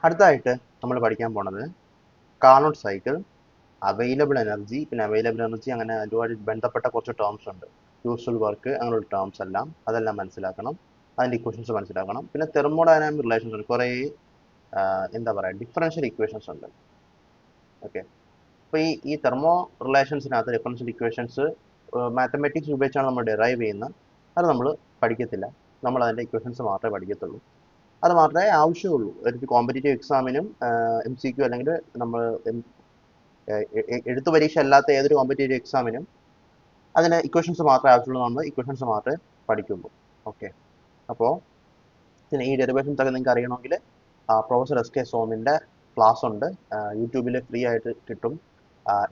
അടുത്തതായിട്ട് നമ്മൾ പഠിക്കാൻ പോണത് കാർനോട്ട് സൈക്കിൾ, അവൈലബിൾ എനർജി. പിന്നെ അവൈലബിൾ എനർജി അങ്ങനെ ഒരുപാട് ബന്ധപ്പെട്ട കുറച്ച് ടേംസ് ഉണ്ട്. യൂസ്ഫുൾ വർക്ക് അങ്ങനെയുള്ള ടേംസ് അതെല്ലാം മനസ്സിലാക്കണം. അതിൻ്റെ ഇക്വേഷൻസ് മനസ്സിലാക്കണം. പിന്നെ തെർമോഡൈനാമിക് റിലേഷൻസ് ഉണ്ട്. കുറേ എന്താ പറയുക, ഡിഫറൻഷ്യൽ ഇക്വേഷൻസ് ഉണ്ട്. ഓക്കെ, അപ്പോൾ ഈ തെർമോ റിലേഷൻസിനകത്ത് ഡിഫറൻഷ്യൽ ഇക്വേഷൻസ് മാത്തമാറ്റിക്സ് ഉപയോഗിച്ചാണ് നമ്മൾ ഡിറൈവ് ചെയ്യുന്നത്. അത് നമ്മൾ പഠിക്കത്തില്ല. നമ്മൾ അതിൻ്റെ ഇക്വേഷൻസ് മാത്രമേ പഠിക്കത്തുള്ളൂ. അത് മാത്രമേ ആവശ്യമുള്ളൂ. ഒരു കോമ്പറ്റേറ്റീവ് എക്സാമിനും MCQ അല്ലെങ്കിൽ നമ്മൾ എഴുത്തു പരീക്ഷ അല്ലാത്ത ഏതൊരു കോമ്പറ്റേറ്റീവ് എക്സാമിനും അതിന് ഇക്വേഷൻസ് മാത്രമേ ആവശ്യമുള്ളൂ. നമ്മൾ ഇക്വേഷൻസ് മാത്രമേ പഠിക്കുള്ളൂ. ഓക്കെ, അപ്പോൾ പിന്നെ ഈ ഡെറിവേഷൻസ് ഒക്കെ നിങ്ങൾക്ക് അറിയണമെങ്കിൽ പ്രൊഫസർ SK സോമിൻ്റെ ക്ലാസ് ഉണ്ട്, യൂട്യൂബിൽ ഫ്രീ ആയിട്ട് കിട്ടും.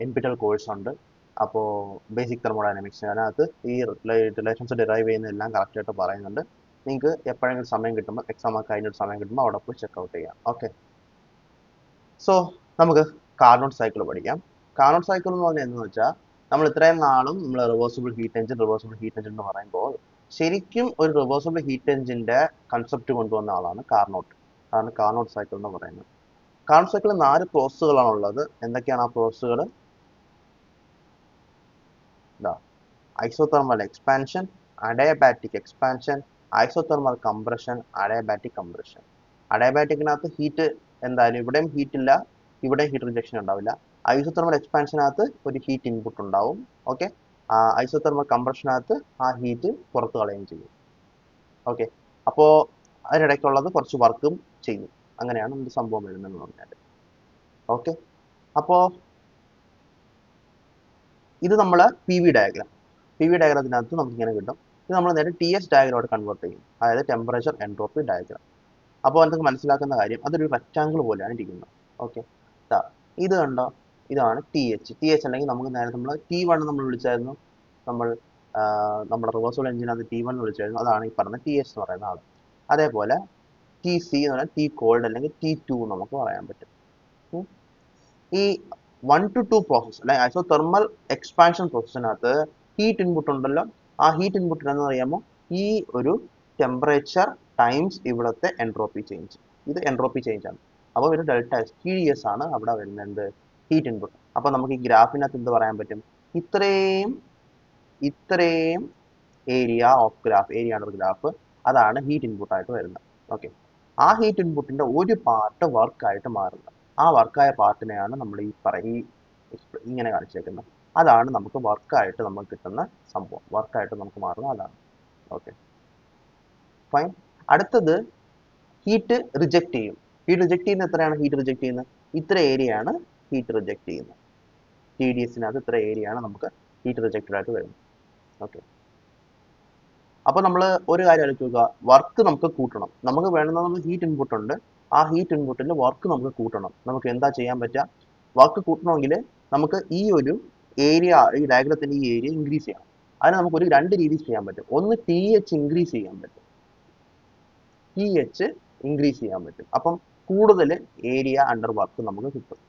NPTEL കോഴ്സ് ഉണ്ട്. അപ്പോൾ ബേസിക് തെർമോഡൈനാമിക്സ്, അതിനകത്ത് ഈ റിലേഷൻസ് ഡിറൈവ് ചെയ്യുന്ന എല്ലാം കറക്റ്റായിട്ട് പറയുന്നുണ്ട്. നിങ്ങൾക്ക് എപ്പോഴെങ്കിലും സമയം കിട്ടുമ്പോൾ, എക്സാം ഒക്കെ കഴിഞ്ഞൊരു സമയം കിട്ടുമ്പോൾ അവിടെ പോയി ചെക്കൗട്ട് ചെയ്യാം. ഓക്കെ, സോ നമുക്ക് കാർനോട്ട് സൈക്കിൾ പഠിക്കാം. കാർനോട്ട് സൈക്കിൾ എന്ന് പറഞ്ഞാൽ എന്താണെന്ന് വെച്ചാൽ, നമ്മൾ ഇത്രയും നാളും നമ്മൾ റിവേഴ്സിബിൾ ഹീറ്റ് എഞ്ചിൻ എന്ന് പറയുമ്പോൾ ശരിക്കും ഒരു റിവേഴ്സിബിൾ ഹീറ്റ് എഞ്ചിന്റെ കൺസെപ്റ്റ് കൊണ്ടുവന്ന ആളാണ് കാർനോട്ട്. അതാണ് കാർനോട്ട് സൈക്കിൾ എന്ന് പറയുന്നത്. കാർനോട്ട് സൈക്കിളിൽ 4 പ്രോസസ്സുകളാണ് ഉള്ളത്. എന്തൊക്കെയാണ് ആ പ്രോസസ്സുകൾ? Isothermal expansion, adiabatic expansion, isothermal compression, adiabatic compression. അഡയബാറ്റിക്കിനകത്ത് ഹീറ്റ് എന്തായാലും ഇവിടെയും ഹീറ്റ് ഇല്ല, ഇവിടെയും ഹീറ്റ് റിജക്ഷൻ ഉണ്ടാവില്ല. ഐസോതെർമൽ എക്സ്പാൻഷനകത്ത് ഒരു ഹീറ്റ് ഇൻപുട്ട് ഉണ്ടാവും. ഓക്കെ, ഐസോതെർമൽ കംപ്രഷനകത്ത് ആ ഹീറ്റ് പുറത്ത് കളയുകയും ചെയ്യും. ഓക്കെ, അപ്പോൾ അതിനിടയ്ക്കുള്ളത് കുറച്ച് വർക്കും ചെയ്യും. അങ്ങനെയാണ് നമ്മുടെ സംഭവം വരുന്നതെന്ന് പറഞ്ഞാൽ. ഓക്കെ, അപ്പോൾ ഇത് നമ്മൾ PV ഡയഗ്രാം. PV ഡയഗ്രത്തിനകത്ത് നമുക്ക് ഇങ്ങനെ കിട്ടും. ഇത് നമ്മൾ നേരെ TS ഡയഗ്രാമോട് കൺവേർട്ട് ചെയ്യും, അതായത് ടെമ്പറേച്ചർ എൻട്രോപ്പി ഡയഗ്രാം. അപ്പോൾ നിങ്ങൾക്ക് മനസ്സിലാക്കുന്ന കാര്യം, അതൊരു റെക്റ്റാങ്കിൾ പോലെയാണ് ഇരിക്കുന്നത്. ഓക്കെ, ഇത് കണ്ടോ, ഇതാണ് TH അല്ലെങ്കിൽ നമുക്ക് നേരെ നമ്മൾ T1 നമ്മൾ വിളിച്ചായിരുന്നു. നമ്മൾ നമ്മുടെ റിവേഴ്സിബിൾ എഞ്ചിനകത്ത് T1 എന്ന് വിളിച്ചായിരുന്നു. അതാണ് ഈ പറഞ്ഞ TH എന്ന് പറയുന്ന ആൾ. അതേപോലെ TC എന്ന് പറഞ്ഞാൽ T കോൾഡ് അല്ലെങ്കിൽ T2 നമുക്ക് പറയാൻ പറ്റും. ഈ 1 to 2 പ്രോസസ് അല്ലെങ്കിൽ ഐസോതെർമൽ എക്സ്പാൻഷൻ പ്രോസസ്സിനകത്ത് ഹീറ്റ് ഇൻപുട്ട് ഉണ്ടല്ലോ. ആ ഹീറ്റ് ഇൻപുട്ട് എന്ന് പറയുമ്പോൾ ഈ ഒരു ടെമ്പറേച്ചർ ടൈംസ് ഇവിടുത്തെ എൻട്രോപ്പി ചേഞ്ച്, ഇത് എൻട്രോപ്പി ചേഞ്ച് ആണ്. അപ്പോൾ ഒരു ഡെൽറ്റ TDS ആണ് അവിടെ വരുന്നത്, ഹീറ്റ് ഇൻപുട്ട്. അപ്പോൾ നമുക്ക് ഈ ഗ്രാഫിനകത്ത് എന്ത് പറയാൻ പറ്റും? ഇത്രയും ഏരിയ ഓഫ് ഗ്രാഫ്, ഏരിയ ആണ് ഗ്രാഫ്, അതാണ് ഹീറ്റ് ഇൻപുട്ട് ആയിട്ട് വരുന്നത്. ഓക്കെ, ആ ഹീറ്റ് ഇൻപുട്ടിന്റെ ഒരു പാർട്ട് വർക്കായിട്ട് മാറുന്നത്. ആ വർക്കായ പാർട്ടിനെയാണ് നമ്മൾ ഇങ്ങനെ കാണിച്ചേക്കുന്നത്. അതാണ് നമുക്ക് വർക്കായിട്ട് നമുക്ക് കിട്ടുന്ന സംഭവം, വർക്കായിട്ട് നമുക്ക് മാറുന്നത് അതാണ്. Okay, fine. അടുത്തത് ഹീറ്റ് റിജക്ട് ചെയ്യും. ഹീറ്റ് റിജക്ട് ചെയ്യുന്ന എത്രയാണ്? ഹീറ്റ് റിജക്ട് ചെയ്യുന്നത് ഇത്ര ഏരിയ ആണ് ഹീറ്റ് റിജക്ട് ചെയ്യുന്നത്. TDSനകത്ത് ഇത്ര ഏരിയ ആണ് നമുക്ക് ഹീറ്റ് റിജക്റ്റഡ് ആയിട്ട് വരുന്നത്. ഓക്കെ, അപ്പോൾ നമ്മൾ ഒരു കാര്യം ആലോചിച്ച് നോക്കുക, വർക്ക് നമുക്ക് കൂട്ടണം. നമുക്ക് വേണ്ടുന്ന ഹീറ്റ് ഇൻപുട്ട് ഉണ്ട്. ആ ഹീറ്റ് ഇൻപുട്ടിന്റെ വർക്ക് നമുക്ക് കൂട്ടണം. നമുക്ക് എന്താ ചെയ്യാൻ പറ്റുക? വർക്ക് കൂട്ടണമെങ്കിൽ നമുക്ക് ഈ ഒരു ഏരിയ, ഈ ഡയഗ്രത്തിന്റെ ഈ ഏരിയ ഇൻക്രീസ് ചെയ്യണം. അതിന് നമുക്ക് രണ്ട് രീതിയിൽ ചെയ്യാൻ പറ്റും. ഒന്ന് TH ഇൻക്രീസ് ചെയ്യാൻ പറ്റും, TH ഇൻക്രീസ് ചെയ്യാൻ പറ്റും. അപ്പം കൂടുതൽ ഏരിയ അണ്ടർ വർക്ക് നമുക്ക് കിട്ടും.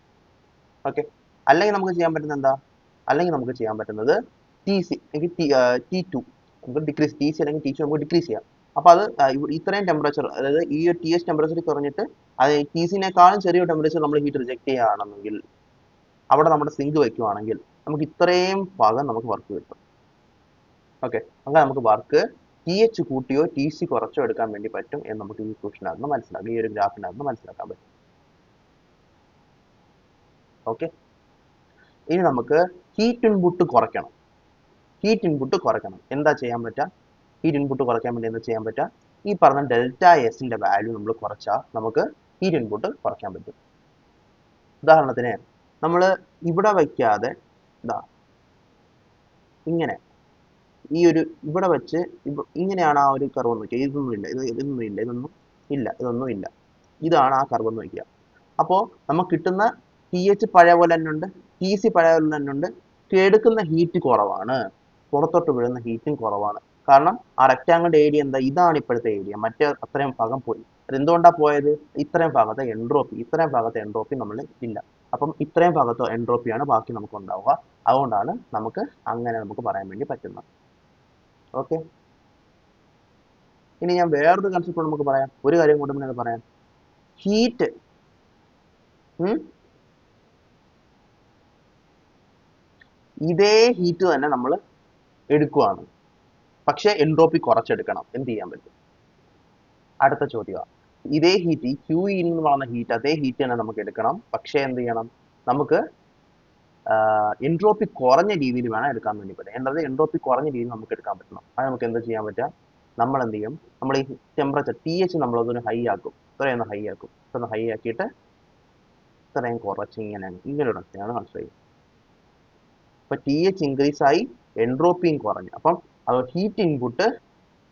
ഓക്കെ, അല്ലെങ്കിൽ നമുക്ക് ചെയ്യാൻ പറ്റുന്നത് എന്താ? അല്ലെങ്കിൽ നമുക്ക് ചെയ്യാൻ പറ്റുന്നത് TC അല്ലെങ്കിൽ T2 നമുക്ക് ഡിക്രീസ്, TC അല്ലെങ്കിൽ TC നമുക്ക് ഡിക്രീസ് ചെയ്യാം. അപ്പോൾ അത് ഇത്രയും ടെമ്പറേച്ചർ, അതായത് ഈ TH ടെമ്പറേച്ചർ കുറഞ്ഞിട്ട് അത് TCനേക്കാളും ചെറിയ ടെമ്പറേച്ചർ നമ്മൾ ഹീറ്റ് റിജക്ട് ചെയ്യുകയാണെങ്കിൽ, അവിടെ നമ്മുടെ സിങ്ക് വയ്ക്കുവാണെങ്കിൽ നമുക്ക് ഇത്രയും ഭാഗം നമുക്ക് വർക്ക് കിട്ടും. ഓക്കെ, അങ്ങനെ നമുക്ക് വർക്ക് TH കൂട്ടിയോ TC കുറച്ചോ എടുക്കാൻ വേണ്ടി പറ്റും എന്ന് നമുക്ക് ഈ ക്വസ്റ്റിനകത്ത് മനസ്സിലാക്കാം, ഈ ഒരു ഗ്രാഫിനകത്ത് മനസ്സിലാക്കാൻ പറ്റും. ഓക്കെ, ഇനി നമുക്ക് ഹീറ്റ് ഇൻപുട്ട് കുറയ്ക്കണം. ഹീറ്റ് ഇൻപുട്ട് കുറയ്ക്കണം, എന്താ ചെയ്യാൻ പറ്റുക? ഹീറ്റ് ഇൻപുട്ട് കുറയ്ക്കാൻ വേണ്ടി എന്താ ചെയ്യാൻ പറ്റുക? ഈ പറഞ്ഞ ഡെൽറ്റ എസിന്റെ വാല്യൂ നമ്മൾ കുറച്ചാൽ നമുക്ക് ഹീറ്റ് ഇൻപുട്ട് കുറയ്ക്കാൻ പറ്റും. ഉദാഹരണത്തിന് നമ്മൾ ഇവിടെ വയ്ക്കാതെ ഇങ്ങനെ ഈ ഒരു ഇവിടെ വെച്ച് ഇങ്ങനെയാണ് ആ ഒരു കർവ് നോക്കിയാൽ, ഇതൊന്നും ഇല്ല, ഇതാണ് ആ കർവ് എന്ന് വയ്ക്കുക. അപ്പോൾ നമുക്ക് കിട്ടുന്ന TH പഴയ പോലെ തന്നെ ഉണ്ട്, TC പഴയ പോലെ തന്നെ ഉണ്ട്. എടുക്കുന്ന ഹീറ്റ് കുറവാണ്, പുറത്തോട്ട് വീഴുന്ന ഹീറ്റും കുറവാണ്. കാരണം ആ റെക്റ്റാങ്കിളിന്റെ ഏരിയ എന്താ? ഇതാണ് ഇപ്പോഴത്തെ ഏരിയ. മറ്റേ അത്രയും ഭാഗം പോയി. അതെന്തുകൊണ്ടാണ് പോയത്? ഇത്രയും ഭാഗത്തെ എൻട്രോപ്പി നമ്മൾ ഇല്ല. അപ്പം ഇത്രയും ഭാഗത്തെ എൻട്രോപ്പിയാണ് ബാക്കി നമുക്ക് ഉണ്ടാവുക. അതുകൊണ്ടാണ് നമുക്ക് അങ്ങനെ നമുക്ക് പറയാൻ വേണ്ടി പറ്റുന്നത്. ഓക്കെ, ഇനി ഞാൻ വേറൊരു കൺസെപ്റ്റ് നമുക്ക് പറയാം, ഒരു കാര്യം കൊണ്ട് പറയാം. ഹീറ്റ് ഉം? ഇതേ ഹീറ്റ് തന്നെ നമ്മൾ എടുക്കുവാണ്, പക്ഷെ എൻട്രോപ്പി കുറച്ചെടുക്കണം. എന്ത് ചെയ്യാൻ പറ്റും? അടുത്ത ചോദ്യമാണ്. ഇതേ ഹീറ്റ്, ഈ ക്യൂ ഇൻ എന്ന് പറയുന്ന ഹീറ്റ്, അതേ ഹീറ്റ് തന്നെ നമുക്ക് എടുക്കണം, പക്ഷെ എന്ത് ചെയ്യണം? നമുക്ക് എൻട്രോപ്പി കുറഞ്ഞ രീതിയിൽ വേണം എടുക്കാൻ വേണ്ടി പറ്റും. എന്നത് എൻട്രോപ്പി കുറഞ്ഞ രീതിയിൽ നമുക്ക് എടുക്കാൻ പറ്റണം. അത് നമുക്ക് എന്ത് ചെയ്യാൻ പറ്റുക? നമ്മൾ എന്ത് ചെയ്യും? നമ്മൾ ഈ ടെമ്പറേച്ചർ TH നമ്മളതൊന്ന് ഹൈ ആക്കും. ഇത്രയൊന്ന് ഹൈ ആക്കും. ഇത്രയൊന്ന് ഹൈ ആക്കിയിട്ട് ഇത്രയും കുറച്ച് ഇങ്ങനെ ഒരു അവസ്ഥയാണ് കൺസിഡർ ചെയ്യുന്നത്. അപ്പൊ TH ഇൻക്രീസ് ആയി, എൻട്രോപ്പിയും കുറഞ്ഞു. അപ്പം അത് ഹീറ്റ് ഇൻപുട്ട്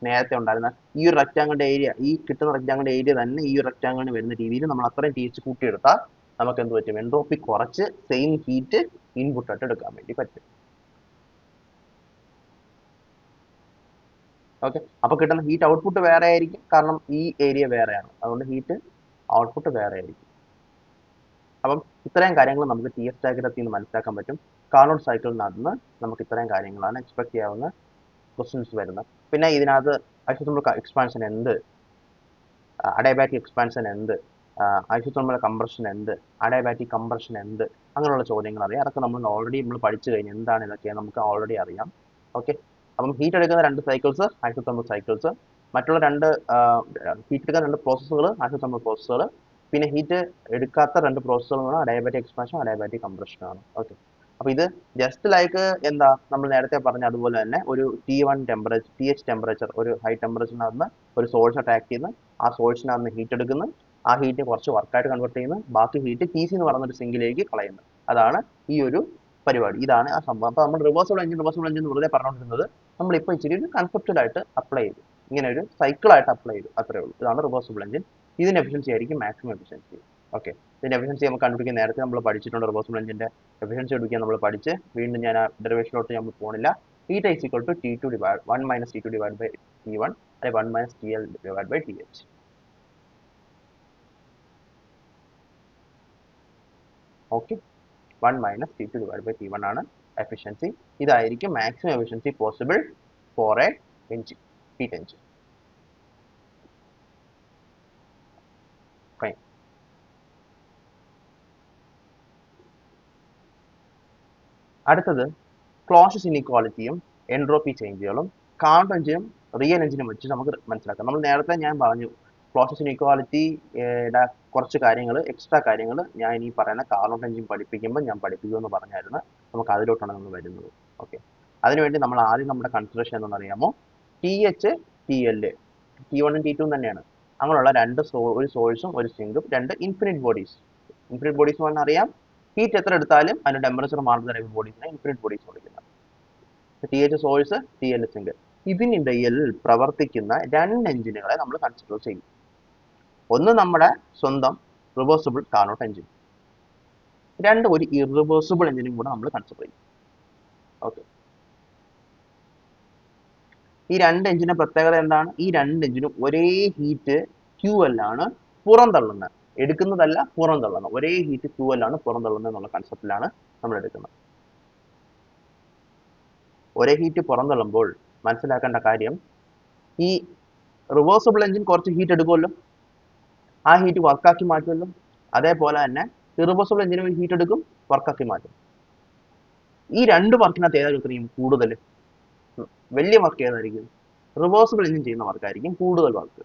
നേരത്തെ ഉണ്ടായിരുന്ന ഈ ഒരു റെക്റ്റാങ്കിളിന്റെ ഏരിയ, ഈ കിട്ടുന്ന റെക്റ്റാങ്കിളിന്റെ ഏരിയ തന്നെ ഈ ഒരു റെക്റ്റാങ്കിളിന് വരുന്ന രീതിയിൽ നമ്മൾ അത്രയും TH കൂട്ടിയെടുത്താൽ നമുക്ക് എന്ത് പറ്റും? എൻട്രോപ്പി കുറച്ച് സെയിം ഹീറ്റ് ഇൻപുട്ട് ആയിട്ട് എടുക്കാൻ വേണ്ടി പറ്റും. ഓക്കെ, അപ്പൊ കിട്ടുന്ന ഹീറ്റ് ഔട്ട്പുട്ട് വേറെ ആയിരിക്കും, കാരണം ഈ ഏരിയ വേറെയാണ്. അതുകൊണ്ട് ഹീറ്റ് ഔട്ട്പുട്ട് വേറെ ആയിരിക്കും. അപ്പം ഇത്രയും കാര്യങ്ങൾ നമുക്ക് TS ഡയഗ്രത്തിൽ നിന്ന് മനസ്സിലാക്കാൻ പറ്റും. കാർനോട്ട് സൈക്കിളിനകത്ത് നിന്ന് നമുക്ക് ഇത്രയും കാര്യങ്ങളാണ് എക്സ്പെക്ട് ചെയ്യാവുന്ന ക്വസ്റ്റ്യൻസ് വരുന്നത്. പിന്നെ ഇതിനകത്ത് ഐസോതെർമൽ എക്സ്പാൻഷൻ എന്ത്, അഡയബാറ്റിക് എക്സ്പാൻഷൻ എന്ത്, ഐസോതെർമൽ കംപ്രഷൻ എന്ത്, അഡയബാറ്റിക് കംപ്രഷൻ എന്ത്, അങ്ങനെയുള്ള ചോദ്യങ്ങൾ അറിയാം. അതൊക്കെ നമ്മൾ ഓൾറെഡി പഠിച്ചു കഴിഞ്ഞു. എന്താണ് ഇതൊക്കെ നമുക്ക് ഓൾറെഡി അറിയാം. ഓക്കെ, അപ്പം ഹീറ്റ് എടുക്കുന്ന രണ്ട് സൈക്കിൾസ് ഐസോതെർമൽ സൈക്കിൾസ്, മറ്റുള്ള രണ്ട് ഹീറ്റ് എടുക്കുന്ന രണ്ട് പ്രോസസ്സുകൾ ഐസോതെർമൽ പ്രോസസ്സുകൾ, പിന്നെ ഹീറ്റ് എടുക്കാത്ത രണ്ട് പ്രോസസ്സുകളാണ് അഡയബാറ്റിക് എക്സ്പാൻഷൻ, അഡയബാറ്റിക് കംപ്രഷൻ ആണ്. ഓക്കെ, അപ്പൊ ഇത് ജസ്റ്റ് ലൈക്ക് എന്താ നമ്മൾ നേരത്തെ പറഞ്ഞ അതുപോലെ തന്നെ ഒരു T1 ടെമ്പറേച്ചർ, TH ടെമ്പറേച്ചർ, ഒരു ഹൈ ടെമ്പറേച്ചറിനകത്ത് ഒരു സോഴ്സ് അറ്റാക്ക് ചെയ്യുന്നു, ആ സോഴ്സിനകത്ത് ഹീറ്റ് എടുക്കുന്നു, ആ ഹീറ്റ് കുറച്ച് വർക്കായിട്ട് കൺവേർട്ട് ചെയ്യുന്നു, ബാക്കി ഹീറ്റ് TC എന്ന് പറയുന്ന ഒരു സിങ്കിലേക്ക് കളയുന്നു. അതാണ് ഈ ഒരു പരിപാടി. ഇതാണ് ആ സംഭവം. അപ്പൊ നമ്മൾ റിവേഴ്സിബിൾ എഞ്ചിൻ വെറുതെ പറഞ്ഞുകൊണ്ടിരുന്നത് നമ്മളിപ്പോൾ ഇച്ചിരി ഒരു കൺസെപ്റ്റലായിട്ട് അപ്ലൈ ചെയ്തു, ഇങ്ങനെ ഒരു സൈക്കിളായിട്ട് അപ്ലൈ ചെയ്തു, അത്രേ ഉള്ളൂ. ഇതാണ് റിവേഴ്സിബിൾ എഞ്ചിൻ. ഇതിന് എഫിഷ്യൻസി ആയിരിക്കും മാക്സിമം എഫിഷ്യൻസി. ഓക്കെ, ഇതിന്റെ എഫിഷ്യൻസി നമുക്ക് കണ്ടുപിടിക്കാൻ നേരത്തെ നമ്മൾ പഠിച്ചിട്ടുണ്ട്. റിവേഴ്സിബിൾ എഞ്ചിന്റെ എഫിഷ്യൻസി എടുക്കാൻ നമ്മൾ പഠിച്ച്, വീണ്ടും ഞാൻ ആ ഡെറിവേഷനിലോട്ട് നമ്മൾ പോണില്ല. Theta is equal to T2 divided 1 minus T2 divided by T1 അല്ലെങ്കിൽ 1 minus TL divided by TH. Okay, 1 minus T2 divided by T1 ആണ് എഫിഷ്യൻസി. ഇതായിരിക്കും maximum efficiency possible for A engine, heat engine. Fine. അടുത്തത് ക്ലോഷസ് ഇനിക്വാളിറ്റിയും entropy ചേഞ്ചുകളും Carnot എഞ്ചിനും real എഞ്ചിനും വെച്ച് നമുക്ക് മനസ്സിലാക്കാം. നമ്മൾ നേരത്തെ ഞാൻ പറഞ്ഞു ക്ലോഷസ് ഇനിക്വാളിറ്റിയുടെ കുറച്ച് കാര്യങ്ങൾ, എക്സ്ട്രാ കാര്യങ്ങൾ ഞാൻ ഇനി പറയുന്ന കാർനോട്ട് എഞ്ചിൻ പഠിപ്പിക്കുമ്പോൾ ഞാൻ പഠിപ്പിക്കുമെന്ന് പറഞ്ഞായിരുന്നു. നമുക്ക് അതിലോട്ടാണ് നമ്മൾ വരുന്നത്. ഓക്കെ, അതിനുവേണ്ടി നമ്മൾ ആദ്യം നമ്മുടെ കൺസിഡറേഷൻ എന്താണെന്ന് അറിയാമോ? TH TL, T1 T2 തന്നെയാണ്. അങ്ങനെയുള്ള ഒരു സോഴ്സും ഒരു സിങ്കും രണ്ട് ഇൻഫിനിറ്റ് ബോഡീസ്. ഇൻഫിനിറ്റ് ബോഡീസ് എന്ന് പറഞ്ഞാൽ അറിയാം, ഹീറ്റ് എത്ര എടുത്താലും അതിന്റെ ടെമ്പറേച്ചർ മാറുന്ന ടൈപ്പ് ബോഡീസിനെ ഇൻഫിനിറ്റ് ബോഡീസ് വിളിക്കുന്നത്. TH സോഴ്സ്, TL സിങ്ക്, ഇതിനിടയിൽ പ്രവർത്തിക്കുന്ന രണ്ട് എഞ്ചിനുകളെ നമ്മൾ കൺസിഡർ ചെയ്യും. ഒന്ന് നമ്മുടെ സ്വന്തം റിവേഴ്സിബിൾ കാർനോട്ട് എഞ്ചിൻ, രണ്ട് ഒരു ഇറിവേഴ്സിബിൾ എഞ്ചിനും കൂടെ നമ്മൾ കൺസിഡർ ചെയ്യും. ഓക്കെ, ഈ രണ്ട് എഞ്ചിന്റെ പ്രത്യേകത എന്താണ്? ഈ രണ്ട് എഞ്ചിനും ഒരേ ഹീറ്റ് QL ആണ് പുറന്തള്ളുന്നത്, എടുക്കുന്നതല്ല പുറന്തള്ളുന്നത്. ഒരേ ഹീറ്റ് QL ആണ് പുറന്തള്ളുന്നത് എന്നുള്ള കൺസെപ്റ്റിലാണ് നമ്മൾ എടുക്കുന്നത്. ഒരേ ഹീറ്റ് പുറന്തള്ളുമ്പോൾ മനസ്സിലാക്കേണ്ട കാര്യം, ഈ റിവേഴ്സിബിൾ എഞ്ചിൻ കുറച്ച് ഹീറ്റ് എടുക്കുമല്ലോ, ആ ഹീറ്റ് വർക്കാക്കി മാറ്റുമല്ലോ. അതേപോലെ തന്നെ ഇറിവേഴ്സിബിൾ എഞ്ചിനും ഹീറ്റ് എടുക്കും, വർക്കാക്കി മാറ്റും. ഈ രണ്ട് വർക്കിനകത്ത് ഏതായിരിക്കും കൂടുതൽ? വലിയ വർക്ക് ഏതായിരിക്കും? റിവേഴ്സിബിൾ എഞ്ചിൻ ചെയ്യുന്ന വർക്കായിരിക്കും കൂടുതൽ വർക്ക്.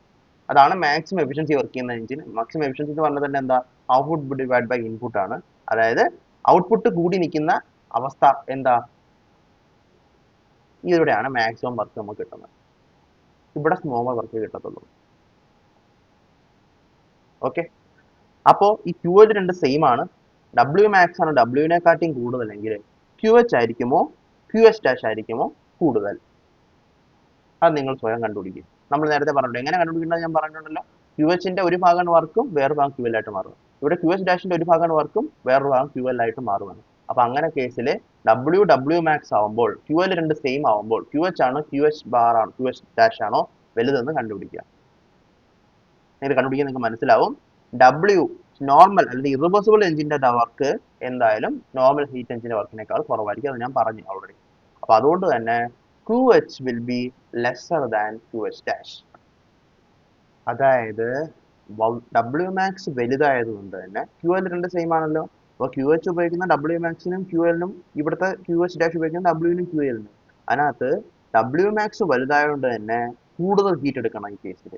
അതാണ് മാക്സിമം എഫിഷ്യൻസി വർക്ക് ചെയ്യുന്ന എഞ്ചിൻ. മാക്സിമം എഫിഷ്യൻസി എന്ന് പറഞ്ഞാൽ തന്നെ എന്താ? ഔട്ട്പുട്ട് ഡിവൈഡ് ബൈ ഇൻപുട്ട് ആണ്. അതായത് ഔട്ട്പുട്ട് കൂടി നിൽക്കുന്ന അവസ്ഥ എന്താ? ഇതിലൂടെയാണ് മാക്സിമം വർക്ക് നമുക്ക് കിട്ടുന്നത്. ഇവിടെ സ്മോൾ വർക്ക് കിട്ടത്തുള്ളൂ. ഓക്കെ, അപ്പോൾ ഈ QH രണ്ട് സെയിം ആണ്. WMax ആണ് W-നെക്കാട്ടിയും കൂടുതലെങ്കിൽ QH ആയിരിക്കുമോ QH ഡാഷ് ആയിരിക്കുമോ കൂടുതൽ? അത് നിങ്ങൾ സ്വയം കണ്ടുപിടിക്കും. നമ്മൾ നേരത്തെ പറഞ്ഞിട്ടുണ്ട് എങ്ങനെ കണ്ടുപിടിക്കേണ്ടത് ഞാൻ പറഞ്ഞിട്ടുണ്ടല്ലോ. QH-ന്റെ ഒരു ഭാഗമാണ് വർക്കും വേറൊരു ഭാഗം QL ആയിട്ട് മാറും. ഇവിടെ QH ഡാഷിന്റെ ഒരു ഭാഗമാണ് വർക്കും വേറൊരു ഭാഗം QL ആയിട്ട് മാറുകയാണ്. അപ്പൊ അങ്ങനെ കേസിൽ WMax ആവുമ്പോൾ QL രണ്ട് സെയിം ആവുമ്പോൾ QH ആണോ QH ബാർ ആണോ QH ഡാഷ് ആണോ വലുതെന്ന് കണ്ടുപിടിക്കുക. നിങ്ങൾക്ക് മനസ്സിലാവും. W നോർമൽ അല്ലെങ്കിൽ ഇറിവേഴ്സിബിൾ എഞ്ചിന്റെ വർക്ക് എന്തായാലും നോർമൽ ഹീറ്റ് എഞ്ചിന്റെ വർക്കിനേക്കാൾ കുറവായിരിക്കും. അത് ഞാൻ പറഞ്ഞു ഓൾറെഡി. അപ്പൊ അതുകൊണ്ട് തന്നെ QH will be lesser than QH dash. അതായത് ഡബ്ല്യു മാക്സ് വലുതായതുകൊണ്ട് തന്നെ ക്യു എൽ രണ്ട് സെയിം ആണല്ലോ. അപ്പോൾ ക്യു എച്ച് ഉപയോഗിക്കുന്ന ഡബ്ല്യു മാക്സിനും ക്യു എല്ലിനും ഇവിടുത്തെ ക്യു എച്ച് ഡാഷ് ഉപയോഗിക്കുന്ന ഡബ്ല്യുവിനും ക്യു എല്ലിനും അതിനകത്ത് ഡബ്ല്യു മാക്സ് വലുതായതുകൊണ്ട് തന്നെ കൂടുതൽ ഹീറ്റ് എടുക്കണം ഈ കേസിൽ.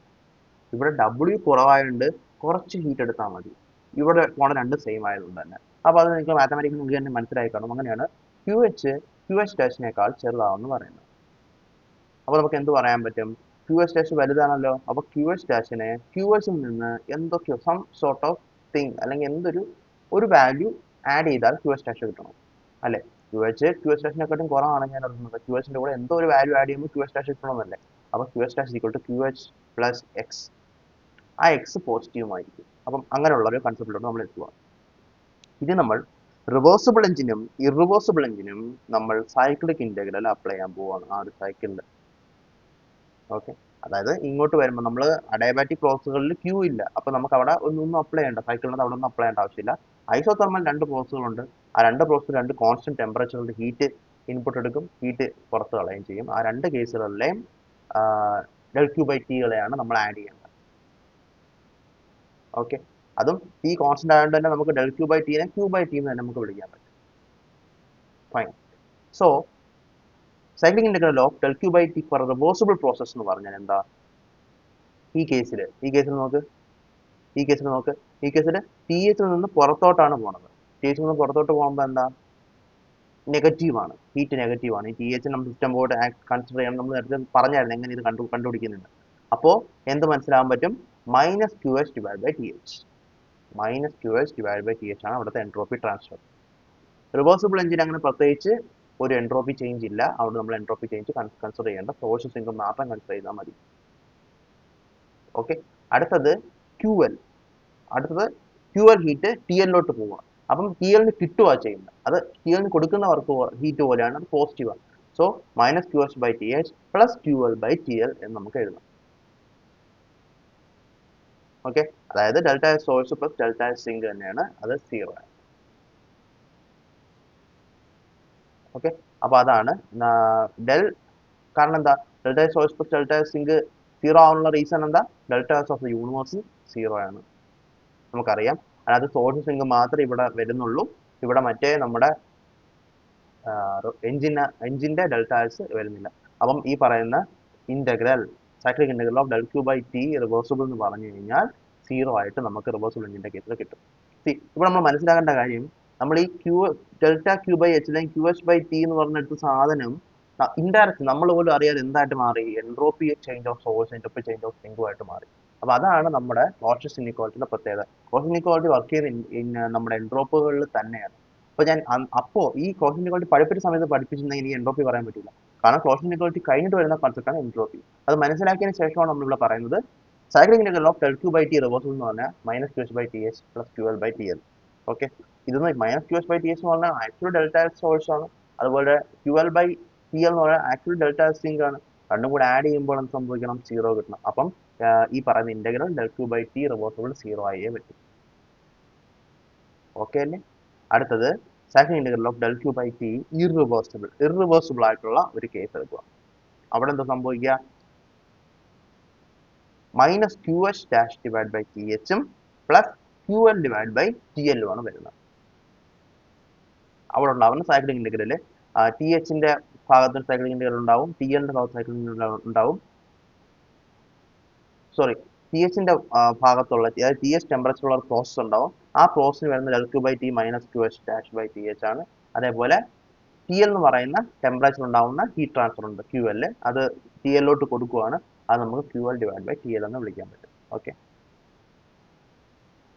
ഇവിടെ ഡബ്ല്യു കുറവായതുകൊണ്ട് കുറച്ച് ഹീറ്റ് എടുത്താൽ മതി. ഇവിടെ പോണ രണ്ട് സെയിം ആയതുകൊണ്ട് തന്നെ. അപ്പോൾ അത് നിങ്ങൾക്ക് മാത്തമാറ്റിക്സ് മുഖേന തന്നെ മനസ്സിലായി കാണും. അങ്ങനെയാണ് ക്യു എച്ച് ഡാഷിനേക്കാൾ ചെറുതാണെന്ന് പറയുന്നത്. അപ്പോൾ നമുക്ക് എന്ത് പറയാൻ പറ്റും? ക്യു എച്ച് ഡാഷ് വലുതാണല്ലോ. അപ്പോൾ ക്യു എച്ച് ഡാഷിനെ ക്യു എച്ചിൽ നിന്ന് എന്തൊക്കെയോ സം സോർട്ട് ഓഫ് തിങ് അല്ലെങ്കിൽ ഒരു വാല്യൂ ആഡ് ചെയ്താൽ ക്യു എച്ച് ഡാഷ് കിട്ടണം അല്ലേ? ക്യു എച്ച് ഡാഷിനെക്കാട്ടും കുറവാണ് ഞാൻ അറിയുന്നത്. ക്യു എച്ചിന്റെ കൂടെ എന്തോ ഒരു വാല്യൂ ആഡ് ചെയ്യുമ്പോൾ ക്യു എച്ച് ഡാഷ് കിട്ടണമെന്നല്ലേ? അപ്പോൾ Q H dash equal to Q H plus X. ആ എക്സ് പോസിറ്റീവുമായിരിക്കും. അപ്പം അങ്ങനെയുള്ള ഒരു കൺസെപ്റ്റിലോട്ട് നമ്മൾ എത്തുക. ഇനി നമ്മൾ റിവേഴ്സിബിൾ എഞ്ചിനും ഇറിവേഴ്സിബിൾ എഞ്ചിനും നമ്മൾ സൈക്ലിക് ഇന്റഗ്രൽ അപ്ലൈ ചെയ്യാൻ പോവാണ് ആ ഒരു സൈക്കിളിൽ. ഓക്കെ, അതായത് ഇങ്ങോട്ട് വരുമ്പോൾ നമ്മൾ അഡയബാറ്റിക് പ്രോസസ്സുകളിൽ ക്യൂ ഇല്ല. അപ്പോൾ നമുക്ക് അവിടെ ഒന്നും അപ്ലൈ ചെയ്യേണ്ട, സൈക്കിളിനകത്ത് അവിടെ ഒന്നും അപ്ലൈ ചെയ്യേണ്ട ആവശ്യമില്ല. ഐസോതെർമൽ രണ്ട് പ്രോസസ്സുകളുണ്ട്. ആ രണ്ട് പ്രോസസ്സ് രണ്ട് കോൺസ്റ്റന്റ് ടെമ്പറേച്ചറിൽ ഹീറ്റ് ഇൻപുട്ട് എടുക്കും, ഹീറ്റ് പുറത്ത് കളയുകയും ചെയ്യും. ആ രണ്ട് കേസുകളിലെയും ഡെൽ ക്യൂ ബൈ ടികളെയാണ് നമ്മൾ ആഡ് ചെയ്യേണ്ടത്. ഓക്കെ, അതും ടി കോൺസ്റ്റന്റ് ആയതുകൊണ്ട് തന്നെ നമുക്ക് ഡെൽ ക്യൂ ബൈ ടിനെ ക്യൂ ബൈ ടി എന്ന് തന്നെ നമുക്ക് വിളിക്കാൻ പറ്റും. Fine. So cyclic integral of del Q by T for reversible process എന്ന് പറഞ്ഞാൽ എന്താ? ഈ കേസിൽ നോക്ക്, ഈ കേസിൽ ടി എച്ചിൽ നിന്ന് പുറത്തോട്ടാണ് പോണത്. ടി എച്ചിൽ നിന്ന് പുറത്തോട്ട് പോകുമ്പോൾ എന്താ? നെഗറ്റീവാണ്, ഹീറ്റ് നെഗറ്റീവാണ്. ഈ ടി എച്ച് നമ്മൾ സിസ്റ്റം ബോർഡ് കൺസിഡർ ചെയ്യണം. നമ്മൾ നേരത്തെ പറഞ്ഞായിരുന്നു എങ്ങനെ ഇത് കണ്ടുപിടിക്കുന്നുണ്ട്. അപ്പോൾ എന്ത് മനസ്സിലാകാൻ പറ്റും? Minus Q H divide by T H. Minus Q H divide by T H ആണ് അവിടുത്തെ എൻട്രോപ്പി ട്രാൻസ്ഫർ. റിവേഴ്സിബിൾ എഞ്ചിൻ അങ്ങനെ പ്രത്യേകിച്ച് ഒരു എൻട്രോപ്പി ചേഞ്ച് ഇല്ല. അവിടെ നമ്മൾ എൻട്രോപ്പി ചേഞ്ച് കൺസിഡർ ചെയ്യേണ്ട, സോഴ്സ് സിങ്ക് മാത്രം കൺസിഡർ ചെയ്താൽ മതി. ഓക്കെ, അടുത്തത് ക്യൂഎൽ. ക്യൂഎൽ ഹീറ്റ് ടി എല്ലിലോട്ട് പോവുക. അപ്പം ടി എല്ലിന് കിട്ടുക ചെയ്യുന്നത്, അത് ടി എല്ലിന് കൊടുക്കുന്ന വർക്ക് ഹീറ്റ് പോലെയാണ്, അത് പോസിറ്റീവാണ്. So minus Q H by T H plus Q L by T L എന്ന് നമുക്ക് എഴുതാം. ഓക്കെ, അതായത് delta S source plus delta S sink തന്നെയാണ്, അത് 0 ആണ്. ഓക്കെ, അപ്പൊ അതാണ് ഡെൽ. കാരണം എന്താ? Delta S source plus delta S sink 0 ആവാനുള്ള റീസൺ എന്താ? Delta S of the universe 0 ആണ്, നമുക്കറിയാം. അതായത് സോഴ്സ് സിങ്ക് മാത്രമേ ഇവിടെ വരുന്നുള്ളൂ. ഇവിടെ മറ്റേ നമ്മുടെ എഞ്ചിന്റെ ഡെൽറ്റ എസ് വരുന്നില്ല. അപ്പം ഈ പറയുന്ന integral cyclic integral of del Q by T reversible എന്ന് പറഞ്ഞു കഴിഞ്ഞാൽ 0 ആയിട്ട് നമുക്ക് റിവേഴ്സിബിൾ എഞ്ചിന്റെ കേസിൽ കിട്ടും. ഇവിടെ നമ്മൾ മനസ്സിലാക്കേണ്ട കാര്യം, നമ്മൾ ഈ ഡെൽറ്റ ക്യൂ ബൈ എച്ച് അല്ലെങ്കിൽ ക്യൂ എച്ച് ബൈ ടി എന്ന് പറഞ്ഞെടുത്ത സാധനം ഇൻഡയറക്റ്റ് നമ്മൾ പോലും അറിയാതെ എന്തായിട്ട് മാറി? Entropy change of source, entropy change of സിങ്കുമായിട്ട് മാറി. അപ്പൊ അതാണ് നമ്മുടെ ക്ലോഷ്യസ് ഇൻഇക്വാലിറ്റിയുടെ പ്രത്യേകത. ക്ലോഷ്യസ് ഇൻഇക്വാലിറ്റി വർക്ക് ചെയ്യുന്ന നമ്മുടെ എൻട്രോപ്പുകളിൽ തന്നെയാണ്. അപ്പൊ ഞാൻ ഈ ക്ലോഷ്യസ് ഇൻഇക്വാലിറ്റി പഠിപ്പിച്ച സമയത്ത് പഠിപ്പിച്ചിട്ടുണ്ടെങ്കിൽ എനിക്ക് എൻട്രോപ്പി പറയാൻ പറ്റില്ല. കാരണം ക്ലോഷ്യസ് ഇൻഇക്വാലിറ്റി കഴിഞ്ഞിട്ട് വരുന്ന കോൺസെപ്റ്റാണ് എൻട്രോപ്പി. അത് മനസ്സിലാക്കിയതിന് ശേഷമാണ് നമ്മളിവിടെ പറയുന്നത് cyclic integral of del Q by T reversible എന്ന് പറഞ്ഞാൽ minus Q H by T H plus Q L by T L. Okay, ഇതൊന്ന് minus Q H by T H എന്ന് പറഞ്ഞാൽ ആക്ച്വലി ഡെൽറ്റ എസ് സോഴ്സ് ആണ്. അതുപോലെ Q L by T L എന്ന് പറഞ്ഞാൽ actually delta S zinc ആണ്. രണ്ടും കൂടെ ആഡ് ചെയ്യുമ്പോൾ എന്ത് സംഭവിക്കണം? 0 കിട്ടണം. അപ്പം ഈ പറയുന്ന integral del Q by T reversible 0 ആയേ പറ്റും. ഓക്കെ അല്ലേ? അടുത്തത് cyclic integral of del Q by T irreversible ആയിട്ടുള്ള ഒരു കേസ് എടുക്കുക. അവിടെ എന്താ സംഭവിക്കുക? Minus Q H dash divide by T എച്ചും plus Q L divide by T എല്ലും ആണ് വരുന്നത്. അവിടെ ഉണ്ടാവുന്ന സൈക്ലിക് ഇന്റഗ്രൽ ടി എച്ചിന്റെ ഭാഗത്ത് സൈക്ലിക് ഇന്റഗ്രൽ ഉണ്ടാവും, ടി എല്ലിന്റെ ഭാഗത്ത് സൈക്ലിക് ഇന്റഗ്രൽ ഉണ്ടാവും. സോറി, ടി എച്ചിന്റെ ഭാഗത്തുള്ള, അതായത് ടി എച്ച് ടെമ്പറേച്ചറുള്ള ഒരു പ്രോസസ് ഉണ്ടാവും. ആ പ്രോസസ്സിന് വരുന്ന del Q by T minus Q H dash by T H ആണ്. അതേപോലെ ടി എൽ എന്ന് പറയുന്ന ടെമ്പറേച്ചർ ഉണ്ടാവുന്ന ഹീറ്റ് ട്രാൻസ്ഫർ ഉണ്ട് ക്യൂ എൽ, അത് ടി എല്ലിലോട്ട് കൊടുക്കുകയാണ്. അത് നമുക്ക് Q L divide by T L എന്ന് വിളിക്കാൻ പറ്റും. ഓക്കെ,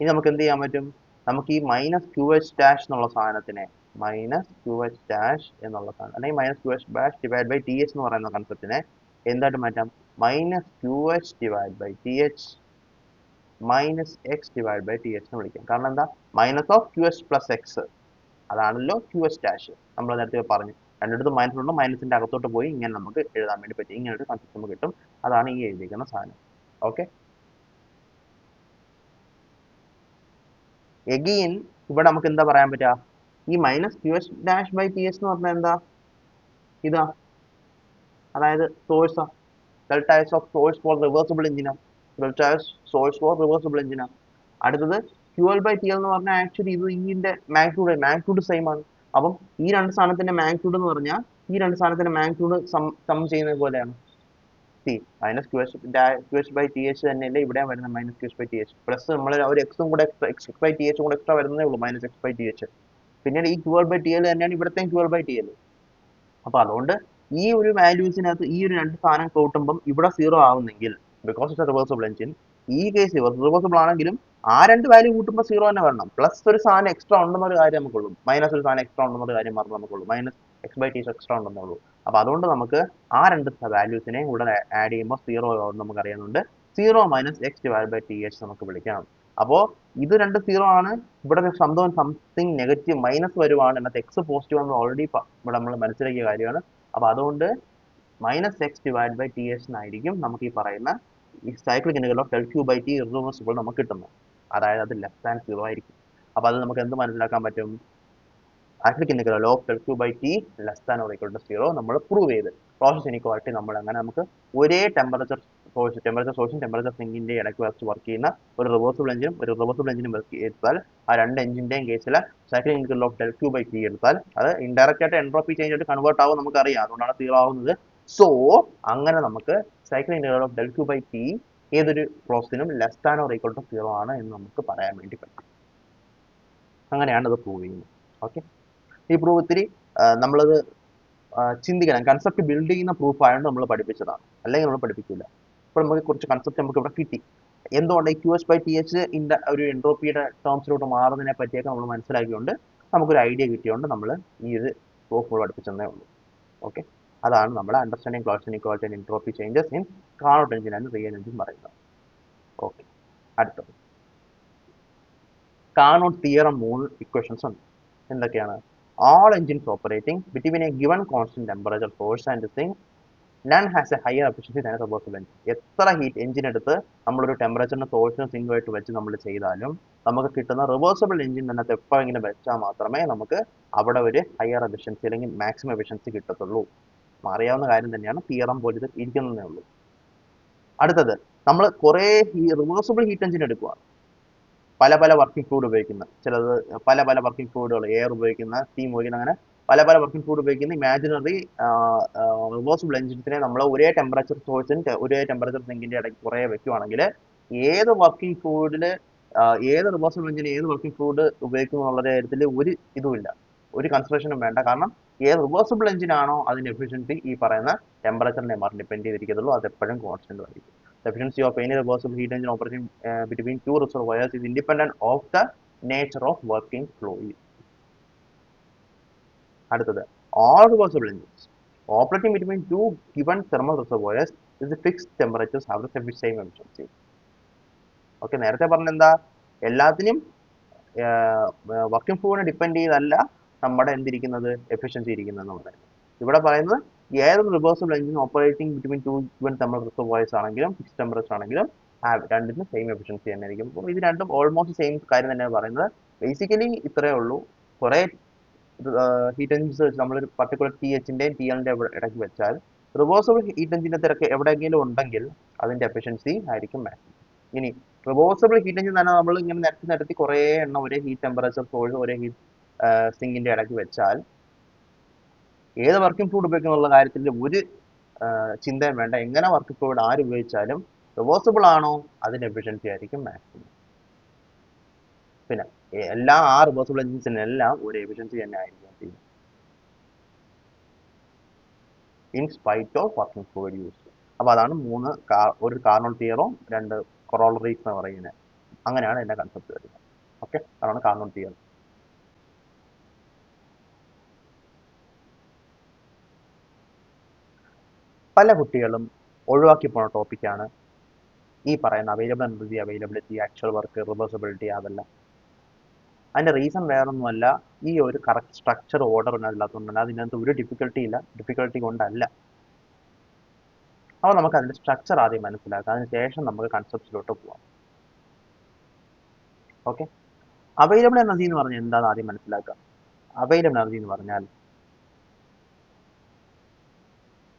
ഇനി നമുക്ക് എന്ത് ചെയ്യാൻ പറ്റും? നമുക്ക് ഈ മൈനസ് ക്യൂ എച്ച് ഡാഷ് എന്നുള്ള സാധനത്തിനെ മൈനസ് ക്യൂ എച്ച് ഡാഷ് എന്നുള്ള സാധനം അല്ലെങ്കിൽ minus Q H dash divide by T H എന്ന് പറയുന്ന കൺസെപ്റ്റിനെ എന്തായിട്ട് മാറ്റാം? Minus Q H divide by T H minus X divide by T H എന്ന് വിളിക്കാം. കാരണം എന്താ? Minus of Q H plus X, അതാണല്ലോ ക്യൂ എച്ച് ഡാഷ്. നമ്മൾ നേരത്തെ പറഞ്ഞു രണ്ടിടത്തും മൈനസ് ഉണ്ട്, മൈനസിന്റെ അകത്തോട്ട് പോയി ഇങ്ങനെ നമുക്ക് എഴുതാൻ വേണ്ടി പറ്റും. ഇങ്ങനെ ഒരു കൺസെപ്റ്റ് നമുക്ക് കിട്ടും. അതാണ് ഈ എഴുതിയിരിക്കുന്ന സാധനം. ഓക്കെ, എഗെയിൻ ഇവിടെ നമുക്ക് എന്താ പറയാൻ പറ്റുക? ഈ minus Q H dash by T H എന്ന് പറഞ്ഞാൽ എന്താ? ഇതാ, അതായത് സോഴ്സാ, delta S of source for reversible എഞ്ചിനാ. സോഴ്സ് ഫോർ റിവേഴ്സിബിൾ എഞ്ചിനാണ്. അടുത്തത് QL ബൈ TL എന്ന് പറഞ്ഞാൽ ആക്ച്വലി ഇത് ഇതിന്റെ മാഗ്നിറ്റ്യൂഡ് സെയിം ആണ്. അപ്പം ഈ രണ്ട് സാധനത്തിന്റെ മാഗ്നിറ്റ്യൂഡ് എന്ന് പറഞ്ഞാൽ ഈ രണ്ട് സാധനത്തിന്റെ മാഗ്നിറ്റ്യൂഡ് സം ചെയ്യുന്നത് പോലെയാണ്. C minus Q H by T H തന്നെയല്ലേ ഇവിടെ വരുന്നത്, minus Q H by T H plus നമ്മൾ ഒരു എക്സും കൂടെ എക്സ് ബൈ ടി എച്ചും കൂടെ എക്സ്ട്രാ വരുന്നതേ ഉള്ളൂ, minus X by T H. പിന്നീട് ഈ QL ബൈ TL തന്നെയാണ് ഇവിടത്തെയും QL ബൈ TL. അപ്പൊ അതുകൊണ്ട് ഈ ഒരു വാല്യൂസിനകത്ത് ഈ ഒരു രണ്ട് സാധനം കൂട്ടുമ്പം ഇവിടെ സീറോ ആവുന്നെങ്കിൽ ബിക്കോസ് ഇറ്റ്സ് റിവേഴ്സിബിൾ എഞ്ചിൻ, ഈ കേസ് റിവേഴ്സിബിൾ ആണെങ്കിലും ആ രണ്ട് വാല്യൂ കൂട്ടുമ്പോൾ സീറോ തന്നെ വരണം. പ്ലസ് ഒരു സാധനം എക്സ്ട്രാ ഉണ്ടെന്നൊരു കാര്യം നമുക്കുള്ളൂ, മൈനസ് ഒരു സാധനം എക്സ്ട്രാ ഉണ്ടെന്നൊരു കാര്യം മാത്രമേ നമുക്കുള്ളൂ, minus X by T extra ഉണ്ടെന്നുള്ളൂ. അപ്പൊ അതുകൊണ്ട് നമുക്ക് ആ രണ്ട് വാല്യൂസിനെ ഇവിടെ ആഡ് ചെയ്യുമ്പോൾ സീറോ നമുക്ക് അറിയുന്നുണ്ട്. Zero minus X divide by T H നമുക്ക് വിളിക്കാം. അപ്പോ ഇത് രണ്ട് സീറോ ആണ്, ഇവിടെ സംതിങ് നെഗറ്റീവ് മൈനസ് വരുവാണ്, എന്നിട്ട് എക്സ് പോസിറ്റീവ് എന്ന് ഓൾറെഡി ഇവിടെ നമ്മൾ മനസ്സിലാക്കിയ കാര്യമാണ്. അപ്പൊ അതുകൊണ്ട് minus X divide by T H എന്നായിരിക്കും നമുക്ക് ഈ പറയുന്ന ഈ cyclic integral of del Q by T irreversible നമുക്ക് കിട്ടുന്നത്. അതായത് അത് ലെസ് ദാൻ സീറോ ആയിരിക്കും. അപ്പൊ അത് നമുക്ക് എന്ത് മനസ്സിലാക്കാൻ പറ്റും? Cyclic integral of del Q by T less than or equal to zero നമ്മൾ പ്രൂവ് ചെയ്ത് പ്രോസസ് ഇനിക്വാലിറ്റി നമ്മൾ അങ്ങനെ നമുക്ക് ഒരേ ടെമ്പറേച്ചർ സോഴ്സും ടെമ്പറേച്ചർ സിങ്കിന്റെ ഇടയ്ക്ക് വെച്ച് വർക്ക് ചെയ്യുന്ന ഒരു റിവേഴ്സിബിൾ എഞ്ചിനും വർക്ക് ചെയ്താൽ ആ രണ്ട് എഞ്ചിന്റെയും കേസിൽ cyclic integral of del Q by T എടുത്താൽ അത് ഇൻഡയറക്റ്റ് ആയിട്ട് എൻട്രോപ്പി ചേഞ്ച് ആയിട്ട് കൺവേർട്ട് ആവും നമുക്കറിയാം, അതുകൊണ്ടാണ് സീറോ ആവുന്നത്. സോ അങ്ങനെ നമുക്ക് cyclic integral of del Q by T ഏതൊരു പ്രോസസ്സിനും less than or equal to zero ആണ് എന്ന് നമുക്ക് പറയാൻ വേണ്ടി പറ്റും. അങ്ങനെയാണ് ഇത് പ്രൂവ് ചെയ്യുന്നത്. ഓക്കെ, ഈ പ്രൂഫ് ഇത്തിരി നമ്മളത് ചിന്തിക്കണം, കൺസെപ്റ്റ് ബിൽഡ് ചെയ്യുന്ന പ്രൂഫ് ആയതുകൊണ്ട് നമ്മൾ പഠിപ്പിച്ചതാണ്, അല്ലെങ്കിൽ നമ്മൾ പഠിപ്പിക്കില്ല. ഇപ്പോൾ നമുക്ക് കുറച്ച് കൺസെപ്റ്റ് നമുക്ക് ഇവിടെ കിട്ടി. എന്തുകൊണ്ട് ഈ Q H by T H ഒരു എൻട്രോപ്പിയുടെ ടേംസിലോട്ട് മാറുന്നതിനെ പറ്റിയൊക്കെ നമ്മൾ മനസ്സിലാക്കിയോണ്ട് നമുക്കൊരു ഐഡിയ കിട്ടിയോണ്ട് നമ്മൾ ഈ ഒരു പ്രൂഫ് പഠിപ്പിച്ചതേ ഉള്ളൂ. ഓക്കെ, അതാണ് നമ്മൾ understanding close inequality and entropy changes in Carnot engine and real engine പറയുന്നത്. ഓക്കെ, അടുത്തത് കാർനോട്ട് തിയറം 3 ഇക്വേഷൻസ് ഉണ്ട്. എന്തൊക്കെയാണ്? all engines operating between a given constant temperature source and sink, none has a higher efficiency than a reversible engine. എത്ര heat engine എടുത്ത് നമ്മളൊരു ടെമ്പറേച്ചറിന് സോഴ്സിനും സിങ്കുമായിട്ട് വെച്ച് നമ്മൾ ചെയ്താലും നമുക്ക് കിട്ടുന്ന റിവേഴ്സിബിൾ എഞ്ചിൻ അതിനകത്ത് എപ്പോഴെങ്കിലും വെച്ചാൽ മാത്രമേ നമുക്ക് അവിടെ ഒരു ഹയർ എഫിഷ്യൻസി അല്ലെങ്കിൽ മാക്സിമം എഫിഷ്യൻസി കിട്ടത്തുള്ളൂ. അറിയാവുന്ന കാര്യം തന്നെയാണ്, തിയറം പോലെ ഇത് ഇരിക്കുന്നതേ ഉള്ളൂ. അടുത്തത് നമ്മൾ കുറേ റിവേഴ്സിബിൾ ഹീറ്റ് എഞ്ചിൻ എടുക്കുക, പല പല വർക്കിംഗ് ഫ്ലൂയിഡ് ഉപയോഗിക്കുന്ന, ചിലത് പല പല വർക്കിംഗ് ഫ്ലൂയിഡുകൾ, എയർ ഉപയോഗിക്കുന്ന, സ്റ്റീം ഉപയോഗിക്കുന്ന, അങ്ങനെ പല പല വർക്കിംഗ് ഫ്ലൂയിഡ് ഉപയോഗിക്കുന്ന ഇമാജിനറി റിവേഴ്സിബിൾ എഞ്ചിൻസിനെ നമ്മൾ ഒരേ ടെമ്പറേച്ചർ സോഴ്സിന് ഒരേ ടെമ്പറേച്ചർ സിങ്കിന്റെ ഇടയ്ക്ക് കുറേ വെക്കുകയാണെങ്കിൽ ഏത് വർക്കിംഗ് ഫ്ലൂയിഡിൽ ഏത് റിവേഴ്സിബിൾ എഞ്ചിൻ ഏത് വർക്കിംഗ് ഫ്ലൂയിഡ് ഉപയോഗിക്കുന്നു എന്നുള്ള കാര്യത്തിൽ ഒരു ഇതുമില്ല, ഒരു കൺസിഡറേഷനും വേണ്ട. കാരണം ഏത് റിവേഴ്സിബിൾ എഞ്ചിൻ ആണോ അതിന്റെ എഫിഷ്യൻസി ഈ പറയുന്ന ടെമ്പറേച്ചറിനെ മാറി ഡിപ്പെൻഡ് ചെയ്തിരിക്കത്തുള്ളൂ, അത് എപ്പോഴും കോൺസ്റ്റന്റ് ആയിരിക്കും. The efficiency of any reversible heat engine operating between two reservoirs is independent of the nature of working fluid. അടുത്തത് all reversible engines operating between two given thermal reservoirs is the fixed temperatures have the same efficiency. Okay, നേരത്തെ പറഞ്ഞ എന്താ, എല്ലാത്തിനും working ഫ്ലൂയിഡിനെ depend ചെയ്തല്ല നമ്മുടെ എന്തിരിക്കുന്നത് efficiency ഇരിക്കുന്നതെന്ന് പറയുന്നത്. ഇവിടെ പറയുന്നത് ഏതൊരു reversible engine operating between two given temper reservoirs ആണെങ്കിലും ഫിക്സ് ടെമ്പറേച്ചർ ആണെങ്കിലും രണ്ടിനും സെയിം എഫിഷ്യൻസി തന്നെ ആയിരിക്കും. അപ്പോൾ ഇത് രണ്ടും ഓൾമോസ്റ്റ് സെയിം കാര്യം തന്നെയാണ് പറയുന്നത്. ബേസിക്കലി ഇത്രയേ ഉള്ളൂ. കുറേ ഹീറ്റ് എഞ്ചിൻസ് വെച്ച് നമ്മളൊരു പർട്ടിക്കുലർ ടി എച്ചിൻ്റെയും ടി എല്ലിൻ്റെ ഇടയ്ക്ക് വെച്ചാൽ റിവേഴ്സിബിൾ ഹീറ്റ് എഞ്ചിൻ്റെ തിരക്ക് എവിടെയെങ്കിലും ഉണ്ടെങ്കിൽ അതിൻ്റെ എഫിഷ്യൻസി ആയിരിക്കും മാക്സിമം. ഇനി റിവേഴ്സിബിൾ ഹീറ്റ് എഞ്ചിൻ തന്നെ നമ്മൾ ഇങ്ങനെ നിരത്തി കുറേ എണ്ണം ഒരേ ഹീറ്റ് ടെമ്പറേച്ചർ സോഴ്സ് ഒരേ ഹീറ്റ് സിങ്കിൻ്റെ ഇടയ്ക്ക് വെച്ചാൽ ഏത് വർക്കിംഗ് ഫ്ലൂയിഡ് ഉപയോഗിക്കുന്നുള്ള കാര്യത്തിൽ ഒരു ചിന്തയും വേണ്ട. എങ്ങനെ വർക്കിംഗ് ഫ്ലൂയിഡ് ആര് ഉപയോഗിച്ചാലും റിവേഴ്സിബിൾ ആണോ അതിന്റെ എഫിഷ്യൻസി ആയിരിക്കും മാക്സിമം. പിന്നെ എല്ലാ ആ റിവേഴ്സിബിൾ എഞ്ചിൻസിനെല്ലാം ഒരു എഫിഷ്യൻസി തന്നെ ആയിരിക്കും in spite of working fluid use. അപ്പൊ അതാണ് ഒരു കാർനോട്ട് തിയറും രണ്ട് കൊറോളറീസ് എന്ന് പറയുന്നത്. അങ്ങനെയാണ് എന്റെ കൺസെപ്റ്റ് വരുന്നത്. ഓക്കെ, അതാണ് കാർനോട്ട് തിയർ. പല കുട്ടികളും ഒഴിവാക്കി പോണ ടോപ്പിക്കാണ് ഈ പറയുന്ന available energy, availability, actual work, reversibility, അതെല്ലാം. അതിന്റെ റീസൺ വേറൊന്നുമല്ല, ഈ ഒരു കറക്റ്റ് സ്ട്രക്ചർ ഓർഡർ ഇല്ലാത്തതുകൊണ്ടല്ല. അതിനകത്ത് ഒരു ഡിഫിക്കൽട്ടി കൊണ്ടല്ല. അപ്പോൾ നമുക്ക് അതിന്റെ സ്ട്രക്ചർ ആദ്യം മനസ്സിലാക്കാം, അതിനുശേഷം നമുക്ക് കൺസെപ്റ്റ്സിലോട്ട് പോവാം. ഓക്കെ, അവൈലബിൾ എനർജി എന്ന് പറഞ്ഞാൽ എന്താണെന്ന് ആദ്യം മനസ്സിലാക്കാം. അവൈലബിൾ എനർജി എന്ന് പറഞ്ഞാൽ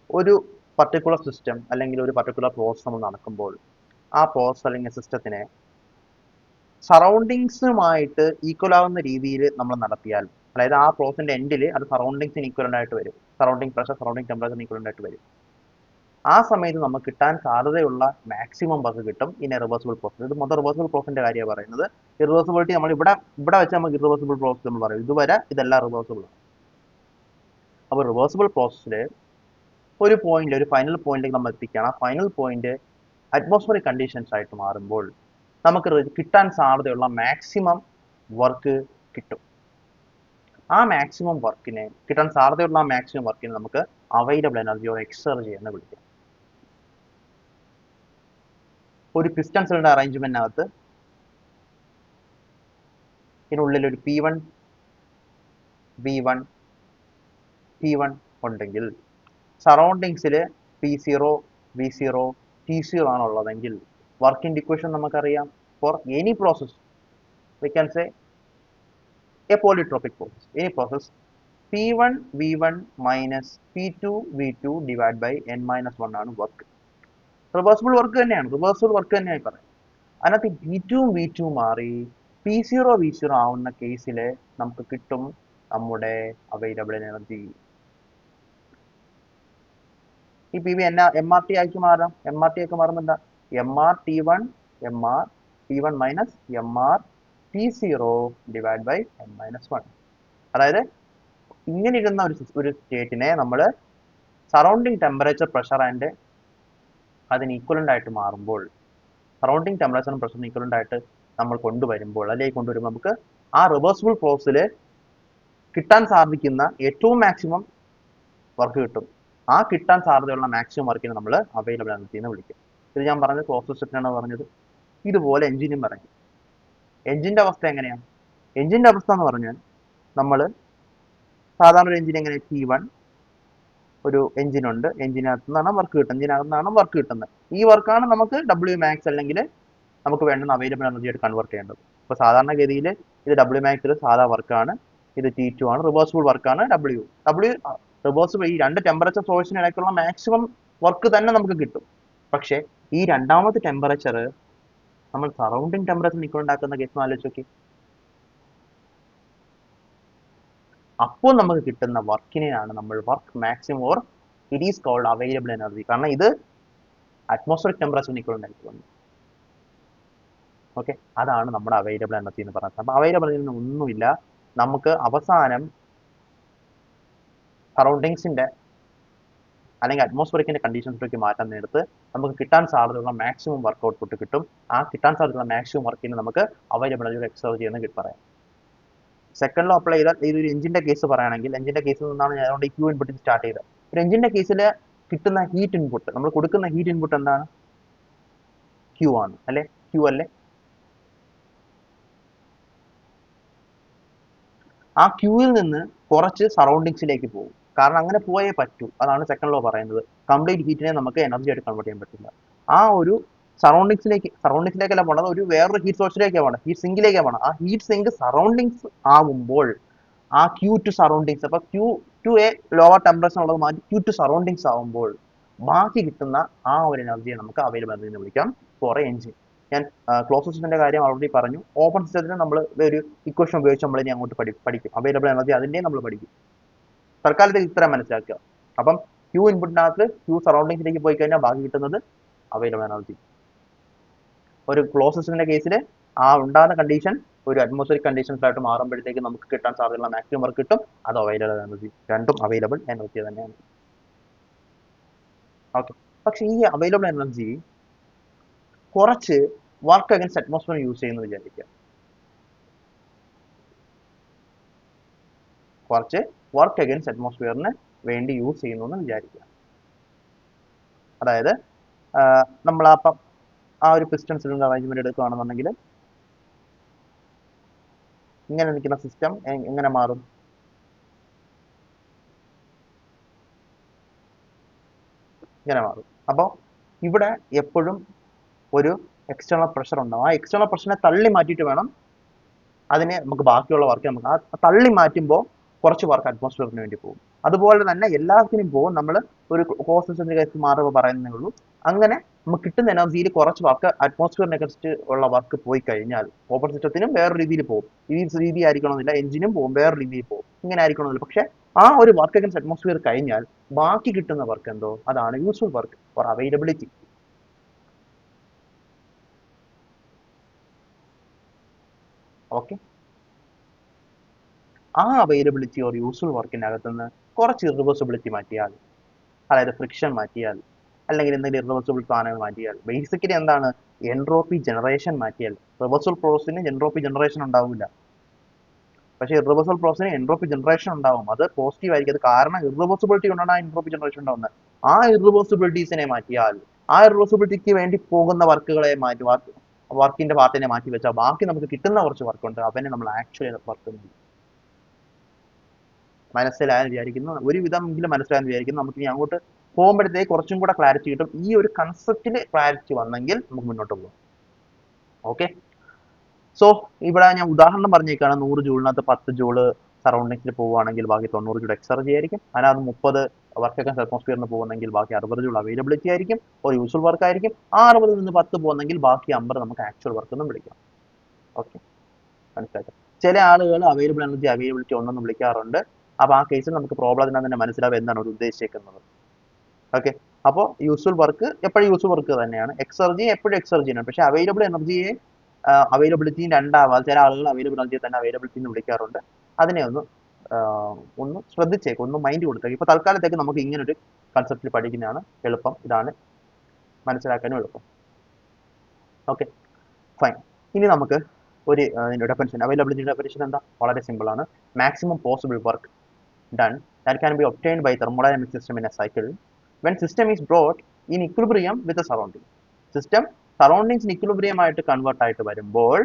ഒരു പർട്ടിക്കുലർ സിസ്റ്റം അല്ലെങ്കിൽ ഒരു പർട്ടിക്കുലർ പ്രോസസ് നമ്മൾ നടക്കുമ്പോൾ ആ പ്രോസസ് അല്ലെങ്കിൽ സിസ്റ്റത്തിനെ സറൗണ്ടിങ്സുമായിട്ട് ഈക്വൽ ആവുന്ന രീതിയിൽ നമ്മൾ നടത്തിയാൽ, അതായത് ആ പ്രോസസിന്റെ എൻഡിൽ അത് സറൗണ്ടിങ്സിന് ഈക്വലന്റ് ആയിട്ട് വരും, സറൗണ്ടിങ് പ്രഷർ സറൗണ്ടിങ് ടെമ്പറേച്ചറിന് ഈക്വലന്റ് ആയിട്ട് വരും. ആ സമയത്ത് നമുക്ക് കിട്ടാൻ സാധ്യതയുള്ള മാക്സിമം വർക്ക് കിട്ടും ഇൻ എ റിവേഴ്സിബിൾ പ്രോസസ്. ഇത് മൊത്തം റിവേഴ്സിബിൾ പ്രോസസിന്റെ കാര്യമാണ് പറയുന്നത്. ഇറിവേഴ്സിബിലിറ്റി നമ്മൾ ഇവിടെ വെച്ച് നമുക്ക് ഇറിവേഴ്സിബിൾ പ്രോസസ് നമ്മൾ പറയും. ഇതുവരെ ഇതെല്ലാം റിവേഴ്സിബിൾ ആണ്. അപ്പോൾ റിവേഴ്സിബിൾ പ്രോസസ്സിൽ ഒരു പോയിന്റ്, ഒരു ഫൈനൽ പോയിന്റിലേക്ക് നമ്മൾ എത്തിക്കുകയാണ്. ആ ഫൈനൽ പോയിന്റ് അറ്റ്മോസ്ഫിയറിക് കണ്ടീഷൻസ് ആയിട്ട് മാറുമ്പോൾ നമുക്ക് കിട്ടാൻ സാധ്യതയുള്ള മാക്സിമം വർക്ക് കിട്ടും. ആ മാക്സിമം വർക്കിനെ, കിട്ടാൻ സാധ്യതയുള്ള ആ മാക്സിമം വർക്കിനെ നമുക്ക് അവൈലബിൾ എനർജി ഓർ എക്സർജി എന്ന് വിളിക്കാം. ഒരു പിസ്റ്റൺ സിലിണ്ടർ അറേഞ്ച്മെന്റിനകത്ത് ഇതിനുള്ളിൽ ഒരു P1 V1 T1 ഉണ്ടെങ്കിൽ സറൗണ്ടിങ്സിൽ P0 V0 T0 ആണ് ഉള്ളതെങ്കിൽ വർക്കിംഗ് ഇക്വേഷൻ നമുക്കറിയാം. For any process we can say a polytropic process, any process P1 V1 minus P2 V2 divide by n-1 ആണ് വർക്ക്. റിവേഴ്സിബിൾ വർക്ക് തന്നെയാണ്, reversible work തന്നെയായി പറയാം. അതിനകത്ത് V2 V2 മാറി P0 V0 ആവുന്ന കേസിൽ നമുക്ക് കിട്ടും നമ്മുടെ അവൈലബിൾ എനർജി. ഈ പി വി MRT ആക്കി മാറാം. MRT ആക്കി മാറുമ്പോൾ എന്താ, MR T1 MR T1 minus MR T0 divide by n-1. അതായത് ഇങ്ങനെ ഇരുന്ന ഒരു സ്റ്റേറ്റിനെ നമ്മൾ സറൗണ്ടിങ് ടെമ്പറേച്ചർ പ്രഷർ ആൻഡ് അതിന് ഈക്വലന്റ് ആയിട്ട് മാറുമ്പോൾ, സറൗണ്ടിങ് ടെമ്പറേച്ചറും പ്രഷറിന് ഈക്വലന്റ് ആയിട്ട് നമ്മൾ കൊണ്ടുവരുമ്പോൾ, അതിലേക്ക് കൊണ്ടുവരുമ്പോൾ നമുക്ക് ആ റിവേഴ്സിബിൾ പ്രോസസ്സിൽ കിട്ടാൻ സാധിക്കുന്ന ഏറ്റവും മാക്സിമം വർക്ക് കിട്ടും. ആ കിട്ടാൻ സാധ്യതയുള്ള മാക്സിമം വർക്കിനെ നമ്മൾ അവൈലബിൾ എനർജി എന്ന് വിളിക്കും. ഇത് ഞാൻ പറഞ്ഞത് ക്ലോസ് സിസ്റ്റത്തിനാണ് പറഞ്ഞത്. ഇതുപോലെ എഞ്ചിനും പറയും. എഞ്ചിന്റെ അവസ്ഥ എങ്ങനെയാണ്? എഞ്ചിന്റെ അവസ്ഥ എന്ന് പറഞ്ഞാൽ നമ്മൾ സാധാരണ ഒരു എഞ്ചിൻ എങ്ങനെ, T1 ഒരു എഞ്ചിനുണ്ട്, എഞ്ചിനകത്ത് നിന്നാണ് വർക്ക് കിട്ടുന്നത്, എഞ്ചിനകത്തുനിന്നാണ് വർക്ക് കിട്ടുന്നത്. ഈ വർക്കാണ് നമുക്ക് WMAX അല്ലെങ്കിൽ നമുക്ക് വേണ്ടുന്ന അവൈലബിൾ എനർജി ആയിട്ട് കൺവേർട്ട് ചെയ്യേണ്ടത്. ഇപ്പോൾ സാധാരണഗതിയിൽ ഇത് WMAX സാധാ വർക്കാണ്, ഇത് T2 ആണ്, റിവേഴ്സിബിൾ വർക്കാണ് റിവേഴ്സിബിൾ. ഈ രണ്ട് ടെമ്പറേച്ചർ സോഴ്സിനിടയ്ക്കുള്ള മാക്സിമം വർക്ക് തന്നെ നമുക്ക് കിട്ടും. പക്ഷേ ഈ രണ്ടാമത്തെ ടെമ്പറേച്ചർ നമ്മൾ സറൗണ്ടിങ് ടെമ്പറേച്ചർ ഉണ്ടാക്കുന്ന കേസ് ആലോചിച്ച് നോക്കി. അപ്പോൾ നമുക്ക് കിട്ടുന്ന വർക്കിനെയാണ് നമ്മൾ work maximum or it is called available energy. കാരണം ഇത് അറ്റ്മോസ്ഫിയറിക് ടെമ്പറേച്ചർ നിൽക്കുന്നുണ്ടായിരിക്കും. ഓക്കെ, അതാണ് നമ്മുടെ അവൈലബിൾ എനർജി എന്ന് പറയുന്നത്. അപ്പോൾ അവൈലബിൾ എനർജി ഒന്നുമില്ല, നമുക്ക് അവസാനം സറൗണ്ടിങ്സിന്റെ അല്ലെങ്കിൽ അറ്റ്മോസ്ഫിയറിക്കിന്റെ കണ്ടീഷൻസിലേക്ക് മാറ്റാൻ നേരത്ത് നമുക്ക് കിട്ടാൻ സാധ്യതയുള്ള മാക്സിമം വർക്ക് ഔട്ട്പുട്ട് കിട്ടും. ആ കിട്ടാൻ സാധ്യതയുള്ള മാക്സിമം വർക്കിന് നമുക്ക് അവൈലബിൾ എനർജി എക്സർജി എന്ന് പറയാം. സെക്കൻഡ് ലോ അപ്ലൈ ചെയ്താൽ ഇതൊരു എഞ്ചിന്റെ കേസ് പറയുകയാണെങ്കിൽ, എഞ്ചിന്റെ കേസിൽ നിന്നാണ് ഞാൻ അതുകൊണ്ട് Q ഇൻപുട്ട് സ്റ്റാർട്ട് ചെയ്തത്. ഒരു എഞ്ചിന്റെ കേസിൽ കിട്ടുന്ന ഹീറ്റ് ഇൻപുട്ട്, നമ്മൾ കൊടുക്കുന്ന ഹീറ്റ് ഇൻപുട്ട് എന്താണ്? Q ആണ് അല്ലെ? Q അല്ലേ? ആ Qയിൽ നിന്ന് കുറച്ച് സറൗണ്ടിങ്സിലേക്ക് പോകും. കാരണം അങ്ങനെ പോയേ പറ്റൂ. അതാണ് സെക്കൻഡ് ലോ പറയുന്നത്. കംപ്ലീറ്റ് ഹീറ്റിനെ നമുക്ക് എനർജി ആയിട്ട് കൺവേർട്ട് ചെയ്യാൻ പറ്റില്ല. ആ ഒരു സറൗണ്ടിങ്സിലേക്കല്ല പോണത്, ഒരു വേറൊരു ഹീറ്റ് സോഴ്സിലേക്കാണ് പോണത്, ഹീറ്റ് സിങ്കിലേക്കാണ് പോണത്. ആ ഹീറ്റ് സിങ്ക് സറൗണ്ടിങ്സ് ആകുമ്പോൾ ആ Q ടു സറൗണ്ടിങ്സ്, അപ്പൊ Q to a lower temperature ഉള്ളത് മാറ്റി Q ടു സറൗണ്ടിങ്സ് ആകുമ്പോൾ ബാക്കി കിട്ടുന്ന ആ ഒരു എനർജിയെ നമുക്ക് അവൈലബിൾ എനർജി എന്ന് വിളിക്കാം ഫോർ എ എഞ്ചിൻ. ഞാൻ ക്ലോസ് സിസ്റ്റത്തിന്റെ കാര്യം ഓൾറെഡി പറഞ്ഞു. ഓപ്പൺ സിസ്റ്റത്തിന് നമ്മൾ ഒരു ഇക്വേഷൻ ഉപയോഗിച്ച് നമ്മൾ ഇനി അങ്ങോട്ട് പഠിക്കും. അവൈലബിൾ എനർജി അതിന്റെ നമ്മൾ പഠിക്കും. തൽക്കാലത്തിൽ ഇത്ര മനസ്സിലാക്കുക. അപ്പം Q ഇൻപുട്ടിനകത്ത് Q സറൗണ്ടിങ്സിലേക്ക് പോയി കഴിഞ്ഞാൽ ബാക്കി കിട്ടുന്നത് അവൈലബിൾ എനർജി. ഒരു ക്ലോസ് സിസ്റ്റത്തിന്റെ കേസിൽ ആ ഉണ്ടാകുന്ന കണ്ടീഷൻ ഒരു അറ്റ്മോസ്ഫിയറിക് കണ്ടീഷൻസ് ആയിട്ട് മാറുമ്പോഴത്തേക്ക് നമുക്ക് കിട്ടാൻ സാധ്യതയുള്ള മാക്സിമം വർക്ക് കിട്ടും. അത് അവൈലബിൾ എനർജി. രണ്ടും അവൈലബിൾ എനർജി തന്നെയാണ്. ഓക്കെ, പക്ഷെ ഈ അവൈലബിൾ എനർജി കുറച്ച് വർക്ക് അഗൈൻസ്റ്റ് അറ്റ്മോസ്ഫിയർ യൂസ് ചെയ്യുന്നു വിചാരിക്കുക. കുറച്ച് വർക്ക് അഗൈൻസ്റ്റ് അറ്റ്മോസ്ഫിയറിന് വേണ്ടി യൂസ് ചെയ്യുന്നു എന്ന് വിചാരിക്കുക. അതായത് നമ്മൾ ആ ഒരു പിസ്റ്റൺ സിലിണ്ടർ അറേഞ്ച്മെന്റ് എടുക്കുകയാണെന്നുണ്ടെങ്കിൽ ഇങ്ങനെ നിൽക്കുന്ന സിസ്റ്റം എങ്ങനെ മാറും? ഇങ്ങനെ മാറും. അപ്പോൾ ഇവിടെ എപ്പോഴും ഒരു എക്സ്റ്റേണൽ പ്രഷർ ഉണ്ടാവും. ആ എക്സ്റ്റേണൽ പ്രഷറിനെ തള്ളി മാറ്റിയിട്ട് വേണം അതിനെ നമുക്ക് ബാക്കിയുള്ള വർക്ക് നമുക്ക് ആ തള്ളി മാറ്റുമ്പോൾ കുറച്ച് വർക്ക് അറ്റ്മോസ്ഫിയറിന് വേണ്ടി പോകും. അതുപോലെ തന്നെ എല്ലാത്തിനും പോകും. നമ്മൾ ഒരു ക്ലോസ് സിസ്റ്റത്തിന്റെ കേസ് മാറുമ്പോൾ പറയുന്നേ ഉള്ളൂ. അങ്ങനെ നമുക്ക് കിട്ടുന്ന എനർജിയിൽ കുറച്ച് വർക്ക് അറ്റ്മോസ്ഫിയറിനെക്കുറിച്ച് ഉള്ള വർക്ക് പോയി കഴിഞ്ഞാൽ ഓപ്പൺ സിസ്റ്റത്തിനും വേറെ രീതിയിൽ പോകും. ഈ രീതി ആയിരിക്കണമെന്നില്ല, എഞ്ചിനും പോകും, വേറെ രീതിയിൽ പോകും, ഇങ്ങനെ ആയിരിക്കണമെന്നില്ല. പക്ഷെ ആ ഒരു വർക്ക് അഗൻസ്റ്റ് അറ്റ്മോസ്ഫിയർ കഴിഞ്ഞാൽ ബാക്കി കിട്ടുന്ന വർക്ക് എന്തോ അതാണ് useful work for availability. Okay, ആ അവൈലബിലിറ്റി ഓർ യൂസ്ഫുൾ വർക്കിന്റെ അകത്തുനിന്ന് കുറച്ച് ഇറിവേഴ്സിബിലിറ്റി മാറ്റിയാൽ, അതായത് ഫ്രിക്ഷൻ മാറ്റിയാൽ, അല്ലെങ്കിൽ എന്തെങ്കിലും ഇറിവേഴ്സിബിൾ സാധനങ്ങൾ മാറ്റിയാൽ, ബേസിക്കലി എന്താണ് എൻട്രോപ്പി ജനറേഷൻ മാറ്റിയാൽ, റിവേഴ്സിബിൾ പ്രോസസ്സിന് എൻട്രോപ്പി ജനറേഷൻ ഉണ്ടാവില്ല, പക്ഷേ ഇറിവേഴ്സിബിൾ പ്രോസസ്സിന് എൻട്രോപ്പി ജനറേഷൻ ഉണ്ടാവും. അത് പോസിറ്റീവ് ആയിരിക്കും. അത് കാരണം ഇറിവേഴ്സിബിലിറ്റി കൊണ്ടാണ് ആ എൻട്രോപ്പി ജനറേഷൻ ഉണ്ടാവുന്നത്. ആ ഇറിവേഴ്സിബിലിറ്റീസിനെ മാറ്റിയാൽ, ആ ഇറിവേഴ്സിബിലിറ്റിക്ക് വേണ്ടി പോകുന്ന വർക്കുകളെ മാറ്റി, വർക്കിന്റെ പാർട്ടിനെ മാറ്റി വെച്ചാൽ ബാക്കി നമുക്ക് കിട്ടുന്ന കുറച്ച് വർക്കുണ്ട്, അവനെ നമ്മൾ ആക്ച്വലി വർക്ക് മനസ്സിലായെന്ന് വിചാരിക്കുന്നു. ഒരുവിധമെങ്കിലും മനസ്സിലായെന്ന് വിചാരിക്കുന്നു. നമുക്ക് ഇനി അങ്ങോട്ട് പോകുമ്പോഴത്തേക്ക് കുറച്ചും കൂടെ ക്ലാരിറ്റി കിട്ടും. ഈ ഒരു കൺസെപ്റ്റിൽ ക്ലാരിറ്റി വന്നെങ്കിൽ നമുക്ക് മുന്നോട്ട് പോകാം. ഓക്കെ, സോ ഇവിടെ ഞാൻ ഉദാഹരണം പറഞ്ഞേക്കാണ്. 100 ജൂളിനകത്ത് 10 ജൂള് സറൗണ്ടിങ്സിൽ പോവുകയാണെങ്കിൽ ബാക്കി 90 ജൂൾ എക്സർജി ആയിരിക്കും. അതിനകത്ത് 30 വർക്ക് അഗൻസ്റ്റ് അറ്റ്മോസ്ഫിയറിന് പോകുന്നെങ്കിൽ ബാക്കി 60 ജൂൾ അവൈലബിലിറ്റി ആയിരിക്കും, ഒരു യൂസ്ഫുൾ വർക്ക് ആയിരിക്കും. ആ 60 നിന്ന് 10 പോകുന്നെങ്കിൽ ബാക്കി 50 നമുക്ക് ആക്ച്വൽ വർക്ക് എന്നും വിളിക്കാം. ഓക്കെ, മനസ്സിലാക്കാം. ചില ആളുകൾ അവൈലബിൾ എനർജി അവൈലബിലിറ്റി ഒന്നെന്ന് വിളിക്കാറുണ്ട്. അപ്പോൾ ആ കേസിൽ നമുക്ക് പ്രോബ്ലത്തിനകത്ത് തന്നെ മനസ്സിലാവും എന്താണ് അവർ ഉദ്ദേശിക്കുന്നത്. ഓക്കെ, അപ്പോൾ യൂസ്ഫുൾ വർക്ക് എപ്പോഴും യൂസ്ഫുൾ വർക്ക് തന്നെയാണ്, എക്സർജി എപ്പോഴും എക്സർജിയാണ്. പക്ഷേ അവൈലബിൾ എനർജിയെ അവൈലബിലിറ്റിയും രണ്ടാവാം. ചില ആളുകൾ അവൈലബിൾ എനർജിയെ തന്നെ അവൈലബിലിറ്റി എന്ന് വിളിക്കാറുണ്ട്. അതിനെ ഒന്ന് ശ്രദ്ധിച്ചേക്കും, ഒന്ന് മൈൻഡ് കൊടുത്തേക്ക്. ഇപ്പോൾ തൽക്കാലത്തേക്ക് നമുക്ക് ഇങ്ങനൊരു കൺസെപ്റ്റിൽ പഠിക്കുന്നതാണ് എളുപ്പം. ഇതാണ് മനസ്സിലാക്കാനും എളുപ്പം. Okay, fine. ഇനി നമുക്ക് ഒരു ഡെഫിനിഷൻ, അവൈലബിലിറ്റി ഡെഫിനിഷൻ എന്താ? വളരെ സിമ്പിൾ ആണ്. Maximum possible work done that can be obtained by thermodynamic system in a cycle when system is brought in equilibrium with the surrounding. System surroundings equilibrium ആയിട്ട് convert ആയിട്ട് വരുമ്പോൾ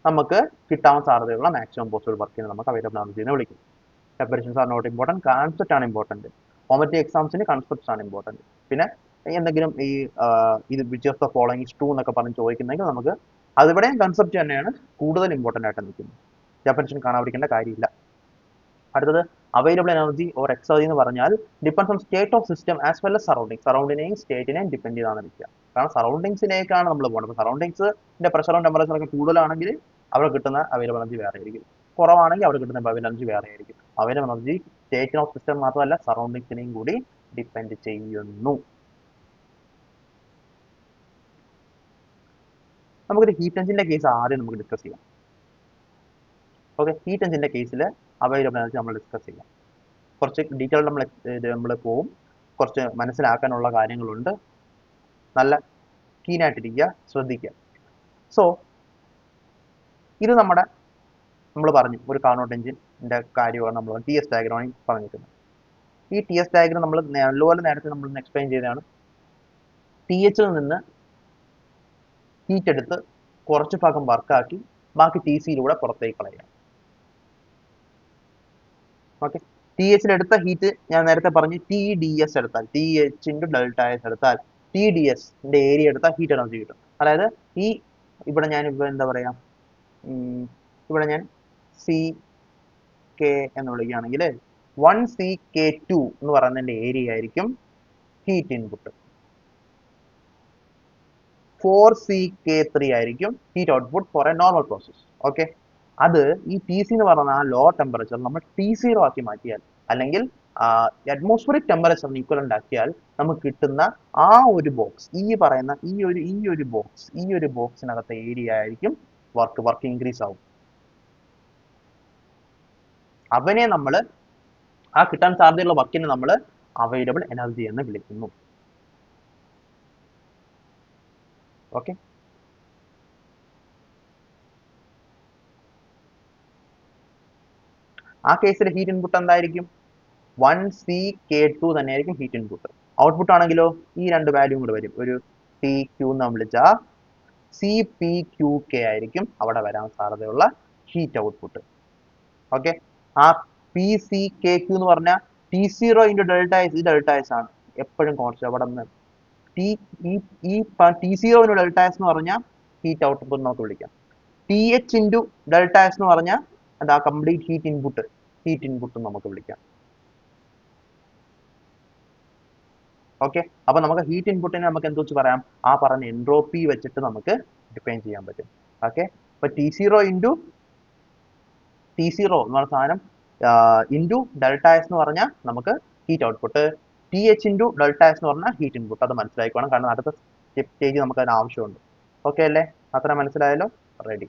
നമുക്ക് കിട്ടാൻ സാധ്യതയുള്ള maximum possible വർക്കിനെ നമുക്ക് അവൈലബിൾ എനർജി എന്ന് വിളിക്കും. Definitions are not important, concept ആണ് ഇമ്പോർട്ടൻറ്റ്. കോമ്പറ്റീവ് എക്സാംസിന് കൺസെപ്റ്റ്സ് ആണ് ഇമ്പോർട്ടൻറ്റ്. പിന്നെ എന്തെങ്കിലും ഈ ഇത് which of the following is true എന്നൊക്കെ പറഞ്ഞ് ചോദിക്കുന്നെങ്കിൽ നമുക്ക് അതിവിടെയും കൺസെപ്റ്റ് തന്നെയാണ് കൂടുതൽ ഇമ്പോർട്ടൻ്റ് ആയിട്ട് നിൽക്കുന്നത്. ഡെഫിനിഷൻ കാണാതിരിക്കേണ്ട കാര്യമില്ല. അടുത്തത് അവൈലബിൾ എനർജി ഓർ എക്സർജി എന്ന് പറഞ്ഞാൽ depends on state of system as well as surrounding. സറൗണ്ടിനെയും സ്റ്റേറ്റിനെയും ഡിപ്പെൻഡ് ചെയ്താണ് നിൽക്കുക. കാരണം സറൗണ്ടിങ്സിലേക്കാണ് നമ്മൾ പോകുന്നത്. അപ്പോൾ സറൗണ്ടിങ്സിന്റെ പ്രഷറും ടെമ്പറേച്ചറൊക്കെ കൂടുതലാണെങ്കിൽ അവിടെ കിട്ടുന്ന അവൈലബിൾ എനർജി വേറെ ആയിരിക്കും, കുറവാണെങ്കിൽ അവിടെ കിട്ടുന്ന അവൈലബിൾ എനർജി വേറെ ആയിരിക്കും. Available energy state of system മാത്രമല്ല സറൗണ്ടിങ്സിനെയും കൂടി ഡിപ്പെൻഡ് ചെയ്യുന്നു. നമുക്കൊരു ഹീറ്റ് എഞ്ചിന്റെ കേസ് ആദ്യം നമുക്ക് ഡിസ്കസ് ചെയ്യാം. ഓക്കെ, ഹീറ്റ് എഞ്ചിന്റെ കേസിൽ അവൈലബിൾ എനർജി നമ്മൾ ഡിസ്കസ് ചെയ്യാം. കുറച്ച് ഡീറ്റെയിൽ നമ്മൾ പോവും. കുറച്ച് മനസ്സിലാക്കാനുള്ള കാര്യങ്ങളുണ്ട്. നല്ല കീനായിട്ടിരിക്കുക, ശ്രദ്ധിക്കുക. സോ ഇത് നമ്മൾ പറഞ്ഞു ഒരു കാർനോട്ട് എഞ്ചിൻ്റെ കാര്യമാണ് നമ്മൾ ടി എസ് ഡയഗ്രാമാണ് പറഞ്ഞിരിക്കുന്നത്. ഈ ടി എസ് ഡയഗ്രാം നമ്മൾ നല്ലപോലെ നേരത്തെ നമ്മൾ എക്സ്പ്ലെയിൻ ചെയ്തതാണ്. ടി എച്ചിൽ നിന്ന് ഹീറ്റ് എടുത്ത് കുറച്ച് ഭാഗം വർക്കാക്കി ബാക്കി ടി സിയിലൂടെ പുറത്തേക്ക് കളയുക. ഓക്കെ, ടി എച്ചിൽ എടുത്ത ഹീറ്റ് ഞാൻ നേരത്തെ പറഞ്ഞു ടി ഡി എസ് എടുത്താൽ, T H into delta S എടുത്താൽ ടി ഡി എസിന്റെ ഏരിയ എടുത്താൽ ഹീറ്റ് എനർജി കിട്ടും. അതായത് ഈ ഇവിടെ ഞാൻ എന്താ പറയാ, ഇവിടെ ഞാൻ സി കെ എന്ന് വിളിക്കുകയാണെങ്കിൽ 1CK2 എന്ന് പറയുന്നതിന്റെ ഏരിയ ആയിരിക്കും ഹീറ്റ് ഇൻപുട്ട്. 4CK3 ആയിരിക്കും heat output for a normal process. Okay, അത് ഈ ടി സി എന്ന് പറയുന്ന ആ ലോ ടെമ്പറേച്ചർ നമ്മൾ T0 ആക്കി മാറ്റിയാൽ, അല്ലെങ്കിൽ അറ്റ്മോസ്ഫിയറിക് ടെമ്പറേച്ചറിന് ഈക്വലന്റ് ആക്കിയാൽ നമുക്ക് കിട്ടുന്ന ആ ഒരു ബോക്സ്, ഈ പറയുന്ന ഈ ഒരു ബോക്സിനകത്തെ ഏരിയ ആയിരിക്കും വർക്ക് ഇൻക്രീസ് ആവും. അവനെ നമ്മൾ ആ കിട്ടാൻ സാധ്യതയുള്ള വർക്കിനെ നമ്മൾ അവൈലബിൾ എനർജി എന്ന് വിളിക്കുന്നു. ഓക്കെ, ആ കേസിൽ ഹീറ്റ് ഇൻപുട്ട് എന്തായിരിക്കും? 1CK2 തന്നെയായിരിക്കും ഹീറ്റ് ഇൻപുട്ട്. ഔട്ട്പുട്ട് ആണെങ്കിലോ ഈ രണ്ട് വാല്യൂ കൂടെ വരും. ഒരു PQ എന്ന് വിളിച്ചാൽ CPQK ആയിരിക്കും അവിടെ വരാൻ സാധ്യതയുള്ള ഹീറ്റ് ഔട്ട്പുട്ട്. ഓക്കെ, ആ PCKQ എന്ന് പറഞ്ഞാൽ T0 ഇൻറ്റു ഡെൽറ്റ എസ്, ഈ ഡെൽറ്റ എസ് ആണ് എപ്പോഴും കോൺസ്റ്റന്റ്. അവിടെ നിന്ന് T0 ഇൻറ്റു ഡെൽറ്റ എസ് എന്ന് പറഞ്ഞാൽ ഹീറ്റ് ഔട്ട്പുട്ട് നമുക്ക് വിളിക്കാം. TH ഇൻറ്റു ഡെൽറ്റ എസ് എന്ന് പറഞ്ഞാൽ എന്താ കംപ്ലീറ്റ് ഹീറ്റ് ഇൻപുട്ട് നമുക്ക് വിളിക്കാം. ഓക്കെ, അപ്പൊ നമുക്ക് ഹീറ്റ് ഇൻപുട്ടിനെ നമുക്ക് എന്ത് വെച്ച് പറയാം, ആ പറഞ്ഞ എൻട്രോപ്പി വെച്ചിട്ട് നമുക്ക് ഡിഫൈൻ ചെയ്യാൻ പറ്റും. ഓക്കെ, അപ്പൊ T0 ഇൻറ്റു T0 എന്ന് പറഞ്ഞ സാധനം ഇൻറ്റു ഡെൽറ്റ എസ് എന്ന് പറഞ്ഞാൽ നമുക്ക് heat output, TH into delta S എന്ന് പറഞ്ഞാൽ ഹീറ്റ് ഇൻപുട്ട്. അത് മനസ്സിലാക്കണം, കാരണം അടുത്ത സ്റ്റേജ് നമുക്ക് അതിന് ആവശ്യമുണ്ട്. ഓക്കെ അല്ലേ, അത്ര മനസ്സിലായല്ലോ, റെഡി.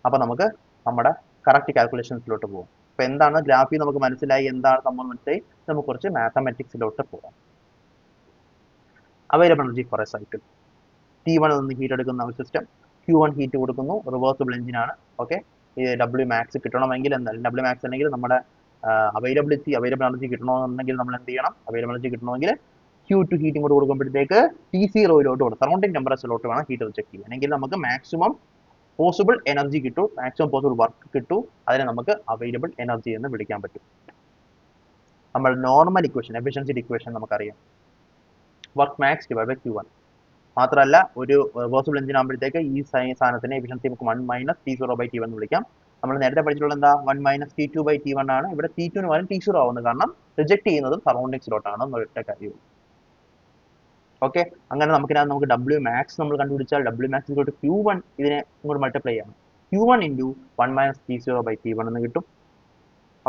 അപ്പൊ നമുക്ക് നമ്മുടെ കറക്റ്റ് കാൽക്കുലേഷൻസിലോട്ട് പോകാം. അപ്പൊ എന്താണ് ഗ്രാഫി നമുക്ക് മനസ്സിലായി, എന്താണ് സംഭവം മനസ്സിലായി, നമുക്ക് കുറച്ച് മാത്തമാറ്റിക്സിലോട്ട് പോകാം. Available energy for a cycle, T1 നിന്ന് ഹീറ്റ് എടുക്കുന്ന ഒരു സിസ്റ്റം, Q1 ഹീറ്റ് കൊടുക്കുന്നു, റിവേഴ്സിബിൾ എഞ്ചിൻ ആണ്. ഓക്കെ, ഈ W മാക്സ് കിട്ടണമെങ്കിൽ എന്തായാലും W മാക്സ് അല്ലെങ്കിൽ നമ്മുടെ അവൈലബിൾ എനർജി കിട്ടണമെന്നുണ്ടെങ്കിൽ നമ്മൾ എന്ത് ചെയ്യണം, അവൈലബിൾ എനർജി കിട്ടണമെങ്കിൽ Q2 ഹീറ്റും കൂടെ കൊടുക്കുമ്പോഴത്തേക്ക് T0 കൊടുക്കും, സറൗണ്ടിങ് ടെമ്പറേച്ചറിലോട്ട് വേണം ഹീറ്റ് റിജക്ട് ചെയ്യാൻ, എങ്കിൽ നമുക്ക് മാക്സിമം പോസിബിൾ എനർജി കിട്ടും, മാക്സിമം പോസിബിൾ വർക്ക് കിട്ടും, അതിനെ നമുക്ക് അവൈലബിൾ എനർജി എന്ന് വിളിക്കാൻ പറ്റും. നമ്മൾ നോർമൽ ഇക്വേഷൻ, എഫിഷ്യൻസി ഇക്വേഷൻ നമുക്കറിയാം, work max divide by Q1. മാത്രമല്ല ഒരു റിവേഴ്സിബിൾ എഞ്ചിൻ ആകുമ്പോഴത്തേക്ക് ഈ സാധനത്തിന് എഫിഷ്യൻസി നമുക്ക് 1 മൈനസ് T0/T1 എന്ന് വിളിക്കാം. നമ്മൾ നേരത്തെ പഠിച്ചിട്ടുള്ള എന്താ, 1 മൈനസ് T2/T1 ആണ്. ഇവിടെ T2 ന് പകരം T0 ആവുന്നത് കാരണം റിജക്ട് ചെയ്യുന്നതും സറൗണ്ടിങ്സിലോട്ടാണ് എന്നൊരൊറ്റ കാര്യവും. ഓക്കെ, അങ്ങനെ നമുക്ക് W മാക്സ് നമ്മൾ കണ്ടുപിടിച്ചാൽ W മാക്സ് Q1 ഇതിനെ ഇങ്ങോട്ട് മൾട്ടിപ്ലൈ ചെയ്യണം, Q1 ഇൻറ്റു 1 മൈനസ് T0/T1 എന്ന് കിട്ടും.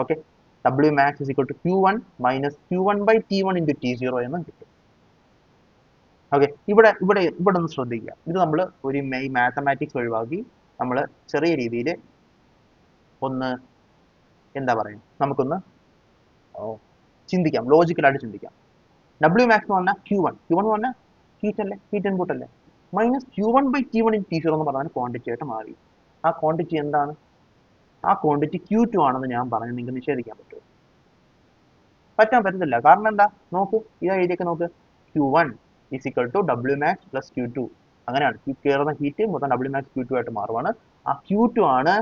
Okay, W max is equal to Q1 minus Q1/T1 into T0 എന്നും കിട്ടും. ഓക്കെ, ഇവിടെ ഇവിടെ ഇവിടെ ഒന്ന് ശ്രദ്ധിക്കുക, ഇത് നമ്മൾ ഒരു മാത്തമാറ്റിക്സ് ഒഴിവാക്കി നമ്മൾ ചെറിയ രീതിയിൽ ഒന്ന് എന്താ പറയുക, നമുക്കൊന്ന് ചിന്തിക്കാം, ലോജിക്കലായിട്ട് ചിന്തിക്കാം. W മാക്സ് എന്ന് പറഞ്ഞാൽ Q1 എന്ന് പറഞ്ഞാൽ ഹീറ്റ് അല്ലേ, ഹീറ്റ് ഇൻപുട്ട് അല്ലേ, മൈനസ് Q1/T1 ഇൻ T0 എന്ന് പറഞ്ഞാൽ ക്വാണ്ടിറ്റി ആയിട്ട് മാറി. ആ ക്വാണ്ടിറ്റി എന്താണ്, ആ ക്വാണ്ടിറ്റി Q2 ആണെന്ന് ഞാൻ പറഞ്ഞ് നിങ്ങൾക്ക് നിഷേധിക്കാൻ പറ്റുമോ? പറ്റത്തില്ല. കാരണം എന്താ, നോക്ക്, ഈ എഴുതിയൊക്കെ നോക്ക്, Q1 is equal to W max plus Q2. അങ്ങനെയാണ് കയറുന്ന ഹീറ്റ് മൊത്തം W max Q2 ആയിട്ട് മാറുവാണ്. ആ Q2 ആണ്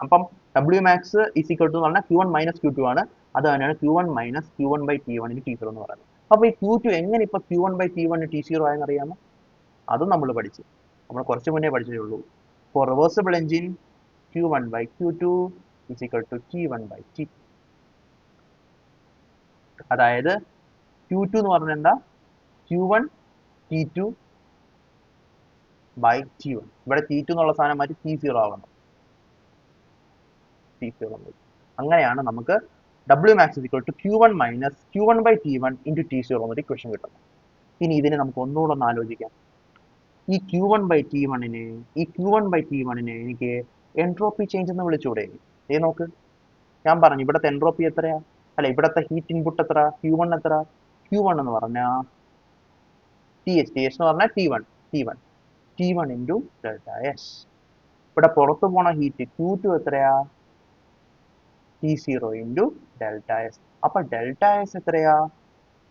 അപ്പം W max is equal to എന്ന് പറഞ്ഞാൽ Q1 minus Q2 ആണ്. അത് തന്നെയാണ് Q1 minus Q1/T1 in T0 എന്ന് പറയുന്നത്. അപ്പൊ ഈ Q2 എങ്ങനെ ഇപ്പൊ Q1/T1 T0 ആയെന്ന് അറിയാമോ? അതും നമ്മൾ പഠിച്ചു, നമ്മൾ കുറച്ച് മുന്നേ പഠിച്ചതേ ഉള്ളൂ. For reversible engine Q1/Q2 is equal to T1/T2. അതായത് Q2 എന്ന് പറഞ്ഞാൽ എന്താ, Q1 T2/T1. ഇവിടെ T2 എന്നുള്ള സാധനം മാറ്റി T0 ആവണം, T0. അങ്ങനെയാണ് നമുക്ക് W max is equal to Q1 minus Q1/T1 into T0 എന്നൊരു ഇക്വേഷൻ കിട്ടുന്നത്. ഇനി ഇതിനെ നമുക്ക് ഒന്നുകൂടെ ഒന്ന് ആലോചിക്കാം. ഈ Q1/T1നെ എനിക്ക് എൻട്രോപ്പി ചേഞ്ച് എന്ന് വിളിച്ചൂടെ? നോക്ക്, ഞാൻ പറഞ്ഞു ഇവിടുത്തെ എൻട്രോപ്പി എത്രയാ, അല്ല ഇവിടുത്തെ ഹീറ്റ് ഇൻപുട്ട് എത്ര, Q1 എത്ര, Q1 എന്ന് പറഞ്ഞാൽ TH എന്ന് പറഞ്ഞാൽ T1 ഇൻറ്റു ഡെൽറ്റ എസ്. ഇവിടെ പുറത്തു പോണ ഹീറ്റ് Q2 എത്രയാ, T0 ഇൻറ്റു ഡെൽറ്റ എസ്. അപ്പൊ ഡെൽറ്റ എസ് എത്രയാ,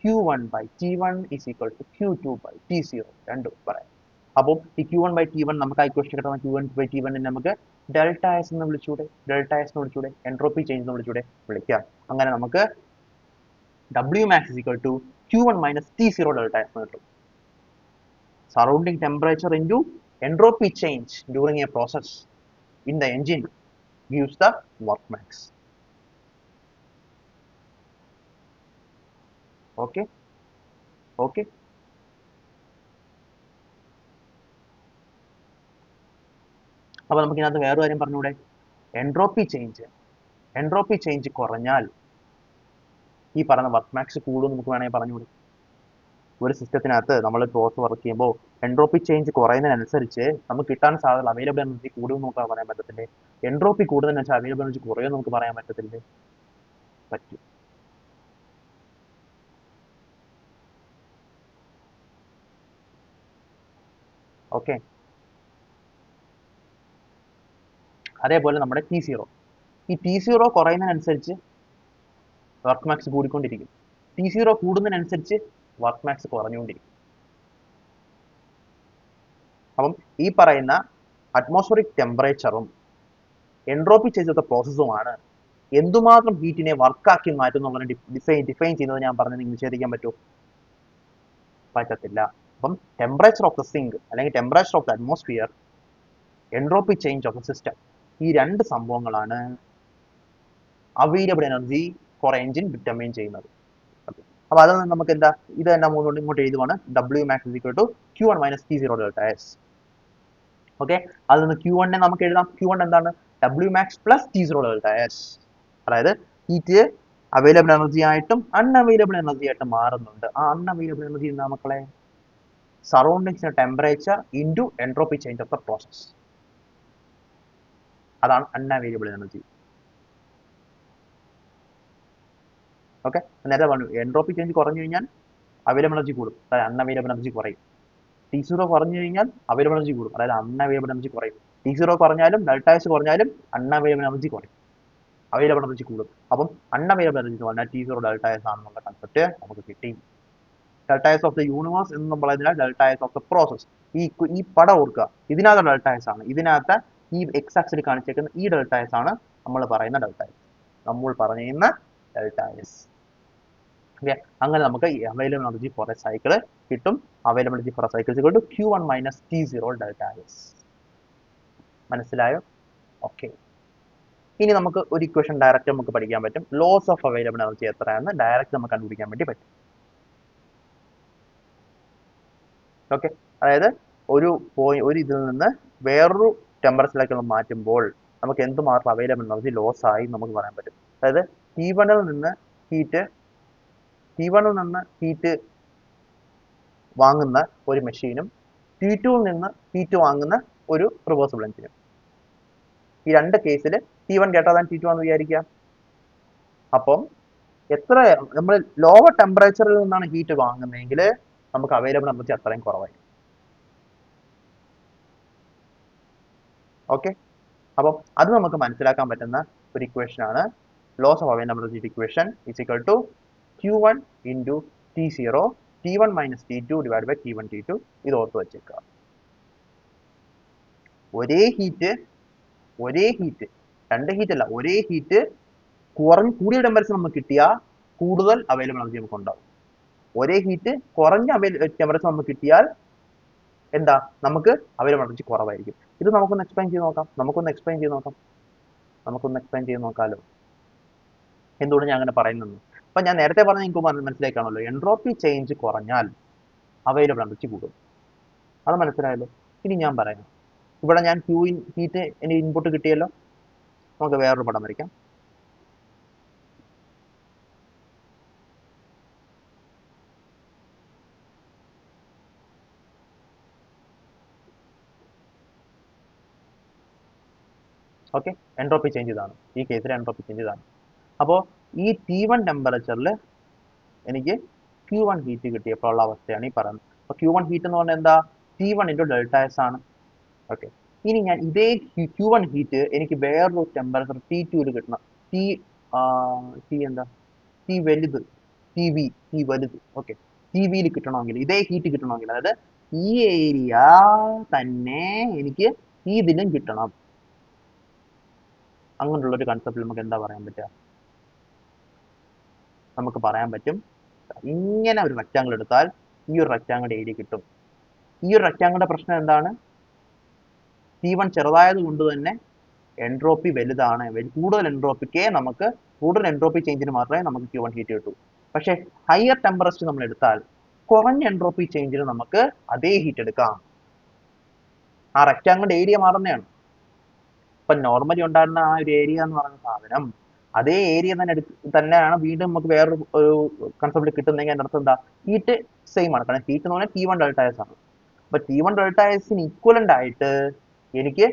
Q1/T1 is equal to Q2/T0 രണ്ടും പറയാം. അപ്പോൾ ഈ Q1/T1 നമുക്ക് ആ ഇക്വേഷൻ കിട്ടുന്ന Q1/T1 നമുക്ക് ഡെൽറ്റ എസ് എന്ന് വിളിച്ചൂടെ, എൻട്രോപ്പി ചേഞ്ച് എന്ന് വിളിക്കാം. അങ്ങനെ നമുക്ക് W max is equal to Q1 minus T0 delta S എന്ന് കിട്ടും. Surrounding temperature into entropy change during a process in the engine gives the work max. Okay. അപ്പോൾ നമുക്ക് ഇതിനകത്ത് വേറെ കാര്യം പറഞ്ഞൂടെ, എൻട്രോപ്പി ചേഞ്ച് കുറഞ്ഞാൽ ഈ പറയുന്ന വർക്ക് മാക്സ് കൂടും നമുക്ക് വേണമെങ്കിൽ പറഞ്ഞുകൂടെ. ഒരു സിസ്റ്റത്തിനകത്ത് നമ്മൾ പ്രോസസ് വർക്ക് ചെയ്യുമ്പോൾ എൻട്രോപ്പി ചേഞ്ച് കുറയുന്നതിനനുസരിച്ച് നമുക്ക് കിട്ടാൻ സാധ്യത അവൈലബിൾ എനർജി കൂടും നമുക്ക് പറയാൻ പറ്റത്തില്ലേ? എൻട്രോപ്പി കൂടുന്നതിനനുസരിച്ച് അവൈലബിൾ എനർജി കുറയുമെന്ന് നമുക്ക് പറയാൻ പറ്റത്തില്ലേ? പറ്റും. ഓക്കെ, അതേപോലെ നമ്മുടെ T0 കുറയുന്നതിനനുസരിച്ച് വർക്ക് മാക്സ് കൂടിക്കൊണ്ടിരിക്കും, T0 കൂടുന്നതിനനുസരിച്ച് വർക്ക് മാക്സ് കുറഞ്ഞുകൊണ്ടിരിക്കും. അപ്പം ഈ പറയുന്ന അറ്റ്മോസ്ഫിയറിക് ടെമ്പറേച്ചറും എൻട്രോപ്പി ചേഞ്ച് ഓഫ് ദ പ്രോസസ്സുമാണ് എന്തുമാത്രം ഹീറ്റിനെ വർക്കാക്കി മാറ്റുന്നുള്ള ഡിഫൈൻ ചെയ്യുന്നത് ഞാൻ പറഞ്ഞത് നിങ്ങൾക്ക് നിഷേധിക്കാൻ പറ്റുമോ? പറ്റത്തില്ല. അപ്പം ടെമ്പറേച്ചർ ഓഫ് ദ സിങ്ക് അല്ലെങ്കിൽ temperature of the atmosphere, entropy change of the system, ഈ രണ്ട് സംഭവങ്ങളാണ് available energy for engine determine ചെയ്യുന്നത്. അപ്പോൾ അതിൽ നിന്ന് നമുക്ക് എന്താ ഇത് തന്നെ മൂന്നുകൊണ്ട് ഇങ്ങോട്ട് എഴുതുവാണ് W max is equal to Q1 minus T0 delta S. Okay, അതിൽ നിന്ന് Q1 നമുക്ക് എഴുതാം. Q1 എന്താണ് W max plus T0 delta S. അതായത് ഹീറ്റ് അവൈലബിൾ എനർജി ആയിട്ടും അൺഅവൈലബിൾ എനർജി ആയിട്ടും മാറുന്നുണ്ട്. ആ അൺഅവൈലബിൾ എനർജി എന്താ മക്കളെ? സറൗണ്ടിങ്സിന്റെ temperature into entropy change of the process. അതാണ് അൺഅവൈലബിൾ എനർജി. ഓക്കെ, നേരത്തെ പറഞ്ഞു എൻട്രോപ്പി ചേഞ്ച് കുറഞ്ഞു കഴിഞ്ഞാൽ അവൈലബിൾ എനർജി കൂടും, അതായത് അൺഅവൈലബിൾ എനർജി കുറയും. T0 കുറഞ്ഞു കഴിഞ്ഞാൽ അവൈലബിൾ എനർജി കൂടും, അതായത് അൺഅവൈലബിൾ എനർജി കുറയും. T0 കുറഞ്ഞാലും ഡെൽറ്റ എസ് കുറഞ്ഞാലും അൺഅവൈലബിൾ എനർജി കുറയും, അവൈലബിൾ എനർജി കൂടും. അപ്പം അൺഅവൈലബിൾ എനർജി എന്ന് പറഞ്ഞാൽ T0 ഡെൽറ്റ എസ് ആണെന്നുള്ള കൺസെപ്റ്റ് നമുക്ക് കിട്ടി. Delta S of the universe എന്ന് നമ്മൾ പറഞ്ഞാൽ delta S of the process. ഈ പടം ഓർക്കുക, ഇതിനകത്ത് ഡെൽറ്റ എസ് ആണ്, ഇതിനകത്ത് ഈ എക്സ് ആക്സിൽ കാണിച്ചേക്കുന്ന ഈ ഡെൽറ്റ എസ് ആണ് നമ്മൾ പറയുന്ന ഡെൽറ്റ എസ്, നമ്മൾ പറയുന്ന ഡെൽറ്റ എസ്. ഓക്കെ, അങ്ങനെ നമുക്ക് available energy for a cycle കിട്ടും. Available energy for a cycle equal to Q1 minus T0 delta S. മനസ്സിലായോ? ഓക്കെ, ഇനി നമുക്ക് ഒരു ഇക്വേഷൻ ഡയറക്റ്റ് നമുക്ക് പഠിക്കാൻ പറ്റും. ലോസ് ഓഫ് അവൈലബിൾ എനർജി എത്രയാണെന്ന് ഡയറക്റ്റ് നമുക്ക് കണ്ടുപിടിക്കാൻ വേണ്ടി പറ്റും. ഓക്കെ, അതായത് ഒരു ഇതിൽ നിന്ന് വേറൊരു ടെമ്പറേച്ചറിലേക്ക് മാറ്റുമ്പോൾ നമുക്ക് എന്തുമാത്രം അവൈലബിൾ എനർജി ലോസ് ആയി നമുക്ക് പറയാൻ പറ്റും. അതായത് T1 നിന്ന് ഹീറ്റ് വാങ്ങുന്ന ഒരു മെഷീനും T2 നിന്ന് ഹീറ്റ് വാങ്ങുന്ന ഒരു റിവേഴ്സിബിൾ എഞ്ചിനും. ഈ രണ്ട് കേസിൽ T1 ഗ്രേറ്റർ ദാൻ T2 ആണെന്ന് വിചാരിക്കുക. അപ്പം എത്ര നമ്മൾ ലോവർ ടെമ്പറേച്ചറിൽ നിന്നാണ് ഹീറ്റ് വാങ്ങുന്നതെങ്കിൽ നമുക്ക് അവൈലബിൾ എനർജി അത്രയും കുറവായിരിക്കും. ഓക്കെ, അപ്പം അത് നമുക്ക് മനസ്സിലാക്കാൻ പറ്റുന്ന ഒരു ഇക്വേഷൻ ആണ് loss of available energy equation is equal to Q1 into T0 T1 minus T2 divide by T1 T2. ഇത് ഓർത്ത് വെച്ചേക്കുക. ഒരേ ഹീറ്റ് രണ്ട് ഹീറ്റ് അല്ല, ഒരേ ഹീറ്റ് കൂടിയ ടെമ്പറേച്ചർ നമുക്ക് കിട്ടിയാൽ കൂടുതൽ അവൈലബിൾ എനർജി നമുക്ക് ഉണ്ടാവും. ഒരേ ഹീറ്റ് കുറഞ്ഞ ടെമ്പറേച്ചർ നമുക്ക് കിട്ടിയാൽ എന്താ നമുക്ക് അവൈലബിൾ എനർജി കുറവായിരിക്കും. ഇത് നമുക്കൊന്ന് എക്സ്പ്ലെയിൻ ചെയ്ത് നോക്കാമല്ലോ. എന്തുകൊണ്ട് ഞാൻ അങ്ങനെ പറയുന്നത്? അപ്പൊ ഞാൻ നേരത്തെ പറഞ്ഞ നിങ്ങൾക്ക് മനസ്സിലാക്കാണല്ലോ, എൻട്രോപ്പി ചേഞ്ച് കുറഞ്ഞാൽ അവൈലബിൾ എനർജി കൂടും. അത് മനസ്സിലായല്ലോ. ഇനി ഞാൻ പറയാം, ഇവിടെ ഞാൻ ഹീറ്റ് എനിക്ക് ഇൻപുട്ട് കിട്ടിയല്ലോ. നമുക്ക് വേറൊരു പടം വരയ്ക്കാം. ഓക്കെ, എൻട്രോപ്പി ചേഞ്ച് ഇതാണ്, ഈ കേസിൽ എൻട്രോപ്പി ചേഞ്ച് ഇതാണ്. അപ്പോൾ ഈ T1 ടെമ്പറേച്ചറിൽ എനിക്ക് Q1 ഹീറ്റ് കിട്ടിയപ്പോൾ ഉള്ള അവസ്ഥയാണ് ഈ പറയുന്നത്. അപ്പോൾ Q1 ഹീറ്റ് എന്ന് പറഞ്ഞാൽ എന്താ? T1 ഇൻറ്റു ഡെൽറ്റ എസ് ആണ്. ഓക്കെ, ഇനി ഞാൻ ഇതേ Q1 ഹീറ്റ് എനിക്ക് വേറൊരു ടെമ്പറേച്ചർ T2 കിട്ടണം. T വലുത്, T വലുത്. ഓക്കെ, TVയിൽ കിട്ടണമെങ്കിൽ, ഇതേ ഹീറ്റ് കിട്ടണമെങ്കിൽ, അതായത് ഈ ഏരിയ തന്നെ എനിക്ക് ഇതിലും കിട്ടണം. അങ്ങനെയുള്ള ഒരു കൺസെപ്റ്റിൽ നമുക്ക് എന്താ പറയാൻ പറ്റുക? നമുക്ക് പറയാൻ പറ്റും, ഇങ്ങനെ ഒരു റെക്റ്റാങ്കിൾ എടുത്താൽ ഈ ഒരു റെക്റ്റാങ്കിളിന്റെ ഏരിയ കിട്ടും. ഈ ഒരു റെക്റ്റാങ്കിളിന്റെ പ്രശ്നം എന്താണ്? T1 ചെറുതായത് കൊണ്ട് തന്നെ എൻട്രോപ്പി വലുതാണ്. കൂടുതൽ എൻട്രോപ്പി ചേഞ്ചിന് മാത്രമേ നമുക്ക് Q1 ഹീറ്റ് കിട്ടൂ. പക്ഷേ ഹയർ ടെമ്പറേച്ചർ നമ്മൾ എടുത്താൽ കുറഞ്ഞ എൻട്രോപ്പി ചേഞ്ചിന് നമുക്ക് അതേ ഹീറ്റ് എടുക്കാം. ആ റെക്റ്റാങ്കിളിന്റെ ഏരിയ മാറുന്നതാണ്. ഇപ്പൊ നോർമലി ഉണ്ടായിരുന്ന ആ ഒരു ഏരിയ എന്ന് പറയുന്ന സാധനം അതേ ഏരിയ തന്നെയാണ് വീണ്ടും നമുക്ക് വേറൊരു കൺസെപ്റ്റ് കിട്ടുന്നെങ്കിൽ അതിന്റെ അർത്ഥം എന്താ? ഹീറ്റ് സെയിം ആണ്. കാരണം ഹീറ്റ് എന്ന് പറഞ്ഞാൽ T1 ഡെൽറ്റ എസ് ആണ്. അപ്പൊ T1 ഡെൽറ്റ എസിന് ഈക്വലന്റ് ആയിട്ട് എനിക്ക്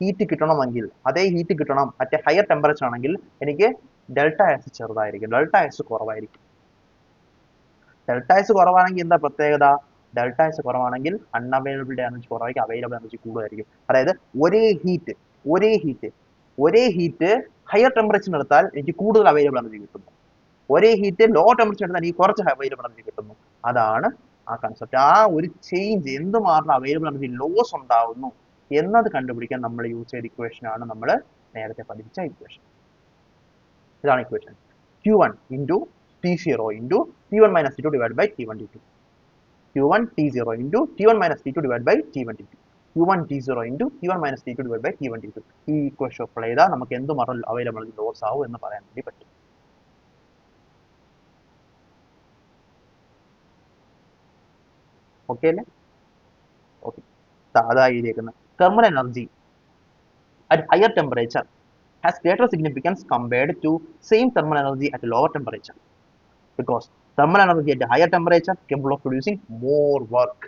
ഹീറ്റ് കിട്ടണമെങ്കിൽ, അതേ ഹീറ്റ് കിട്ടണം മറ്റേ ഹയർ ടെമ്പറേച്ചർ ആണെങ്കിൽ എനിക്ക് ഡെൽറ്റ എസ് ചെറുതായിരിക്കും, ഡെൽറ്റ എസ് കുറവായിരിക്കും. ഡെൽറ്റ എസ് കുറവാണെങ്കിൽ എന്താ പ്രത്യേകത? ഡെൽറ്റ എസ് കുറവാണെങ്കിൽ അൺഅവൈലബിൾ എനർജി കുറവായിരിക്കും, അവൈലബിൾ എനർജി കൂടുതലായിരിക്കും. അതായത് ഒരേ ഹീറ്റ് ഹയർ ടെമ്പറേച്ചർ എടുത്താൽ എനിക്ക് കൂടുതൽ അവൈലബിൾ എനർജി കിട്ടുന്നു. ഒരേ ഹീറ്റ് ലോ ടെമ്പറേച്ചർ എടുത്താൽ എനിക്ക് കുറച്ച് അവൈലബിൾ എനർജി കിട്ടുന്നു. അതാണ് ആ കൺസെപ്റ്റ്. ആ ഒരു ചേഞ്ച് എന്തുമാത്രം അവൈലബിൾ എനർജി ലോസ് ഉണ്ടാവുന്നു എന്നത് കണ്ടുപിടിക്കാൻ നമ്മൾ യൂസ് ചെയ്ത ഇക്വേഷൻ ആണ് നമ്മൾ നേരത്തെ പഠിച്ച ഇക്വേഷൻ. ഇതാണ് equation. Q1 into T0 into T1 minus T2 divide by T1 T2. Q1 T0 into T1 minus T2 divide by T1 T2. Q1 T0 into T1 minus T2 divide by T1 T2. ഈ equation apply ചെയ്താൽ നമുക്ക് എന്തുമാത്രം available loss ആവും എന്ന് പറയാൻ വേണ്ടി പറ്റും. Okay അല്ലേ? ഓക്കെ, അതാ എഴുതിയേക്കുന്നത്. Thermal energy at higher temperature has greater significance compared to same thermal energy at lower temperature because thermal energy at higher temperature capable of producing more work.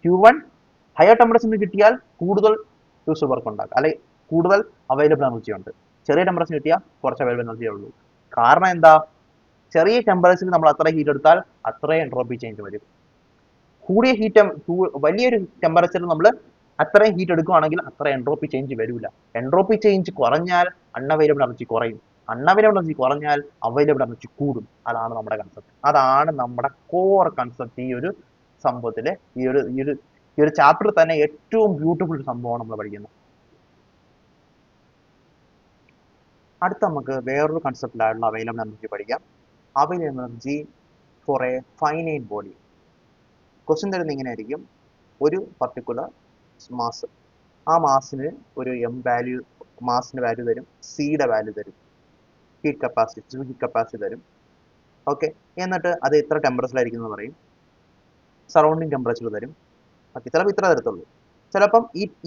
Q1 higher ടെമ്പറേച്ചറിന് കിട്ടിയാൽ കൂടുതൽ useful work ഉണ്ടാക്കുക, അല്ലെങ്കിൽ കൂടുതൽ available energy ഉണ്ട്. ചെറിയ temperature കിട്ടിയാൽ കുറച്ച് അവൈലബിൾ എനർജിയേ ഉള്ളൂ. കാരണം എന്താ? ചെറിയ ടെമ്പറേച്ചറിൽ നമ്മൾ അത്ര ഹീറ്റ് എടുത്താൽ അത്രയും എൻട്രോപ്പി ചേഞ്ച് വരും. കൂടിയ ഹീറ്റ് വലിയൊരു ടെമ്പറേച്ചറിൽ നമ്മൾ അത്രയും ഹീറ്റ് എടുക്കുകയാണെങ്കിൽ അത്ര എൻട്രോപ്പി ചേഞ്ച് വരില്ല. എൻട്രോപ്പി ചേഞ്ച് കുറഞ്ഞാൽ അൺഅവൈലബിൾ എനർജി കുറയും. അൺഅവൈലബിൾ എനർജി കുറഞ്ഞാൽ അവൈലബിൾ എനർജി കൂടും. അതാണ് നമ്മുടെ കൺസെപ്റ്റ്. അതാണ് നമ്മുടെ കോർ കൺസെപ്റ്റ്. ഈ ഒരു സംഭവത്തില് ഈ ഒരു ചാപ്റ്ററിൽ തന്നെ ഏറ്റവും ബ്യൂട്ടിഫുൾ സംഭവമാണ് നമ്മൾ പഠിക്കുന്നത്. അടുത്ത നമുക്ക് വേറൊരു കൺസെപ്റ്റിലായിട്ടുള്ള അവൈലബിൾ എനർജി പഠിക്കാം. Available energy for a finite body. Question തരുന്നത് ഇങ്ങനെ ആയിരിക്കും. ഒരു പർട്ടിക്കുലർ മാസ്, ആ മാസിന് ഒരു എം വാല്യൂ, മാസിന്റെ വാല്യൂ തരും, സിയുടെ വാല്യൂ തരും, ഹീറ്റ് കപ്പാസിറ്റി തരും. ഓക്കെ, എന്നിട്ട് അത് എത്ര ടെമ്പറേച്ചറിലായിരിക്കും എന്ന് പറയും, സറൗണ്ടിങ് ടെമ്പറേച്ചർ തരും. ഓക്കെ, ചിലപ്പോൾ ഇത്ര തരത്തുള്ളൂ, ചിലപ്പം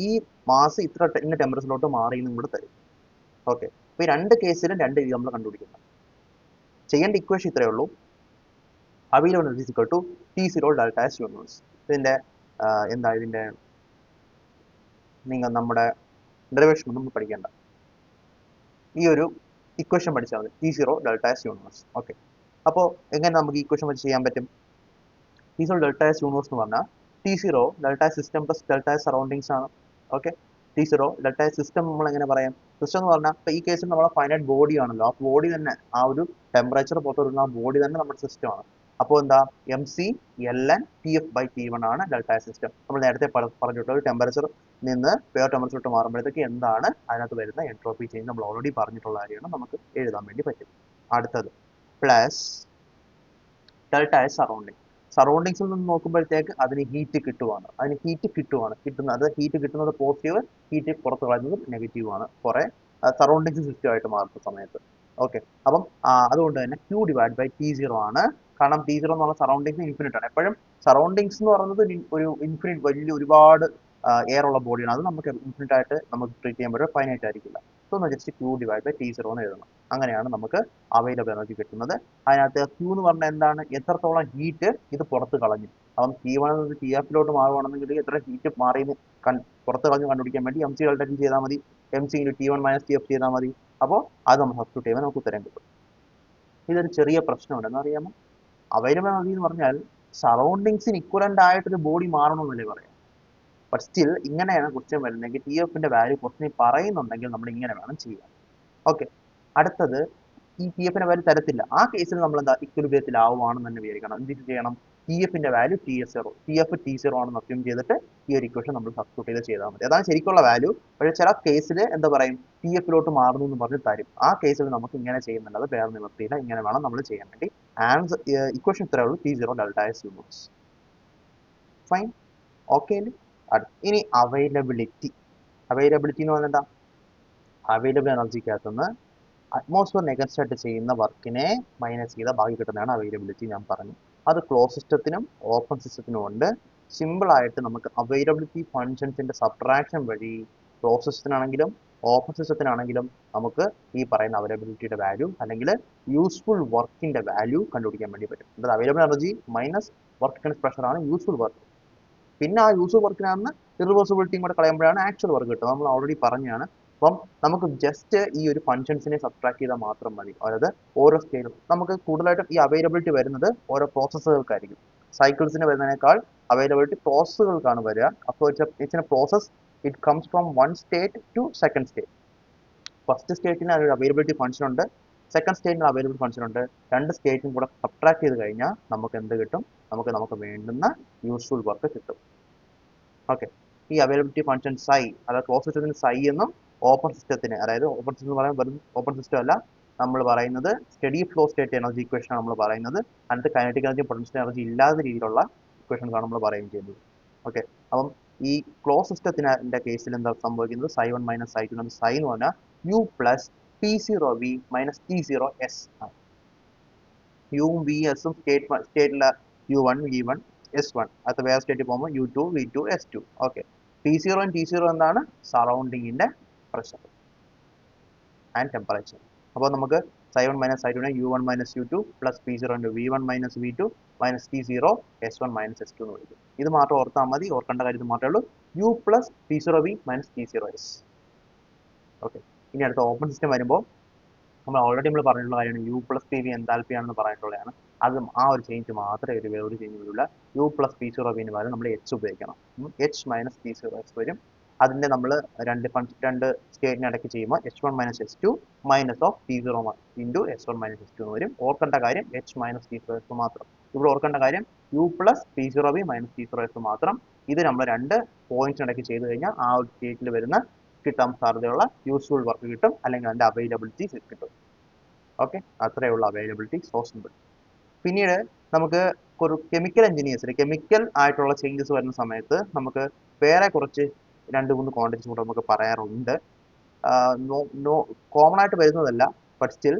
ഈ മാസ് ഇന്ന ടെമ്പറേച്ചറിലോട്ട് മാറി എന്നും കൂടെ തരും. ഓക്കെ, അപ്പോൾ ഈ രണ്ട് കേസിലും രണ്ട് രീതി നമ്മൾ കണ്ടുപിടിക്കുന്നത്. ചെയ്യേണ്ട ഇക്വേഷൻ ഇത്രയേ ഉള്ളൂ. Available energy equal to T0 delta S universe. ഇതിന്റെ എന്താ ഇതിന്റെ നമ്മുടെ ഡെറിവേഷൻ ഒന്നും പഠിക്കേണ്ട, ഈ ഒരു ഇക്വേഷൻ പഠിച്ചാൽ മതി. T0 delta S universe. Okay, അപ്പോൾ എങ്ങനെ നമുക്ക് ഇക്വേഷൻ വെച്ച് ചെയ്യാൻ പറ്റും? T0 ഡെൽറ്റ എസ് യൂണിവേഴ്സ് എന്ന് പറഞ്ഞാൽ T0 delta system plus delta surroundings ആണ്. ഓക്കെ, T0 ഡെൽറ്റ സിസ്റ്റം നമ്മൾ എങ്ങനെ പറയാം? സിസ്റ്റം എന്ന് പറഞ്ഞാൽ ഇപ്പോൾ ഈ കേസിൽ നമ്മളെ ഫൈനൈറ്റ് ബോഡി ആണല്ലോ, ആ ബോഡി തന്നെ, ആ ഒരു ടെമ്പറേച്ചർ പുറത്തുവിടുന്ന ആ ബോഡി തന്നെ നമ്മുടെ സിസ്റ്റം ആണ്. അപ്പോൾ എന്താ, mc/ln/Tf/T1 ആണ് ഡെൽറ്റ സിസ്റ്റം. നമ്മൾ നേരത്തെ പറഞ്ഞിട്ടുള്ള ഒരു ടെമ്പറേച്ചർ നിന്ന് വേറെ ടെമ്പറേച്ചറിലോട്ട് മാറുമ്പോഴത്തേക്ക് എന്താണ് അതിനകത്ത് വരുന്ന എൻട്രോപ്പി ചേഞ്ച് നമ്മൾ ഓൾറെഡി പറഞ്ഞിട്ടുള്ള കാര്യമാണ്, നമുക്ക് എഴുതാൻ വേണ്ടി പറ്റും. അടുത്തത് പ്ലസ് ഡെൽറ്റ സറൗണ്ടിങ്. സറൗണ്ടിങ്സിൽ നിന്ന് നോക്കുമ്പോഴത്തേക്ക് അതിന് ഹീറ്റ് കിട്ടുവാണ്, കിട്ടുന്നത് ഹീറ്റ് കിട്ടുന്നത് പോസിറ്റീവ്, ഹീറ്റ് പുറത്ത് കളയുന്നത് നെഗറ്റീവ് ആണ് കുറെ സറൗണ്ടിങ്സ് സിസ്റ്റം ആയിട്ട് മാറുന്ന സമയത്ത്. ഓക്കെ, അപ്പം അതുകൊണ്ട് തന്നെ Q/T0 ആണ്. കാരണം T0 എന്ന് പറഞ്ഞ സറൗണ്ടിങ്സ് ഇൻഫിനിറ്റ് ആണ്. എപ്പോഴും സറൗണ്ടിങ്സ് എന്ന് പറയുന്നത് ഒരു ഇൻഫിനിറ്റ് വലിയ ഒരുപാട് എയർ ഉള്ള ബോഡിയാണ്. അത് നമുക്ക് ഇൻഫിനിറ്റ് ആയിട്ട് നമുക്ക് ട്രീറ്റ് ചെയ്യാൻ പറ്റും, ഫൈനൈറ്റ് ആയിരിക്കില്ല. സോ ജസ്റ്റ് Q/T0 എന്ന് എഴുതണം. അങ്ങനെയാണ് നമുക്ക് അവൈലബിൾ എനർജി കിട്ടുന്നത്. അതിനകത്ത് Q എന്ന് പറഞ്ഞാൽ എന്താണ്, എത്രത്തോളം ഹീറ്റ് ഇത് പുറത്ത് കളഞ്ഞു. അപ്പം T1 നിന്ന് TF മാറുകയാണെന്നുണ്ടെങ്കിൽ എത്ര ഹീറ്റ് മാറിയെന്ന് പുറത്ത് കളഞ്ഞ് കണ്ടുപിടിക്കാൻ വേണ്ടി MC ഡെൽറ്റ ചെയ്താൽ മതി, MC×T1 - TF ചെയ്താൽ മതി. അപ്പോൾ അത് നമ്മൾ സബ്സ്റ്റിറ്റ്യൂട്ട് ചെയ്യുമ്പോൾ നമുക്ക് ഉത്തരം കിട്ടും. ഇതൊരു ചെറിയ പ്രശ്നമുണ്ട്, എന്നറിയാമോ? അവൈലബിൾ എനർജി എന്ന് പറഞ്ഞാൽ സറൗണ്ടിങ്സിന് ഇക്വലന്റ് ആയിട്ടൊരു ബോഡി മാറണമെന്നല്ലേ പറയാം. ബട്ട് സ്റ്റിൽ ഇങ്ങനെയാണ് ക്വസ്റ്റ്യൻ വരുന്നതെങ്കിൽ TFന്റെ വാല്യൂ ക്വസ്റ്റ്യൻ പറയുന്നുണ്ടെങ്കിൽ നമ്മൾ ഇങ്ങനെ വേണം ചെയ്യാൻ. ഓക്കെ, അടുത്തത് ഈ TFന്റെ വാല്യൂ തരത്തില്ല. ആ കേസിൽ നമ്മൾ എന്താ, ഇക്വലിബ്രിയത്തിലാവുകയാണെന്ന് തന്നെ വിചാരിക്കണം. എന്ത് ചെയ്യണം? TFന്റെ വാല്യൂ TF T0 ആണെന്ന് അസ്യൂം ചെയ്തിട്ട് ഈ ഒരു ഇക്വേഷൻ നമ്മൾ സബ്സ്റ്റിറ്റ്യൂട്ട് ചെയ്താൽ മതി. അതാണ് ശരിക്കുള്ള വാല്യൂ. പക്ഷേ ചില കേസിൽ എന്താ പറയും, TFിലോട്ട് മാറുന്നു എന്ന് പറഞ്ഞ് തരും. ആ കേസിൽ നമുക്ക് ഇങ്ങനെ ചെയ്യുന്നുള്ളത് വേറെ നിവർത്തിയില്ല, ഇങ്ങനെ വേണം നമ്മൾ ചെയ്യാൻ വേണ്ടി. ആൻസർ ഇക്വേഷൻ ഇത്രയേ ഉള്ളൂ, T0 delta S universe. Fine, okay. ഇനി അവൈലബിലിറ്റി എന്ന് പറഞ്ഞാൽ എന്താ? അവൈലബിൾ എനർജിക്കകത്തുനിന്ന് അറ്റ്മോസ്ഫിയർ നെഗസ്റ്റ് ആയിട്ട് ചെയ്യുന്ന വർക്കിനെ മൈനസ് ചെയ്ത ബാക്കി കിട്ടുന്നതാണ് അവൈലബിലിറ്റി. ഞാൻ പറഞ്ഞു, അത് ക്ലോസ് സിസ്റ്റത്തിനും ഓപ്പൺ സിസ്റ്റത്തിനും ഉണ്ട്. സിമ്പിൾ ആയിട്ട് നമുക്ക് അവൈലബിലിറ്റി ഫങ്ഷൻസിന്റെ സബ്ട്രാക്ഷൻ വഴി ക്ലോസ് സിസ്റ്റത്തിനാണെങ്കിലും ഓപ്പൺ സിസ്റ്റത്തിനാണെങ്കിലും നമുക്ക് ഈ പറയുന്ന അവൈലബിലിറ്റിയുടെ വാല്യൂ അല്ലെങ്കിൽ യൂസ്ഫുൾ വർക്കിന്റെ വാല്യൂ കണ്ടുപിടിക്കാൻ വേണ്ടി പറ്റും. അതായത് available energy minus work against pressure ആണ് യൂസ്ഫുൾ വർക്ക്. പിന്നെ ആ യൂസ്ഫുൾ വർക്കിനാണ് ഇറിവേഴ്സിബിലിറ്റിയും കൂടെ കളയുമ്പോഴാണ് ആക്ച്വൽ വർക്ക് കിട്ടുന്നത്. നമ്മൾ ഓൾറെഡി പറഞ്ഞാണ്. അപ്പം നമുക്ക് ജസ്റ്റ് ഈ ഒരു ഫങ്ഷൻസിനെ സബ്ട്രാക്ട് ചെയ്താൽ മാത്രം മതി. അതായത് ഓരോ സ്കെയിലും നമുക്ക് കൂടുതലായിട്ടും ഈ അവൈലബിലിറ്റി വരുന്നത് ഓരോ പ്രോസസ്സുകൾക്കായിരിക്കും. സൈക്കിൾസിന് വരുന്നതിനേക്കാൾ അവൈലബിലിറ്റി പ്രോസസ്സുകൾക്കാണ് വരിക. അപ്പോൾ it's a process, it comes from one state to second state. First സ്റ്റേറ്റിന് ഒരു അവൈലബിലിറ്റി ഫംഗ്ഷൻ ഉണ്ട്, സെക്കൻഡ് സ്റ്റേറ്റിന് അവൈലബിലിറ്റി ഫംഗ്ഷൻ ഉണ്ട്. രണ്ട് സ്റ്റേറ്റും കൂടെ സബ്ട്രാക്ട് ചെയ്ത് കഴിഞ്ഞാൽ നമുക്ക് എന്ത് കിട്ടും? നമുക്ക് വേണ്ടുന്ന യൂസ്ഫുൾ വർക്ക് കിട്ടും. ഓക്കെ, ഈ അവൈലബിലിറ്റി ഫംഗ്ഷൻ സൈ, അതായത് ക്ലോസ് സിസ്റ്റത്തിന് സൈ എന്നും ഓപ്പൺ സിസ്റ്റത്തിന്, അതായത് ഓപ്പൺ സിസ്റ്റം എന്ന് പറയുമ്പോൾ വെറും ഓപ്പൺ സിസ്റ്റം അല്ല, നമ്മൾ പറയുന്നത് study flow state energy equation ആണ് നമ്മൾ പറയുന്നത്. അതിനകത്ത് കൈനറ്റിക് എനർജി പൊട്ടൻഷ്യൽ എനർജി ഇല്ലാത്ത രീതിയിലുള്ള ഇക്വേഷൻസ് ആണ് നമ്മൾ പറയുകയും ചെയ്യുന്നത്. ഓക്കെ, അപ്പം ഈ ക്ലോസ് സിസ്റ്റത്തിന്റെ കേസിൽ എന്താ സംഭവിക്കുന്നത്? Ψ1 - Ψ2. Ψ എന്ന് പറഞ്ഞാൽ U plus P0V minus T0S ആണ്. യുവും വി എസും സ്റ്റേറ്റിലെ U1 V1, S1. അത് വേറെ സ്റ്റേറ്റിൽ പോകുമ്പോൾ U2, V2, S2. Okay. T0 T0 എന്താണ്? സറൗണ്ടിങ്ങിന്റെ പ്രഷർ ആൻഡ് ടെമ്പറേച്ചർ. അപ്പോൾ നമുക്ക് Psi1 minus Psi2 നെ U1 minus U2 plus P0 into V1 minus V2 minus T0 S1 minus S2 എന്ന് വിളിക്കും. ഇത് മാത്രം ഓർത്താൽ മതി. ഓർക്കേണ്ട കാര്യം ഇത് മാത്രമേ ഉള്ളൂ. U plus P0V minus T0S. Okay. ഇനി അടുത്ത ഓപ്പൺ സിസ്റ്റം വരുമ്പോൾ നമ്മൾ ഓൾറെഡി പറഞ്ഞിട്ടുള്ള കാര്യമാണ് U plus P V enthalpy ആണെന്ന് പറഞ്ഞിട്ടുള്ളതാണ്. അത് ആ ഒരു ചേഞ്ച് മാത്രമേ വരൂ, വേറൊരു ചേഞ്ച് വരില്ല. U പ്ലസ് P0V ന് പകരം നമ്മൾ H ഉപയോഗിക്കണം. H മൈനസ് T0S വരും. അതിൻ്റെ നമ്മൾ രണ്ട് സ്റ്റേറ്റിന് ഇടയ്ക്ക് ചെയ്യുമ്പോൾ H1 minus H2 minus of T0 into S1 minus S2 എന്ന് വരും. ഓർക്കേണ്ട കാര്യം H മൈനസ് T0S മാത്രം. ഇവിടെ ഓർക്കേണ്ട കാര്യം U plus P0V minus T0S മാത്രം. ഇത് നമ്മൾ രണ്ട് പോയിന്റ്സിനിടയ്ക്ക് ചെയ്ത് കഴിഞ്ഞാൽ ആ ഒരു സ്റ്റേറ്റിൽ വരുന്ന കിട്ടാൻ സാധ്യതയുള്ള യൂസ്ഫുൾ വർക്ക് കിട്ടും, അല്ലെങ്കിൽ അതിൻ്റെ അവൈലബിലിറ്റി കിട്ടും. ഓക്കെ, അത്രയേ ഉള്ളൂ അവൈലബിലിറ്റി. So simple. പിന്നീട് നമുക്ക് ഒരു കെമിക്കൽ എഞ്ചിനീയേഴ്സിൽ കെമിക്കൽ ആയിട്ടുള്ള ചേഞ്ചസ് വരുന്ന സമയത്ത് നമുക്ക് വേറെ കുറച്ച് 2-3 ക്വാണ്ടിറ്റീസ് കൂടെ നമുക്ക് പറയാറുണ്ട്. കോമൺ ആയിട്ട് വരുന്നതല്ല, ബട്ട് സ്റ്റിൽ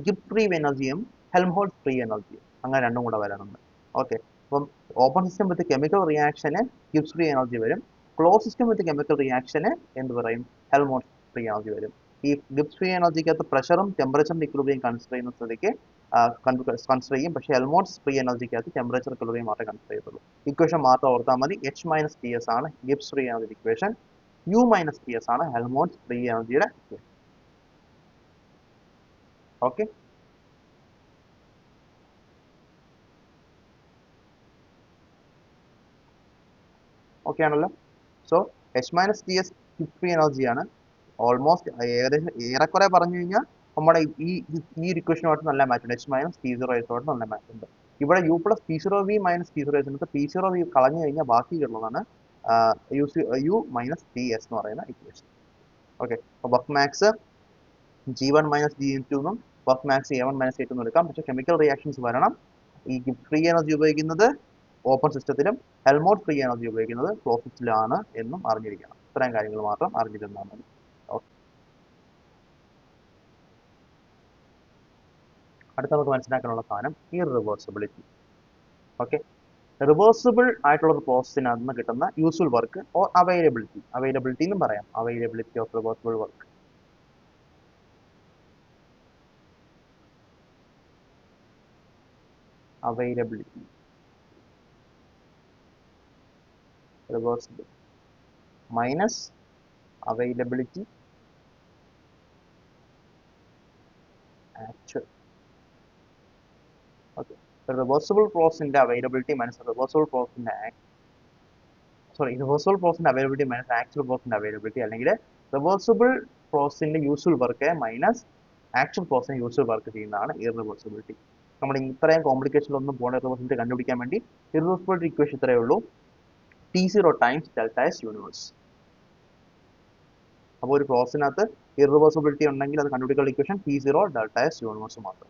ഗിബ്സ് ഫ്രീ എനർജിയും ഹെൽംഹോൾട്ട്സ് ഫ്രീ എനർജിയും അങ്ങനെ രണ്ടും കൂടെ വരാറുണ്ട്. ഓക്കെ, അപ്പം ഓപ്പൺ സിസ്റ്റം വിത്ത് കെമിക്കൽ റിയാക്ഷന് ഗിബ്സ് ഫ്രീ എനർജി വരും. ക്ലോസ് സിസ്റ്റം വിത്ത് കെമിക്കൽ റിയാക്ഷന് എന്ത് പറയും? ഹെൽംഹോൾട്ട്സ് ഫ്രീ എനർജി വരും. ഈ ഗിബ്സ് ഫ്രീ എനർജിക്കകത്ത് പ്രഷറും ടെമ്പറേച്ചറും ഇക്വിലിബ്രിയം കൺസിഡർ ചെയ്യുന്ന സ്ഥിതിക്ക് കൺസിഡർ ചെയ്യും. പക്ഷേ ഹെൽംഹോൾട്ട്സ് ഫ്രീ എനർജിക്കകത്ത് ടെമ്പറേച്ചർ ഇക്വിലിബ്രിയം മാത്രമേ കൺസിഡർ ചെയ്യത്തുള്ളൂ. ഇക്വേഷൻ മാത്രം ഓർത്താൽ മതി. H മൈനസ് ടി എസ് ആണ് Gibbs free energy equation. U minus T S ആണ് ഹെൽംഹോൾട്ട്സ് ഫ്രീ എനർജിയുടെ ഇക്വേഷൻ. ഓക്കെ, ഓക്കെ ആണല്ലോ. So H minus T S Gibbs free എനർജിയാണ്. ഓൾമോസ്റ്റ് ഏകദേശം ഏറെക്കുറെ പറഞ്ഞു കഴിഞ്ഞാൽ നമ്മുടെ ഈ ഇക്വേഷനുമായിട്ട് നല്ല മാച്ച് ഉണ്ട്. H മൈനസ് T0S ആയിട്ട് നല്ല മാച്ച് ഉണ്ട്. ഇവിടെ U plus P0V minus T0S എന്നിട്ട് P0V കളഞ്ഞു കഴിഞ്ഞാൽ ബാക്കിയുള്ളതാണ് U മൈനസ് TS എന്ന് പറയുന്ന ഇക്വേഷൻ. ഓക്കെ, അപ്പോൾ work max G1 minus G2 എന്നും work max A1 minus A2 എന്നും എടുക്കാം. പക്ഷേ കെമിക്കൽ റിയാക്ഷൻസ് വരണം. ഈ ഫ്രീ എനർജി ഉപയോഗിക്കുന്നത് ഓപ്പൺ സിസ്റ്റത്തിലും ഹെൽംഹോൾട്ട്സ് ഫ്രീ എനർജി ഉപയോഗിക്കുന്നത് ക്ലോസ് സിസ്റ്റത്തിലാണ് എന്നും അറിഞ്ഞിരിക്കണം. ഇത്രയും കാര്യങ്ങൾ മാത്രം അറിഞ്ഞിരുന്നാൽ മതി. അടുത്ത നമുക്ക് മനസ്സിലാക്കാനുള്ള സാധനം ഇറിവേഴ്സിബിലിറ്റി. ഓക്കെ, റിവേഴ്സിബിൾ ആയിട്ടുള്ള ഒരു പ്രോസസ്സിനകത്ത് നിന്ന് കിട്ടുന്ന യൂസ്ഫുൾ വർക്ക് ഓർ അവൈലബിലിറ്റി എന്നും പറയാം. Availability of reversible work. Availability reversible minus availability actual. Okay, reversible പ്രോസസ്സിന്റെ അവൈലബിലിറ്റി മൈനസ് റിവേഴ്സിബിൾ പ്രോസസ്സിന്റെ അവൈലബിലിറ്റി മൈനസ് ആക്ച്വൽ പ്രോസസ്സിന്റെ അവൈലബിലിറ്റി, അല്ലെങ്കിൽ റിവേഴ്സിബിൾ പ്രോസസ്സിന്റെ യൂസ്ഫുൾ വർക്ക് മൈനസ് ആക്ച്വൽ പ്രോസസ്സിന് യൂസ്ഫുൾ വർക്ക് ചെയ്യുന്നതാണ് ഇറിവേഴ്സിബിലിറ്റി. നമ്മൾ ഇത്രയും കോംപ്ലിക്കേഷനിലൊന്നും പോകേണ്ട റിവേഴ്സിബിലിറ്റി കണ്ടുപിടിക്കാൻ വേണ്ടി ഇറിവേഴ്സിബിലിറ്റി ഇക്വേഷൻ ഇത്രയേ ഉള്ളൂ. T0 times delta S universe. അപ്പോൾ ഒരു പ്രോസസ്സിനകത്ത് ഇറിവേഴ്സിബിലിറ്റി ഉണ്ടെങ്കിൽ അത് കണ്ടുപിടിക്കാനുള്ള equation T0 delta S universe മാത്രം.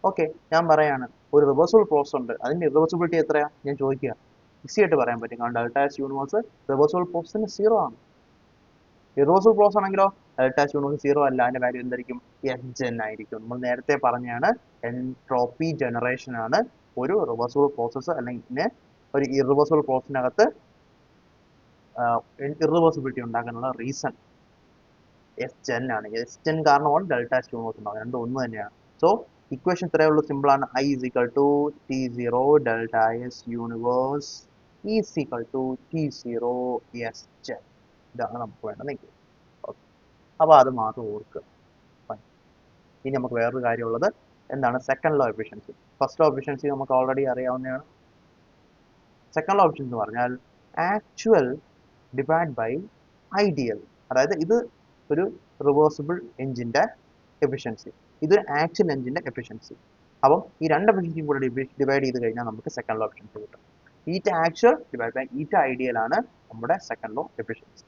ഓക്കെ, ഞാൻ പറയാണ് ഒരു റിവേഴ്സിബിൾ പ്രോസസ് ഉണ്ട്, അതിന്റെ ഇറിവേഴ്സിബിലിറ്റി എത്രയാ ഞാൻ ചോദിക്കുക. ഈസി ആയിട്ട് പറയാൻ പറ്റും. കാരണം ഡെൽറ്റ എസ് യൂണിവേഴ്സ് റിവേഴ്സിബിൾ പ്രോസസ്സിന് 0 ആണ്. ഇറിവേഴ്സിബിൾ പ്രോസസ് ആണെങ്കിലോ ഡെൽറ്റ എസ് യൂണിവേഴ്സ് 0 അല്ല, അതിന്റെ വാല്യൂ എന്തായിരിക്കും? Hgen ആയിരിക്കും. നമ്മൾ നേരത്തെ പറഞ്ഞാണ് എൻട്രോപ്പി ജനറേഷൻ ആണ് ഒരു റിവേഴ്സിബിൾ പ്രോസസ്സ് അല്ലെങ്കിൽ ഒരു ഇറിവേഴ്സിബിൾ പ്രോസസ്സിനകത്ത് ഇറിവേഴ്സിബിലിറ്റി ഉണ്ടാക്കാനുള്ള റീസൺ Hgen ആണ്. Hgen കാരണമാണ് ഡെൽറ്റ എസ് യൂണിവേഴ്സ് ഉണ്ടാകുന്നത്. രണ്ടും ഒന്ന് തന്നെയാണ്. സോ ഇക്വേഷൻ ഇത്രയേ ഉള്ളൂ, സിമ്പിൾ ആണ്. I is equal to T0 delta S universe is equal to T0 Hgen. ഇതാണ് നമുക്ക് വേണ്ടത് ഇക്വേഷൻ. ഓക്കെ, അപ്പോൾ അത് മാത്രം ഓർക്കുക. ഇനി നമുക്ക് വേറൊരു കാര്യമുള്ളത് എന്താണ്? Second law efficiency. First law efficiency നമുക്ക് ഓൾറെഡി അറിയാവുന്നതാണ്. സെക്കൻഡ് ലോ എഫിഷ്യൻസി എന്ന് പറഞ്ഞാൽ ആക്ച്വൽ ഡിവൈഡ് ബൈ ഐഡിയൽ. അതായത് ഇത് ഒരു റിവേഴ്സിബിൾ എഞ്ചിന്റെ എഫിഷ്യൻസി, ഇതൊരു ആക്ച്വൽ എഞ്ചിന്റെ എഫിഷ്യൻസി. അപ്പം ഈ രണ്ട് എഫിഷ്യൻസിയും കൂടെ ഡിവൈഡ് ചെയ്ത് കഴിഞ്ഞാൽ നമുക്ക് സെക്കൻഡ് ലോ എഫിഷ്യൻസി കിട്ടും. Eta actual divide by eta ideal ആണ് നമ്മുടെ സെക്കൻഡ് ലോ എഫിഷ്യൻസി.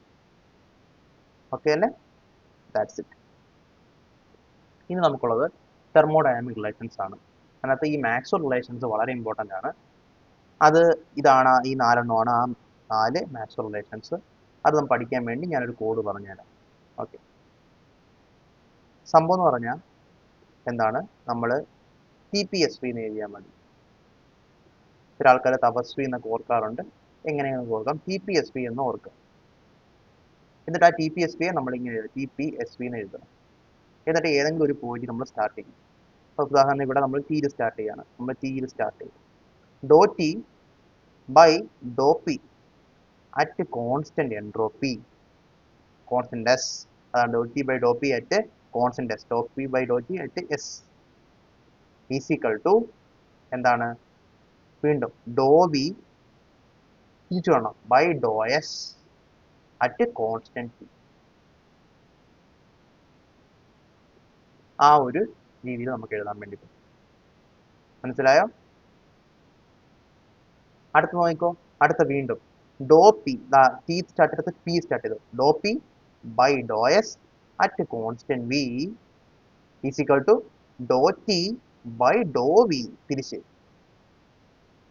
ഓക്കെ അല്ലേ? That's it. ഇനി നമുക്കുള്ളത് തെർമോഡൈനാമിക് റിലേഷൻസ് ആണ്. അതിനകത്ത് ഈ മാക്സ്വെൽ റിലേഷൻസ് വളരെ ഇമ്പോർട്ടൻ്റ് ആണ്. അത് ഇതാണ്, ഈ 4 എണ്ണമാണ് ആ 4 മാക്സ്വെൽ റിലേഷൻസ്. അത് നമ്മൾ പഠിക്കാൻ വേണ്ടി ഞാനൊരു കോഡ് പറഞ്ഞുതരാം. ഓക്കെ, സംഭവം എന്ന് പറഞ്ഞാൽ എന്താണ്? നമ്മൾ TPSV എന്ന് എഴുതിയാൽ മതി. ചില ആൾക്കാർ തപസ്വി എന്നൊക്കെ ഓർക്കാറുണ്ട്. എങ്ങനെയാണെന്ന് ഓർക്കാം, ടി പി എസ് പി എന്ന് ഓർക്കുക. എന്നിട്ട് ആ ടി പി എസ് പിയെ നമ്മൾ ഇങ്ങനെ എഴുതും, ടി പി എസ് പി എന്ന് എഴുതണം. എന്നിട്ട് ഏതെങ്കിലും ഒരു പോയിന്റ് നമ്മൾ സ്റ്റാർട്ട് ചെയ്യും. അപ്പോൾ ഉദാഹരണം ഇവിടെ നമ്മൾ ടിയിൽ സ്റ്റാർട്ട് ചെയ്യാണ്, നമ്മൾ ടിയിൽ സ്റ്റാർട്ട് ചെയ്യും. Doh T by Dr P at constant entropy, constant S, അതാണ് doh T by Dr P at constant S, doh P by Dr T at S is equal to എന്താണ്, വീണ്ടും ഡോ വി തിരിച്ചു വേണം by doh S at constant T. ആ ഒരു രീതിയിൽ നമുക്ക് എഴുതാൻ വേണ്ടി പറ്റും. മനസ്സിലായോ? അടുത്ത നോക്കിക്കോ, അടുത്ത വീണ്ടും ഡോ പി, ടി സ്റ്റാർട്ട് ചെയ്തത് പി സ്റ്റാർട്ട് ചെയ്തു, doh P by doh S at constant V is equal to doh T by Dr V തിരിച്ച്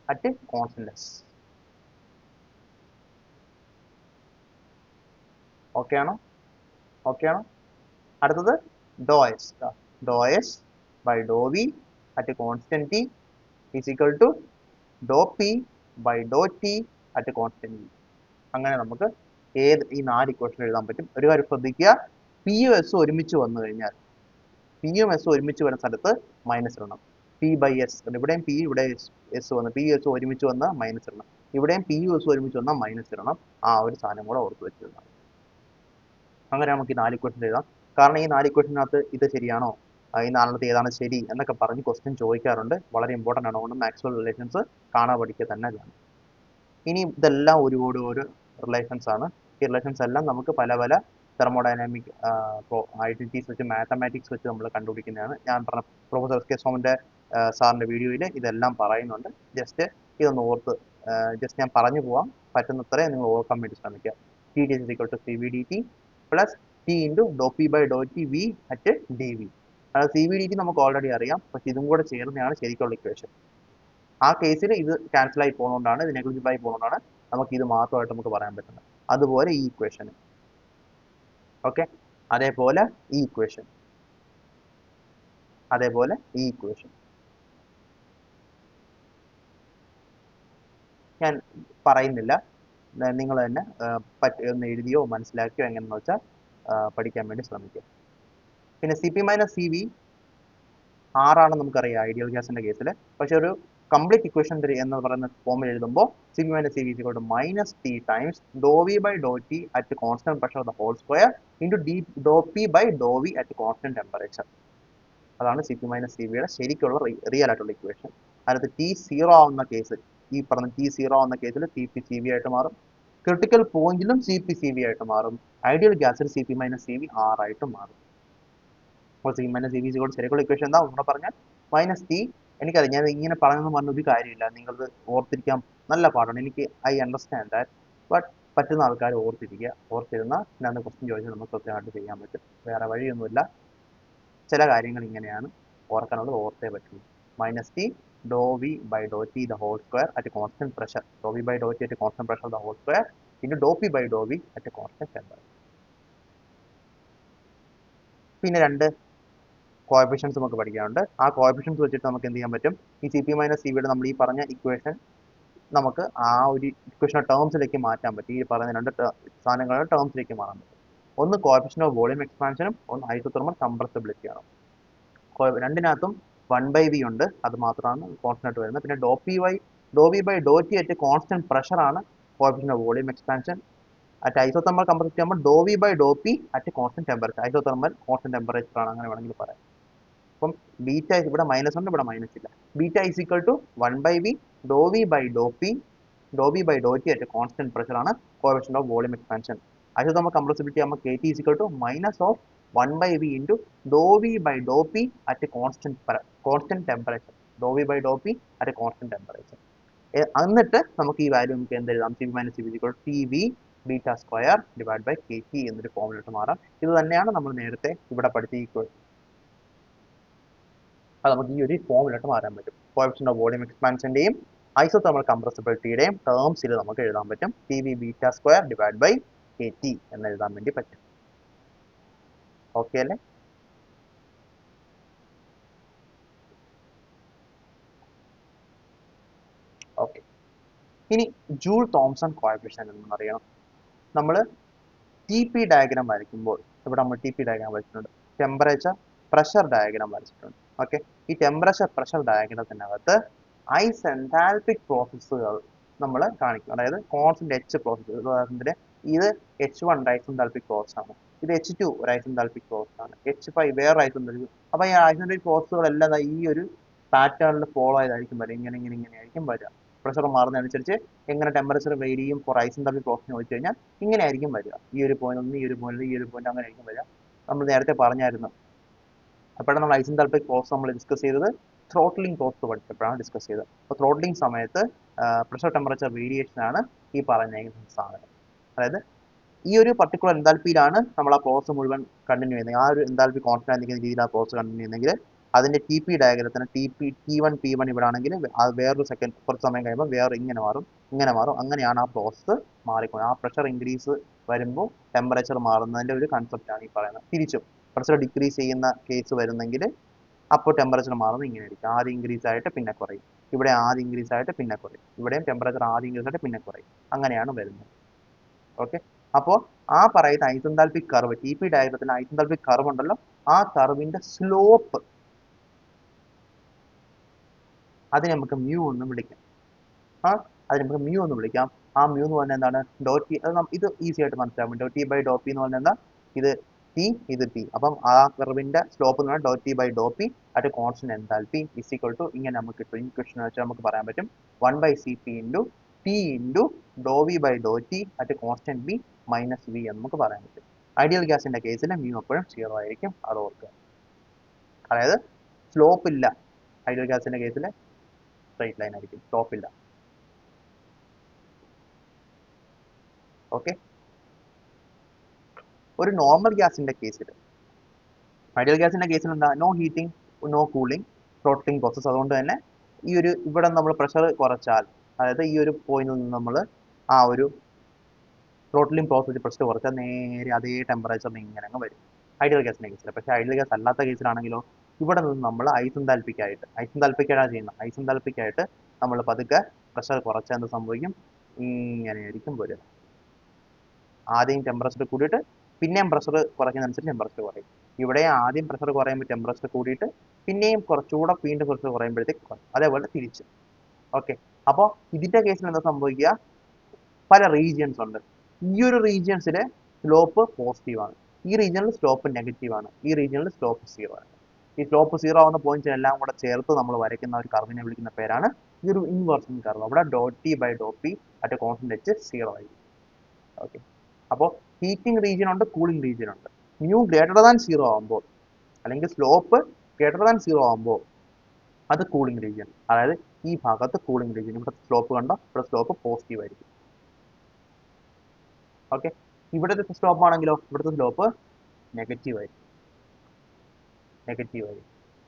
അറ്റ് കോൺസ്റ്റന്റ് എസ്. ഓക്കെ ആണോ? ഓക്കെ ആണോ? അടുത്തത് doh S, doh S by Dr V at constant T is equal to doh P by Dr T at constant V. അങ്ങനെ നമുക്ക് ഈ 4 equation എഴുതാൻ പറ്റും. ഒരു കാര്യം ശ്രദ്ധിക്കുക, പി യും എസ് ഒരുമിച്ച് വന്നു കഴിഞ്ഞാൽ, പി യും എസ് ഒരുമിച്ച് വരുന്ന സ്ഥലത്ത് മൈനസ് ഇടണം. പി ബൈ എസ്, ഇവിടെയും പി ഇവിടെ എസ് വന്ന്, പി എസ് ഒരുമിച്ച് വന്നാൽ മൈനസ് ഇടണം. ഇവിടെയും പി യു എസ് ഒരുമിച്ച് വന്നാൽ മൈനസ് ഇടണം. ആ ഒരു സാധനം കൂടെ ഓർത്ത് വെച്ചിരുന്നാൽ. അങ്ങനെ നമുക്ക് ഈ 4 ഇക്വേഷൻ എഴുതാം. കാരണം ഈ 4 ഇക്വേഷനകത്ത് ഇത് ശരിയാണോ, ഈ 4ത്തെ ഏതാണ് ശരി എന്നൊക്കെ പറഞ്ഞ് ക്വസ്റ്റ്യൻ ചോദിക്കാറുണ്ട്. വളരെ ഇമ്പോർട്ടൻ്റ് ആണ്. അതുകൊണ്ട് മാക്സ്വൽ റിലേഷൻസ് കാണാൻ പഠിക്കുക തന്നെ വേണം. ഇനി ഇതെല്ലാം ഒരു റിലേഷൻസ് ആണ്. ഈ റിലേഷൻസ് എല്ലാം നമുക്ക് പല പല തെർമോഡൈനാമിക് ഐഡന്റിറ്റീസ് വെച്ച്, മാത്തമാറ്റിക്സ് വെച്ച് നമ്മൾ കണ്ടുപിടിക്കുന്നതാണ്. ഞാൻ പറഞ്ഞ പ്രൊഫസർ എസ് കെ സോമന്റെ സാറിന്റെ വീഡിയോയിൽ ഇതെല്ലാം പറയുന്നുണ്ട്. ജസ്റ്റ് ഇതൊന്ന് ഓർത്ത്, ജസ്റ്റ് ഞാൻ പറഞ്ഞു പോവാം, പറ്റുന്നത്രയും നിങ്ങൾ ഓർക്കാൻ വേണ്ടി ശ്രമിക്കുക. T T is equal to C V D T plus T into do P by Dr T V at D V. അതായത് സി വി ഡി ടി നമുക്ക് ഓൾറെഡി അറിയാം, പക്ഷെ ഇതും കൂടെ ചേർന്നതാണ് ശരിക്കുള്ള ഇക്വേഷൻ. ആ കേസിൽ ഇത് ക്യാൻസൽ ആയി പോകുന്നതുകൊണ്ടാണ്, ഇത് നെഗ്ലിജിബിൾ ആയി പോകുന്നതുകൊണ്ടാണ് നമുക്ക് ഇത് മാത്രമായിട്ട് നമുക്ക് പറയാൻ പറ്റുന്നത്. അതുപോലെ ഈ ഇക്വേഷൻ, ഓക്കെ, അതേപോലെ ഈ ഇക്വേഷൻ, അതേപോലെ ഈ ഇക്വേഷൻ ഞാൻ പറയുന്നില്ല, നിങ്ങൾ തന്നെ ഒന്ന് എഴുതിയോ മനസ്സിലാക്കിയോ എങ്ങനെയെന്ന് വെച്ചാൽ പഠിക്കാൻ വേണ്ടി ശ്രമിക്കുക. പിന്നെ C P minus C V ആറാണെന്ന് നമുക്കറിയാം ഐഡിയൽ ഗ്യാസിന്റെ കേസിൽ. പക്ഷെ ഒരു കംപ്ലീറ്റ് ഇക്വേഷൻ എന്ന് പറയുന്ന ഫോമിൽ എഴുതുമ്പോൾ C P minus C V equal to minus T times do V by Dr T at constant pressure the whole square into D do P by Dr V at constant temperature. അതാണ് C P minus C വിയുടെ ശരിക്കുള്ള real ആയിട്ടുള്ള equation. അതിനകത്ത് T zero ആവുന്ന case, ഈ പറഞ്ഞ T zero ആവുന്ന കേസിൽ സി പി സി വി ആയിട്ട് മാറും. ക്രിട്ടിക്കൽ പോയിന്റിലും സി പി സി വി ആയിട്ട് മാറും. ഐഡിയൽ ഗ്യാസിൽ C P minus C V ആറായിട്ട് മാറും. അപ്പോൾ C minus C V is ശരിക്കുള്ള ഇക്വേഷൻ എന്താ ഒന്നുകൂടെ പറഞ്ഞാൽ മൈനസ് ടി. എനിക്കറിയാം ഞാൻ ഇങ്ങനെ പറഞ്ഞെന്ന് പറഞ്ഞ ഒരു കാര്യമില്ല, നിങ്ങളത് ഓർത്തിരിക്കാൻ നല്ല പാടാണ്. എനിക്ക് ഐ അണ്ടർസ്റ്റാൻഡ് ദാറ്റ്, ബട്ട് പറ്റുന്ന ആൾക്കാർ ഓർത്തിരുന്നാൽ ഞാൻ ക്വസ്റ്റ്യൻ ചോദിച്ചാൽ നമുക്ക് കൃത്യമായിട്ട് ചെയ്യാൻ പറ്റും. വേറെ വഴിയൊന്നുമില്ല. ചില കാര്യങ്ങൾ ഇങ്ങനെയാണ്, ഓർക്കാനുള്ളത് ഓർത്തേ പറ്റുള്ളൂ. Minus T do V by Dr T the whole square at constant pressure, do V by Dr T at constant pressure the whole square into do P by Dr V at constant temperature. പിന്നെ 2 coefficients നമുക്ക് പഠിക്കാനുണ്ട്. ആ coefficients വെച്ചിട്ട് നമുക്ക് എന്ത് ചെയ്യാൻ പറ്റും, ഈ സി പി മൈനസ് സി വിയുടെ നമ്മൾ ഈ പറഞ്ഞ ഇക്വേഷൻ നമുക്ക് ആ ഒരു ഇക്വേഷൻ ടേംസിലേക്ക് മാറ്റാൻ പറ്റും. ഈ പറയുന്ന 2 സാധനങ്ങളുടെ ടേംസിലേക്ക് മാറാൻ പറ്റും. ഒന്ന് കോഎഫിഷ്യൻ ഓഫ് വോളിയം എക്സ്പാൻഷനും ഒന്ന് ഐസോതെർമൽ കംപ്രസിബിലിറ്റിയാണ്. രണ്ടിനകത്തും 1/v ഉണ്ട്, അത് മാത്രമാണ് കോൺസ്റ്റന്റ് വരുന്നത്. പിന്നെ doh V by Dr T at constant pressure ആണ് coefficient of volume expansion. At isothermal compressibility ആകുമ്പോൾ doh V by Dr P at constant temperature, isothermal constant temperature ആണ്, അങ്ങനെ വേണമെങ്കിൽ പറയാം. അപ്പം ബീറ്റ ഇവിടെ മൈനസ് ഉണ്ട്, ഇവിടെ മൈനസ് ഇല്ല. Beta is equal to 1/v doh V by Dr P doh V by Dr T at constant pressure ആണ് coefficient of volume expansion. Isothermal compressibility ആകുമ്പോൾ K T is equal to minus of 1/v into Dr V by Dr P at constant temperature, doh V by Dr P at constant temperature. എന്നിട്ട് നമുക്ക് ഈ value നമുക്ക് എന്ത് എഴുതാം, C V minus C V equal T V beta square divide by K T എന്നൊരു ഫോമിലോട്ട് മാറാം. ഇത് തന്നെയാണ് നമ്മൾ നേരത്തെ ഇവിടെ പഠിച്ച ഈക്വൽ. അത് നമുക്ക് ഈ ഒരു ഫോമിലോട്ട് മാറാൻ പറ്റും. കോഎഫിഷ്യന്റ് ഓഫ് വോളിയം എക്സ്പാൻഷന്റെയും ഐസോതെർമൽ കംപ്രസിബിലിറ്റിയുടെയും ടേംസിൽ നമുക്ക് എഴുതാൻ പറ്റും. T V beta square divide by K T എന്ന് എഴുതാൻ വേണ്ടി പറ്റും. ഓക്കെ അല്ലേ? ഓക്കെ. ഇനി ജൂൾ തോംസൺ കോഎഫിഷ്യന്റ് എന്ന് അറിയണം. നമ്മൾ ടി പി ഡയഗ്രാം വരയ്ക്കുമ്പോൾ ഇവിടെ നമ്മൾ ടി പി ഡയഗ്രാം വരച്ചിട്ടുണ്ട്, ടെമ്പറേച്ചർ പ്രഷർ ഡയഗ്രാം വരച്ചിട്ടുണ്ട്. ഓക്കെ, ഈ ടെമ്പറേച്ചർ പ്രഷർ ഡയഗ്രാമത്തിനകത്ത് ഐസെൻതാൽപിക് പ്രോസസ്സുകൾ നമ്മൾ കാണിക്കും. അതായത് കോൺസ്റ്റന്റ് എച്ച് പ്രോസസ്, ഉദാഹരണത്തിന് ഇത് H1 ഒരു ഐസെൻതാൽപിക് പ്രോസസ് ആണ്, ഇത് H2 ഒരു ഐസെൻതാൽപിക് പ്രോസസ് ആണ്, H5 വേറെ ഐസെൻതാൽപിക്. അപ്പൊ ഈ ഐസെൻതാൽപിക് പ്രോസസ്സുകളെല്ലാം ഈ ഒരു പാറ്റേണിൽ ഫോളോ ചെയ്തായിരിക്കും വരിക, ഇങ്ങനെ ഇങ്ങനെ ഇങ്ങനെ ആയിരിക്കും വരിക. പ്രഷർ മാറുന്നതനുസരിച്ച് എങ്ങനെ ടെമ്പറേച്ചർ വേരി ചെയ്യും ഫോർ ഐസെൻതാൽപിക് പ്രോസസ് ചോദിച്ചു കഴിഞ്ഞാൽ ഇങ്ങനെ ആയിരിക്കും വരിക. ഈ ഒരു പോയിന്റ് ഒന്ന്, ഈ ഒരു പോയിന്റ്, ഈ ഒരു പോയിന്റ്, അങ്ങനെ ആയിരിക്കും വരിക. നമ്മൾ നേരത്തെ പറഞ്ഞായിരുന്നു. അപ്പോഴാണ് നമ്മൾ ഐസെൻതാൽപിക് പ്രോസസ് നമ്മൾ ഡിസ്കസ് ചെയ്തത്, ത്രോട്ട്ലിംഗ് പ്രോസസ് പഠിച്ചപ്പോഴാണ് ഡിസ്കസ് ചെയ്തത്. അപ്പോൾ ത്രോട്ട്ലിംഗ് സമയത്ത് പ്രഷർ ടെമ്പറേച്ചർ വേരിയേഷൻ ആണ് ഈ പറഞ്ഞിരിക്കുന്ന സാധനം. അതായത് ഈ ഒരു പർട്ടിക്കുലർ എൻതാൽപ്പിയിലാണ് നമ്മൾ ആ പ്രോസസ് മുഴുവൻ കണ്ടിന്യൂ ചെയ്യുന്നത്. ആ ഒരു എൻതാൽപ്പി കോൺസ്റ്റന്റ് ആയിരിക്കുന്ന രീതിയിൽ ആ പ്രോസസ് കണ്ടിന്യൂ ചെയ്യുന്നെങ്കിൽ അതിന്റെ ടി പി ഡയഗ്രത്തിന് T1 ഇവിടെ ആണെങ്കിൽ അത് വേറൊരു സെക്കൻഡ് കുറച്ച് സമയം കഴിയുമ്പോൾ വേറെ ഇങ്ങനെ മാറും, ഇങ്ങനെ മാറും. അങ്ങനെയാണ് ആ പ്രോസസ്സ് മാറിക്കൊണ്ടത്. ആ പ്രഷർ ഇൻക്രീസ് വരുമ്പോൾ ടെമ്പറേച്ചർ മാറുന്നതിന്റെ ഒരു കൺസെപ്റ്റ് ആണ് ഈ പറയുന്നത്. തിരിച്ചും പ്രഷർ ഡിക്രീസ് ചെയ്യുന്ന കേസ് വരുന്നെങ്കിൽ അപ്പോൾ ടെമ്പറേച്ചർ മാറുന്നത് ഇങ്ങനെ ആയിരിക്കും. ആദ്യം ഇൻക്രീസ് ആയിട്ട് പിന്നെ കുറയും, ഇവിടെ ആദ്യം ഇൻക്രീസ് ആയിട്ട് പിന്നെ കുറയും, ഇവിടെയും ടെമ്പറേച്ചർ ആദ്യം ഇൻക്രീസ് ആയിട്ട് പിന്നെ കുറയും. അങ്ങനെയാണ് വരുന്നത്. ഓക്കെ, അപ്പോൾ ആ പറയുന്ന ഐസെൻതാൽപിക് കർവ്, ടി പി ഡയഗ്രത്തിന് ഐസെൻതാൽപിക് കർവ് ഉണ്ടല്ലോ, ആ കർവിന്റെ സ്ലോപ്പ് അതിനെ നമുക്ക് മ്യൂ എന്ന് വിളിക്കാം. അതിന് നമുക്ക് മ്യൂ എന്ന് വിളിക്കാം. ആ മ്യൂ എന്ന് പറഞ്ഞാൽ എന്താണ്? Dot T. ഇത് ഈസി ആയിട്ട് മനസ്സിലാവും. Dot T by Dr P എന്ന് പറഞ്ഞാൽ എന്താ? ഇത് ടി, ഇത് ടി. അപ്പം ആ കർവിന്റെ സ്ലോപ്പ് എന്ന് പറഞ്ഞാൽ dot T by Dr P at constant enthalpy is equal to, ഇങ്ങനെ നമുക്ക് കിട്ടും. ഇക്വേഷൻ വെച്ചാൽ നമുക്ക് പറയാൻ പറ്റും 1/Cp into T into Dr V by Dr T at constant B minus V എന്ന് നമുക്ക് പറയാൻ പറ്റും. ഐഡിയൽ ഗ്യാസിന്റെ കേസിൽ മ്യൂ എപ്പോഴും 0 ആയിരിക്കും, അത് ഓർക്കുക. അതായത് സ്ലോപ്പ് ഇല്ല. ഐഡിയൽ ഗ്യാസിന്റെ കേസിൽ സ്ട്രൈറ്റ് ലൈൻ ആയിരിക്കും, സ്ലോപ്പ് ഇല്ല. ഓക്കെ, ഒരു നോർമൽ ഗ്യാസിന്റെ കേസിൽ, ഐഡിയൽ ഗ്യാസിന്റെ കേസിൽ എന്താ? No heating, no cooling, throttling process. അതുകൊണ്ട് തന്നെ ഈ ഒരു ഇവിടെ നമ്മൾ പ്രഷർ കുറച്ചാൽ, അതായത് ഈ ഒരു പോയിന്റിൽ നിന്ന് നമ്മൾ ആ ഒരു ത്രോട്ട്ലിംഗ് പ്രോസസ് പ്രഷർ കുറച്ചാൽ നേരെ അതേ ടെമ്പറേച്ചറിന് ഇങ്ങനെ അങ്ങ് വരും ഐഡിയൽ ഗ്യാസിന്റെ കേസിൽ. പക്ഷേ ഐഡിയൽ ഗ്യാസ് അല്ലാത്ത കേസിലാണെങ്കിലോ ഇവിടെ നിന്ന് നമ്മൾ ഐസെൻതാൽപ്പിക്കായിട്ട് ചെയ്യുന്ന നമ്മൾ പതുക്കെ പ്രഷർ കുറച്ചാൽ എന്ത് സംഭവിക്കും? ഇങ്ങനെയായിരിക്കും വരിക. ആദ്യം ടെമ്പറേച്ചർ കൂടിയിട്ട് പിന്നെയും പ്രഷർ കുറയ്ക്കുന്നതനുസരിച്ച് ടെമ്പറേച്ചർ കുറയും. ഇവിടെ ആദ്യം പ്രഷർ കുറയുമ്പോൾ ടെമ്പറേച്ചർ കൂടിയിട്ട് പിന്നെയും കുറച്ചുകൂടെ വീണ്ടും പ്രഷർ കുറയുമ്പോഴത്തേക്ക് കുറയും. അതേപോലെ തിരിച്ച്. ഓക്കെ, അപ്പോൾ ഇതിന്റെ കേസിൽ എന്താ സംഭവിക്കുക? പല റീജിയൻസ് ഉണ്ട്. ഈ ഒരു റീജിയൻസിലെ സ്ലോപ്പ് പോസിറ്റീവ് ആണ്, ഈ റീജിയനിൽ സ്ലോപ്പ് നെഗറ്റീവ് ആണ്, ഈ റീജിയനിൽ സ്ലോപ്പ് 0 ആണ്. ഈ സ്ലോപ്പ് 0 ആവുന്ന പോയിന്റ്സ് എല്ലാം കൂടെ ചേർത്ത് നമ്മൾ വരയ്ക്കുന്ന ഒരു കർവിനെ വിളിക്കുന്ന പേരാണ് ഈ ഒരു ഇൻവേർഷൻ കർവ്. അവിടെ dot T by Dr P at constant H 0 ആയിരിക്കും. ഓക്കെ, അപ്പോൾ ഹീറ്റിംഗ് റീജിയൻ ഉണ്ട്, കൂളിംഗ് റീജിയൻ ഉണ്ട്. മ്യൂ ഗ്രേറ്റർ ദാൻ 0 ആകുമ്പോൾ, അല്ലെങ്കിൽ സ്ലോപ്പ് ഗ്രേറ്റർ ദാൻ 0 ആകുമ്പോൾ അത് കൂളിംഗ് റീജിയൻ. അതായത് ഈ ഭാഗത്ത് കൂളിംഗ് റീജിയൻ. ഇവിടെ സ്ലോപ്പ് കണ്ടോ? ഇവിടെ സ്ലോപ്പ് പോസിറ്റീവ് ആയിരിക്കും. ഓക്കെ, ഇവിടുത്തെ സ്ലോപ്പ് ആണെങ്കിലോ ഇവിടുത്തെ സ്ലോപ്പ് നെഗറ്റീവ് ആയിരിക്കും.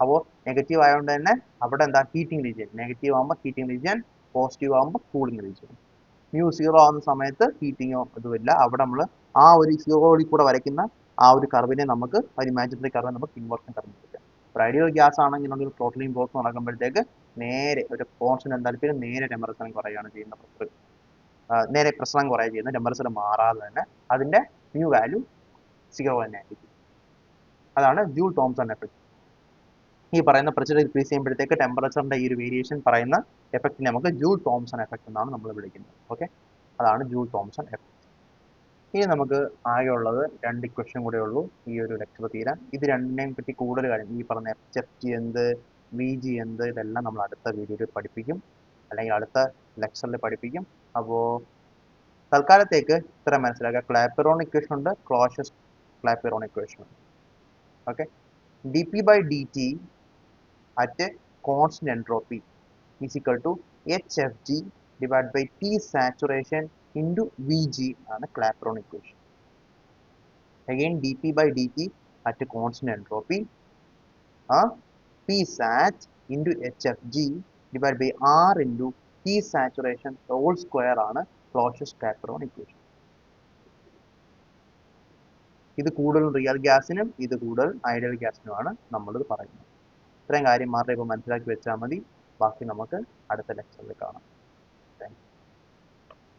അപ്പോൾ നെഗറ്റീവ് ആയതുകൊണ്ട് തന്നെ അവിടെ എന്താ? Heating region. നെഗറ്റീവ് ആകുമ്പോൾ ഹീറ്റിംഗ് റീജിയൻ, പോസിറ്റീവ് ആകുമ്പോൾ കൂളിംഗ് റീജിയൻ. മ്യൂ 0 ആവുന്ന സമയത്ത് ഹീറ്റിങ്ങോ ഇതുമില്ല. അവിടെ നമ്മൾ ആ ഒരു 0 കൂടെ വരയ്ക്കുന്ന ആ ഒരു കർവിനെ നമുക്ക്, ഒരു ഇമാജിനറി കർവിനെ നമുക്ക് ഇൻവേർഷൻ കർവ് വിളിക്കാം. ഒരു ഐഡിയൽ ഗ്യാസ് ആണെങ്കിൽ ഒരു ത്രോട്ട്ലിംഗ് പ്രോസസ് നടക്കുമ്പോഴത്തേക്ക് നേരെ ഒരു കോൺസ്റ്റന്റ് എൻതാൽപ്പിയിൽ നേരെ ടെമ്പറേച്ചർ കുറയുകയാണ് ചെയ്യുന്നത്. നേരെ പ്രഷർ കുറയുക ചെയ്യുന്നത്, ടെമ്പറേച്ചർ മാറാതെ തന്നെ അതിന്റെ മ്യൂ വാല്യൂ 0 തന്നെ ആയിരിക്കും. അതാണ് ജൂൾ തോംസൺ എഫക്ട്. ഈ പറയുന്ന പ്രഷർ ഡിക്രീസ് ചെയ്യുമ്പോഴത്തേക്ക് ടെമ്പറേച്ചറിന്റെ ഈ ഒരു വേരിയേഷൻ പറയുന്ന എഫക്റ്റിനെ നമുക്ക് ജൂൾ തോംസൺ എഫക്ട് എന്നാണ് നമ്മൾ വിളിക്കുന്നത്. ഓക്കെ, അതാണ് ജൂൾ തോംസൺ എഫക്ട്. ഇനി നമുക്ക് ആകെയുള്ളത് 2 ഇക്വേഷൻ കൂടെ ഉള്ളൂ ഈ ഒരു ലെക്ചർ തീരാൻ. ഇത് രണ്ടിനെയും പറ്റി കൂടുതൽ കാര്യം, ഈ പറഞ്ഞ HFG എന്ത്, VG എന്ത്, ഇതെല്ലാം നമ്മൾ അടുത്ത വീഡിയോയിൽ പഠിപ്പിക്കും, അല്ലെങ്കിൽ അടുത്ത ലെക്ചറിൽ പഠിപ്പിക്കും. അപ്പോൾ തൽക്കാലത്തേക്ക് ഇത്ര മനസ്സിലാക്കുക. ക്ലാപ്പിറോൺ ഇക്വേഷൻ ഉണ്ട്, ക്ലോഷ്യസ് ക്ലാപ്പിറോൺ ഇക്വേഷൻ ഉണ്ട്. Okay, dp/dt at constant entropy is equal to HFG divided by T saturation into VG ആണ് ക്ലാപ്പിറോൺ equation. Again dp/dt at constant entropy P sat into HFG divided by R into T saturation whole square ആണ് Clausius ക്ലാപ്പിറോൺ equation. ഇത് കൂടുതൽ real ഗ്യാസിനും ഇത് കൂടുതൽ ideal ഗ്യാസിനുമാണ് നമ്മളിത് പറയുന്നത്. ഇത്രയും കാര്യം മാത്രമേ ഇപ്പോൾ മനസ്സിലാക്കി വെച്ചാൽ മതി. ബാക്കി നമുക്ക് അടുത്ത ലെക്ചറിൽ കാണാം.